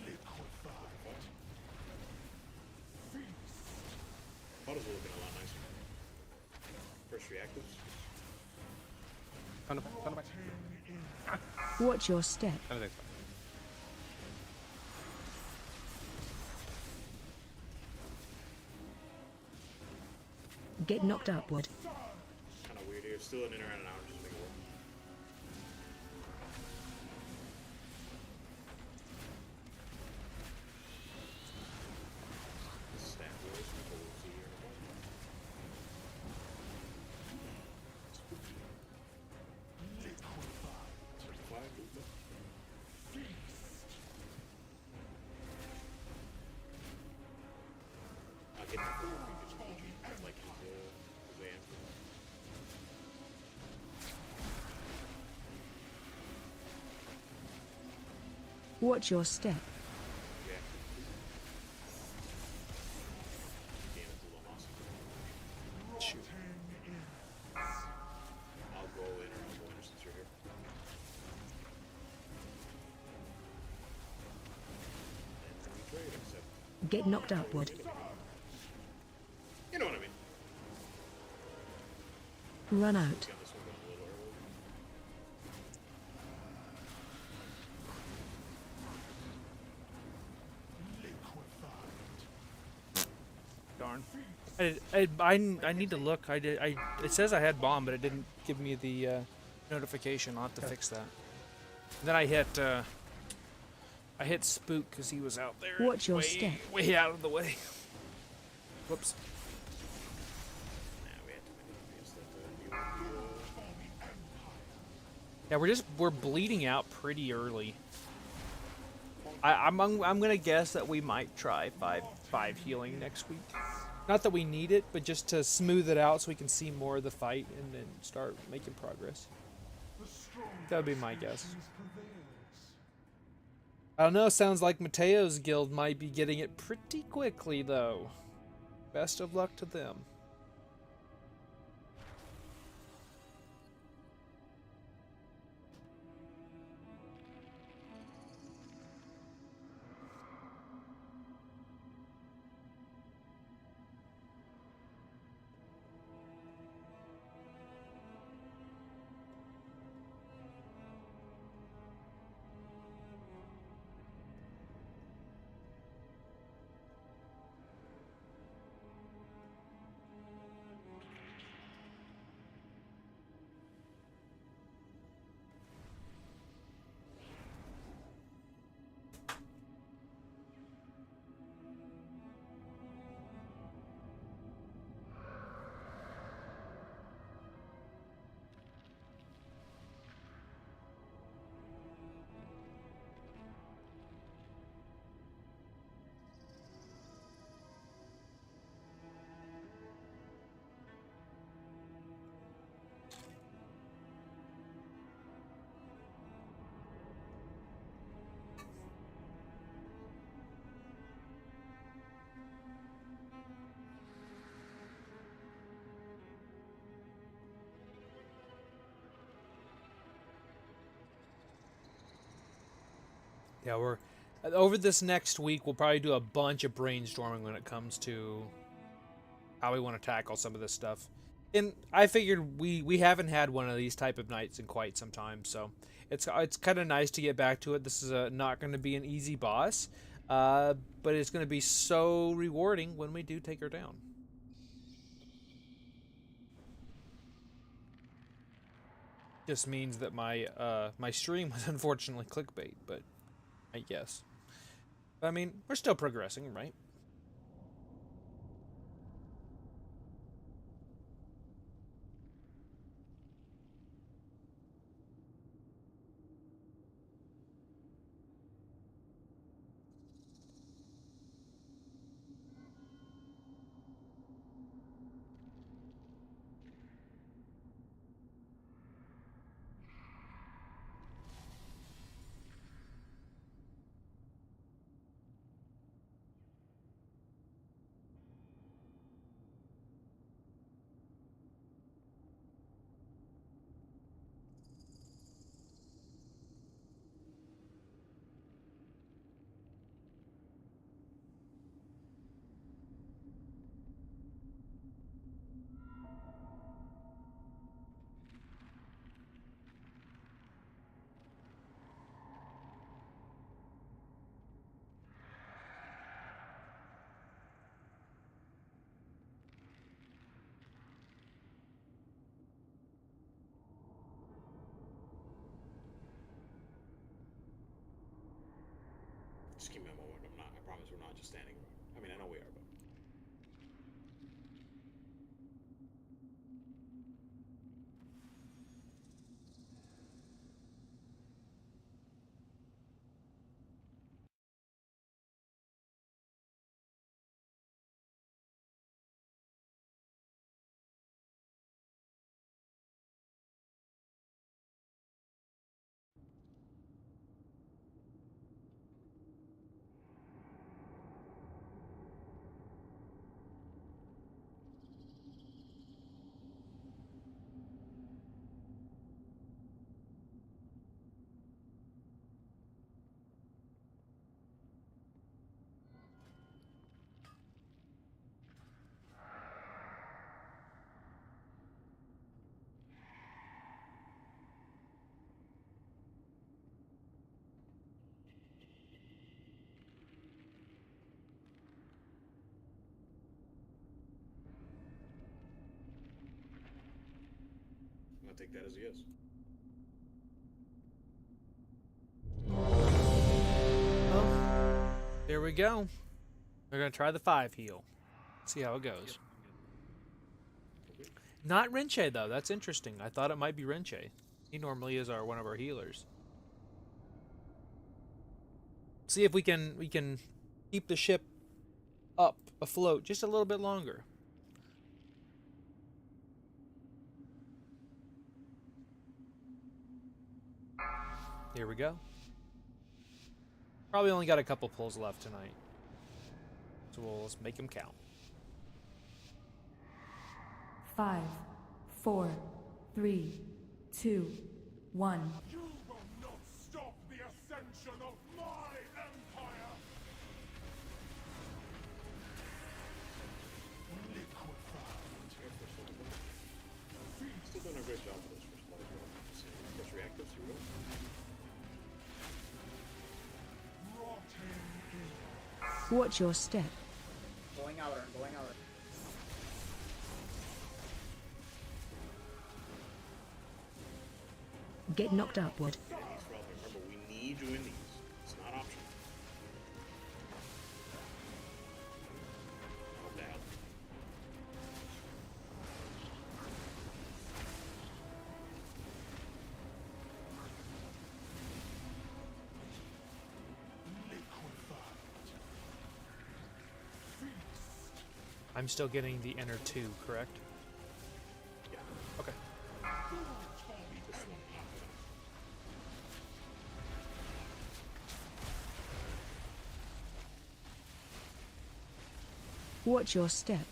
Liquefied. Feast. Bottles are looking a lot nicer. First reactives. Come back. Watch your step. Get knocked upward. Kind of weird here. Still an inner and an outer, just make it work. Stat wars, people will see here in a moment. Certified movement. I'll get that for you. Like his answer. Watch your step. Shoot. I'll go in since you're here. And we trade, except Get knocked upward. you know what I mean. Run out. Again, this one got a little early. Darn. I need to look. It says I had bomb, but it didn't give me the notification. I'll have to fix that. And then I hit spook because he was out there. Watch your step. Way out of the way. Whoops. Yeah, we're bleeding out pretty early. I'm gonna guess that we might try five healing next week. Not that we need it, but just to smooth it out so we can see more of the fight and then start making progress. That would be my guess. I don't know, sounds like Mateo's guild might be getting it pretty quickly though. Best of luck to them. Yeah, we're over this next week. We'll probably do a bunch of brainstorming when it comes to how we want to tackle some of this stuff. And I figured we haven't had one of these type of nights in quite some time, so it's kind of nice to get back to it. This is not going to be an easy boss, but it's going to be so rewarding when we do take her down. Just means that my my stream was unfortunately clickbait, but I guess. I mean, we're still progressing, right? Just give me a moment. I promise we're not just standing around. I mean, I know we are, but. gonna take that as a yes. Well, there we go. We're gonna try the 5 heal. See how it goes. Not Rinche though. That's interesting. I thought it might be Rinche. He normally is one of our healers. See if we can keep the ship up afloat just a little bit longer. Here we go. Probably only got a couple pulls left tonight, so let's make them count. 5, 4, 3, 2, 1. You will not stop the ascension of my empire! Still doing a great job with this first play. First reactives, here we go. Watch your step. Going outer, going outer. Get knocked upward. Remember, we need you in these. It's not optional. What the hell? I'm still getting the inner 2, correct? Yeah. Okay. Watch your step.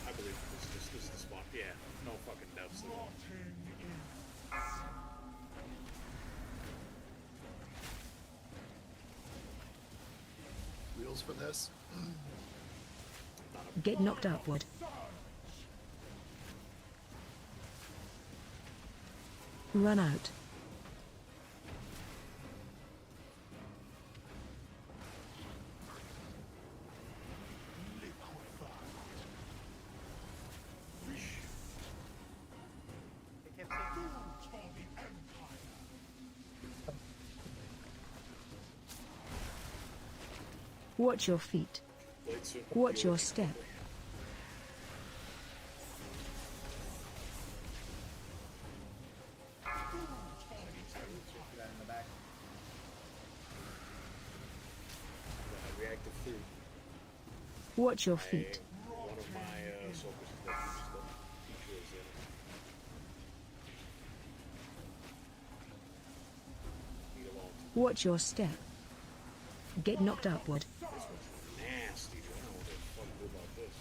I believe this is the spot. Yeah, no fucking doubts there. Wheels for this. Get knocked upward. Run out. Watch your feet. Watch your step. Reactive 3. Watch your feet. One of my soldiers is dead. Feature is in. Leave alone. Watch your step. Get knocked upward. This one's nasty, dude. I don't know what the fuck to do about this.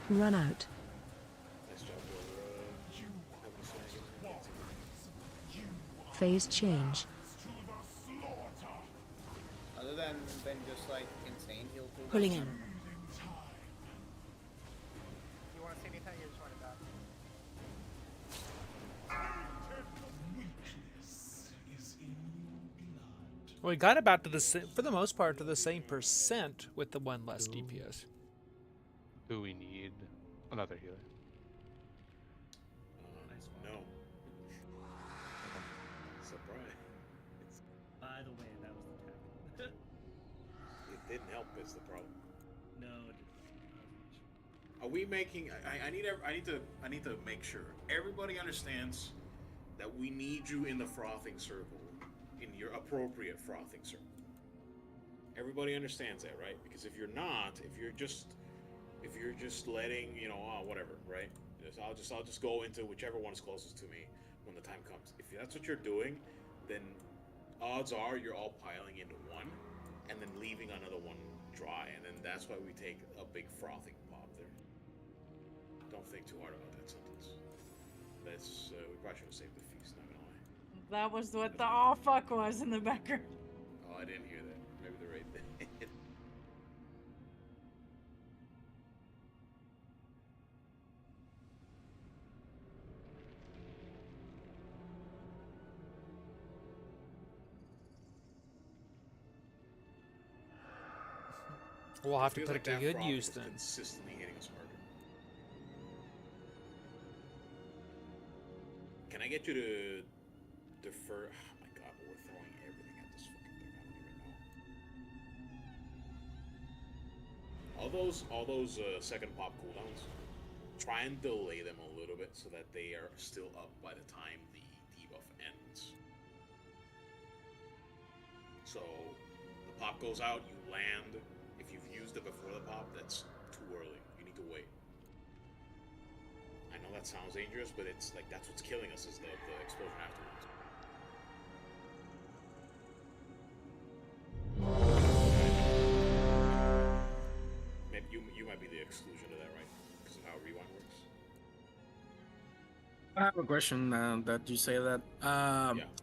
Run out. Nice job, brother. Phase change. Other than just like insane heal tools. Pulling in. You want to see anything? You just want to die. Well, we got about to the for the most part to the same percent with the 1 less DPS. Do we need another healer? No. Surprise. By the way, that was the tech. It didn't help. Is the problem. No, it didn't. Are we making? I need to make sure everybody understands that we need you in the frothing circle, in your appropriate frothing circle. Everybody understands that, right? Because if you're not, if you're just letting, whatever, right? I'll just go into whichever one is closest to me when the time comes. If that's what you're doing, then odds are you're all piling into one, and then leaving another one dry, and then that's why we take a big frothing pop there. Don't think too hard about that sentence. That's we probably should have saved the feast. Not gonna lie. That was what the oh fuck was in the background. Oh, I didn't hear that. Maybe the raid did. We'll have to Feels put like it to that good frog use is then. consistently hitting us harder. get you to defer? Oh my god, but we're throwing everything at this fucking thing. I don't even know. All those second pop cooldowns, try and delay them a little bit so that they are still up by the time the debuff ends. So the pop goes out, you land. If you've used it before the pop, that's too early. You need to wait. I know that sounds dangerous, but it's like that's what's killing us is the explosion afterwards. Maybe you might be the exclusion to that, right? Because of how rewind works. I have a question that you say that.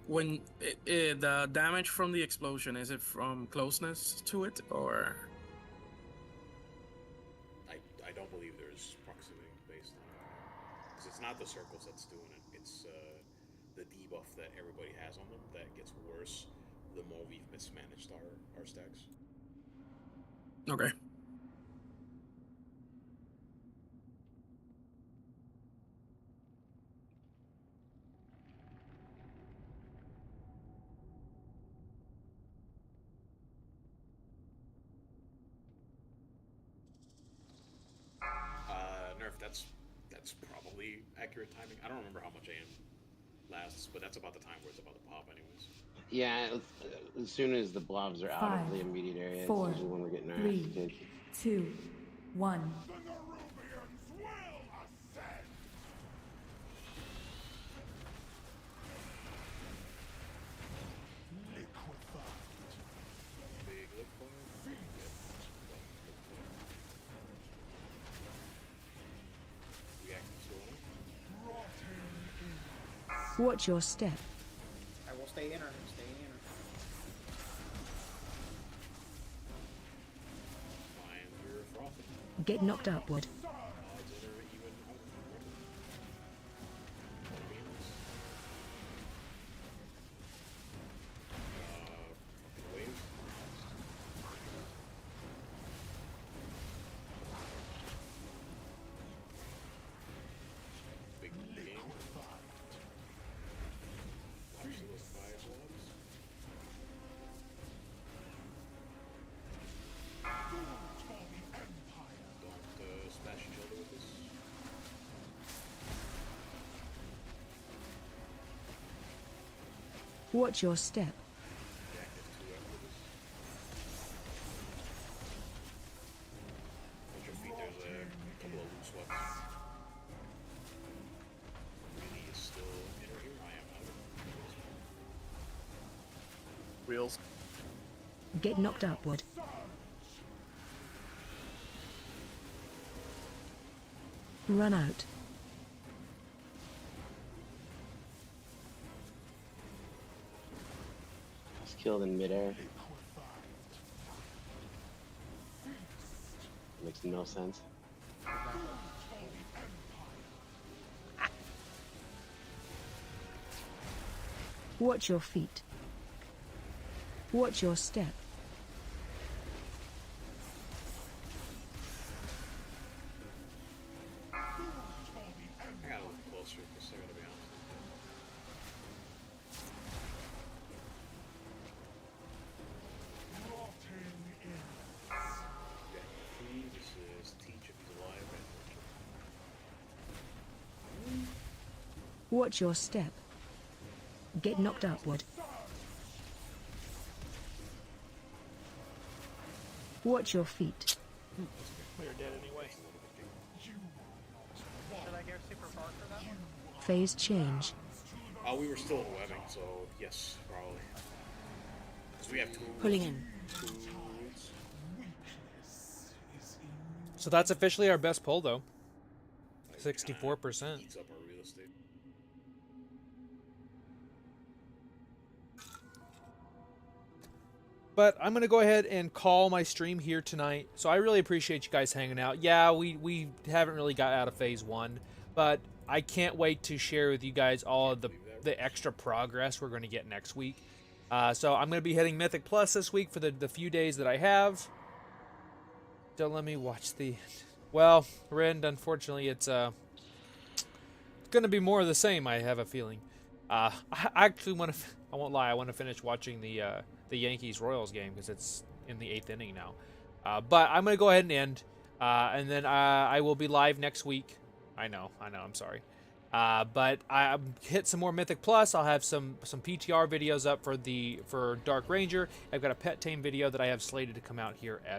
When the damage from the explosion, is it from closeness to it or? I don't believe there's proximity based on it. Because it's not the circles that's doing it. It's the debuff that everybody has on them that gets worse the more we've mismanaged our stacks. Okay. Nerf, that's probably accurate timing. I don't remember how much AM lasts, but that's about the time where it's about to pop anyways. Yeah, as soon as the blobs are out of the immediate area, it's usually when we're getting our ass kicked. 2, 1. Watch your step. I will stay in her. Stay in her. Get knocked upward. Watch your step. At your feet, there's a couple of loose weapons. Really is still in here. I am out. Wheels. Get knocked upward. Run out. Killed in midair. Makes no sense. Watch your feet. Watch your step. I gotta look closer because I gotta be honest. This is teach if he's alive. Watch your step. Get knocked upward. Watch your feet. We're dead anyway. Should I go super far for that one? Phase change. We were still in webbing, so yes, probably. Because we have two. Pulling in. So that's officially our best pull, though. 64%. Eats up our real estate. But I'm going to go ahead and call my stream here tonight. So I really appreciate you guys hanging out. Yeah, we haven't really got out of phase 1, but I can't wait to share with you guys all of the extra progress we're going to get next week. So I'm going to be hitting Mythic Plus this week for the few days that I have. Don't let me watch the... Well, Rend, unfortunately, it's going to be more of the same, I have a feeling. I actually want to. I won't lie. I want to finish watching the Yankees Royals game because it's in the 8th inning now. But I'm gonna go ahead and end, and then I will be live next week. I know. I'm sorry. But I hit some more Mythic Plus. I'll have some PTR videos up for Dark Ranger. I've got a pet tame video that I have slated to come out here as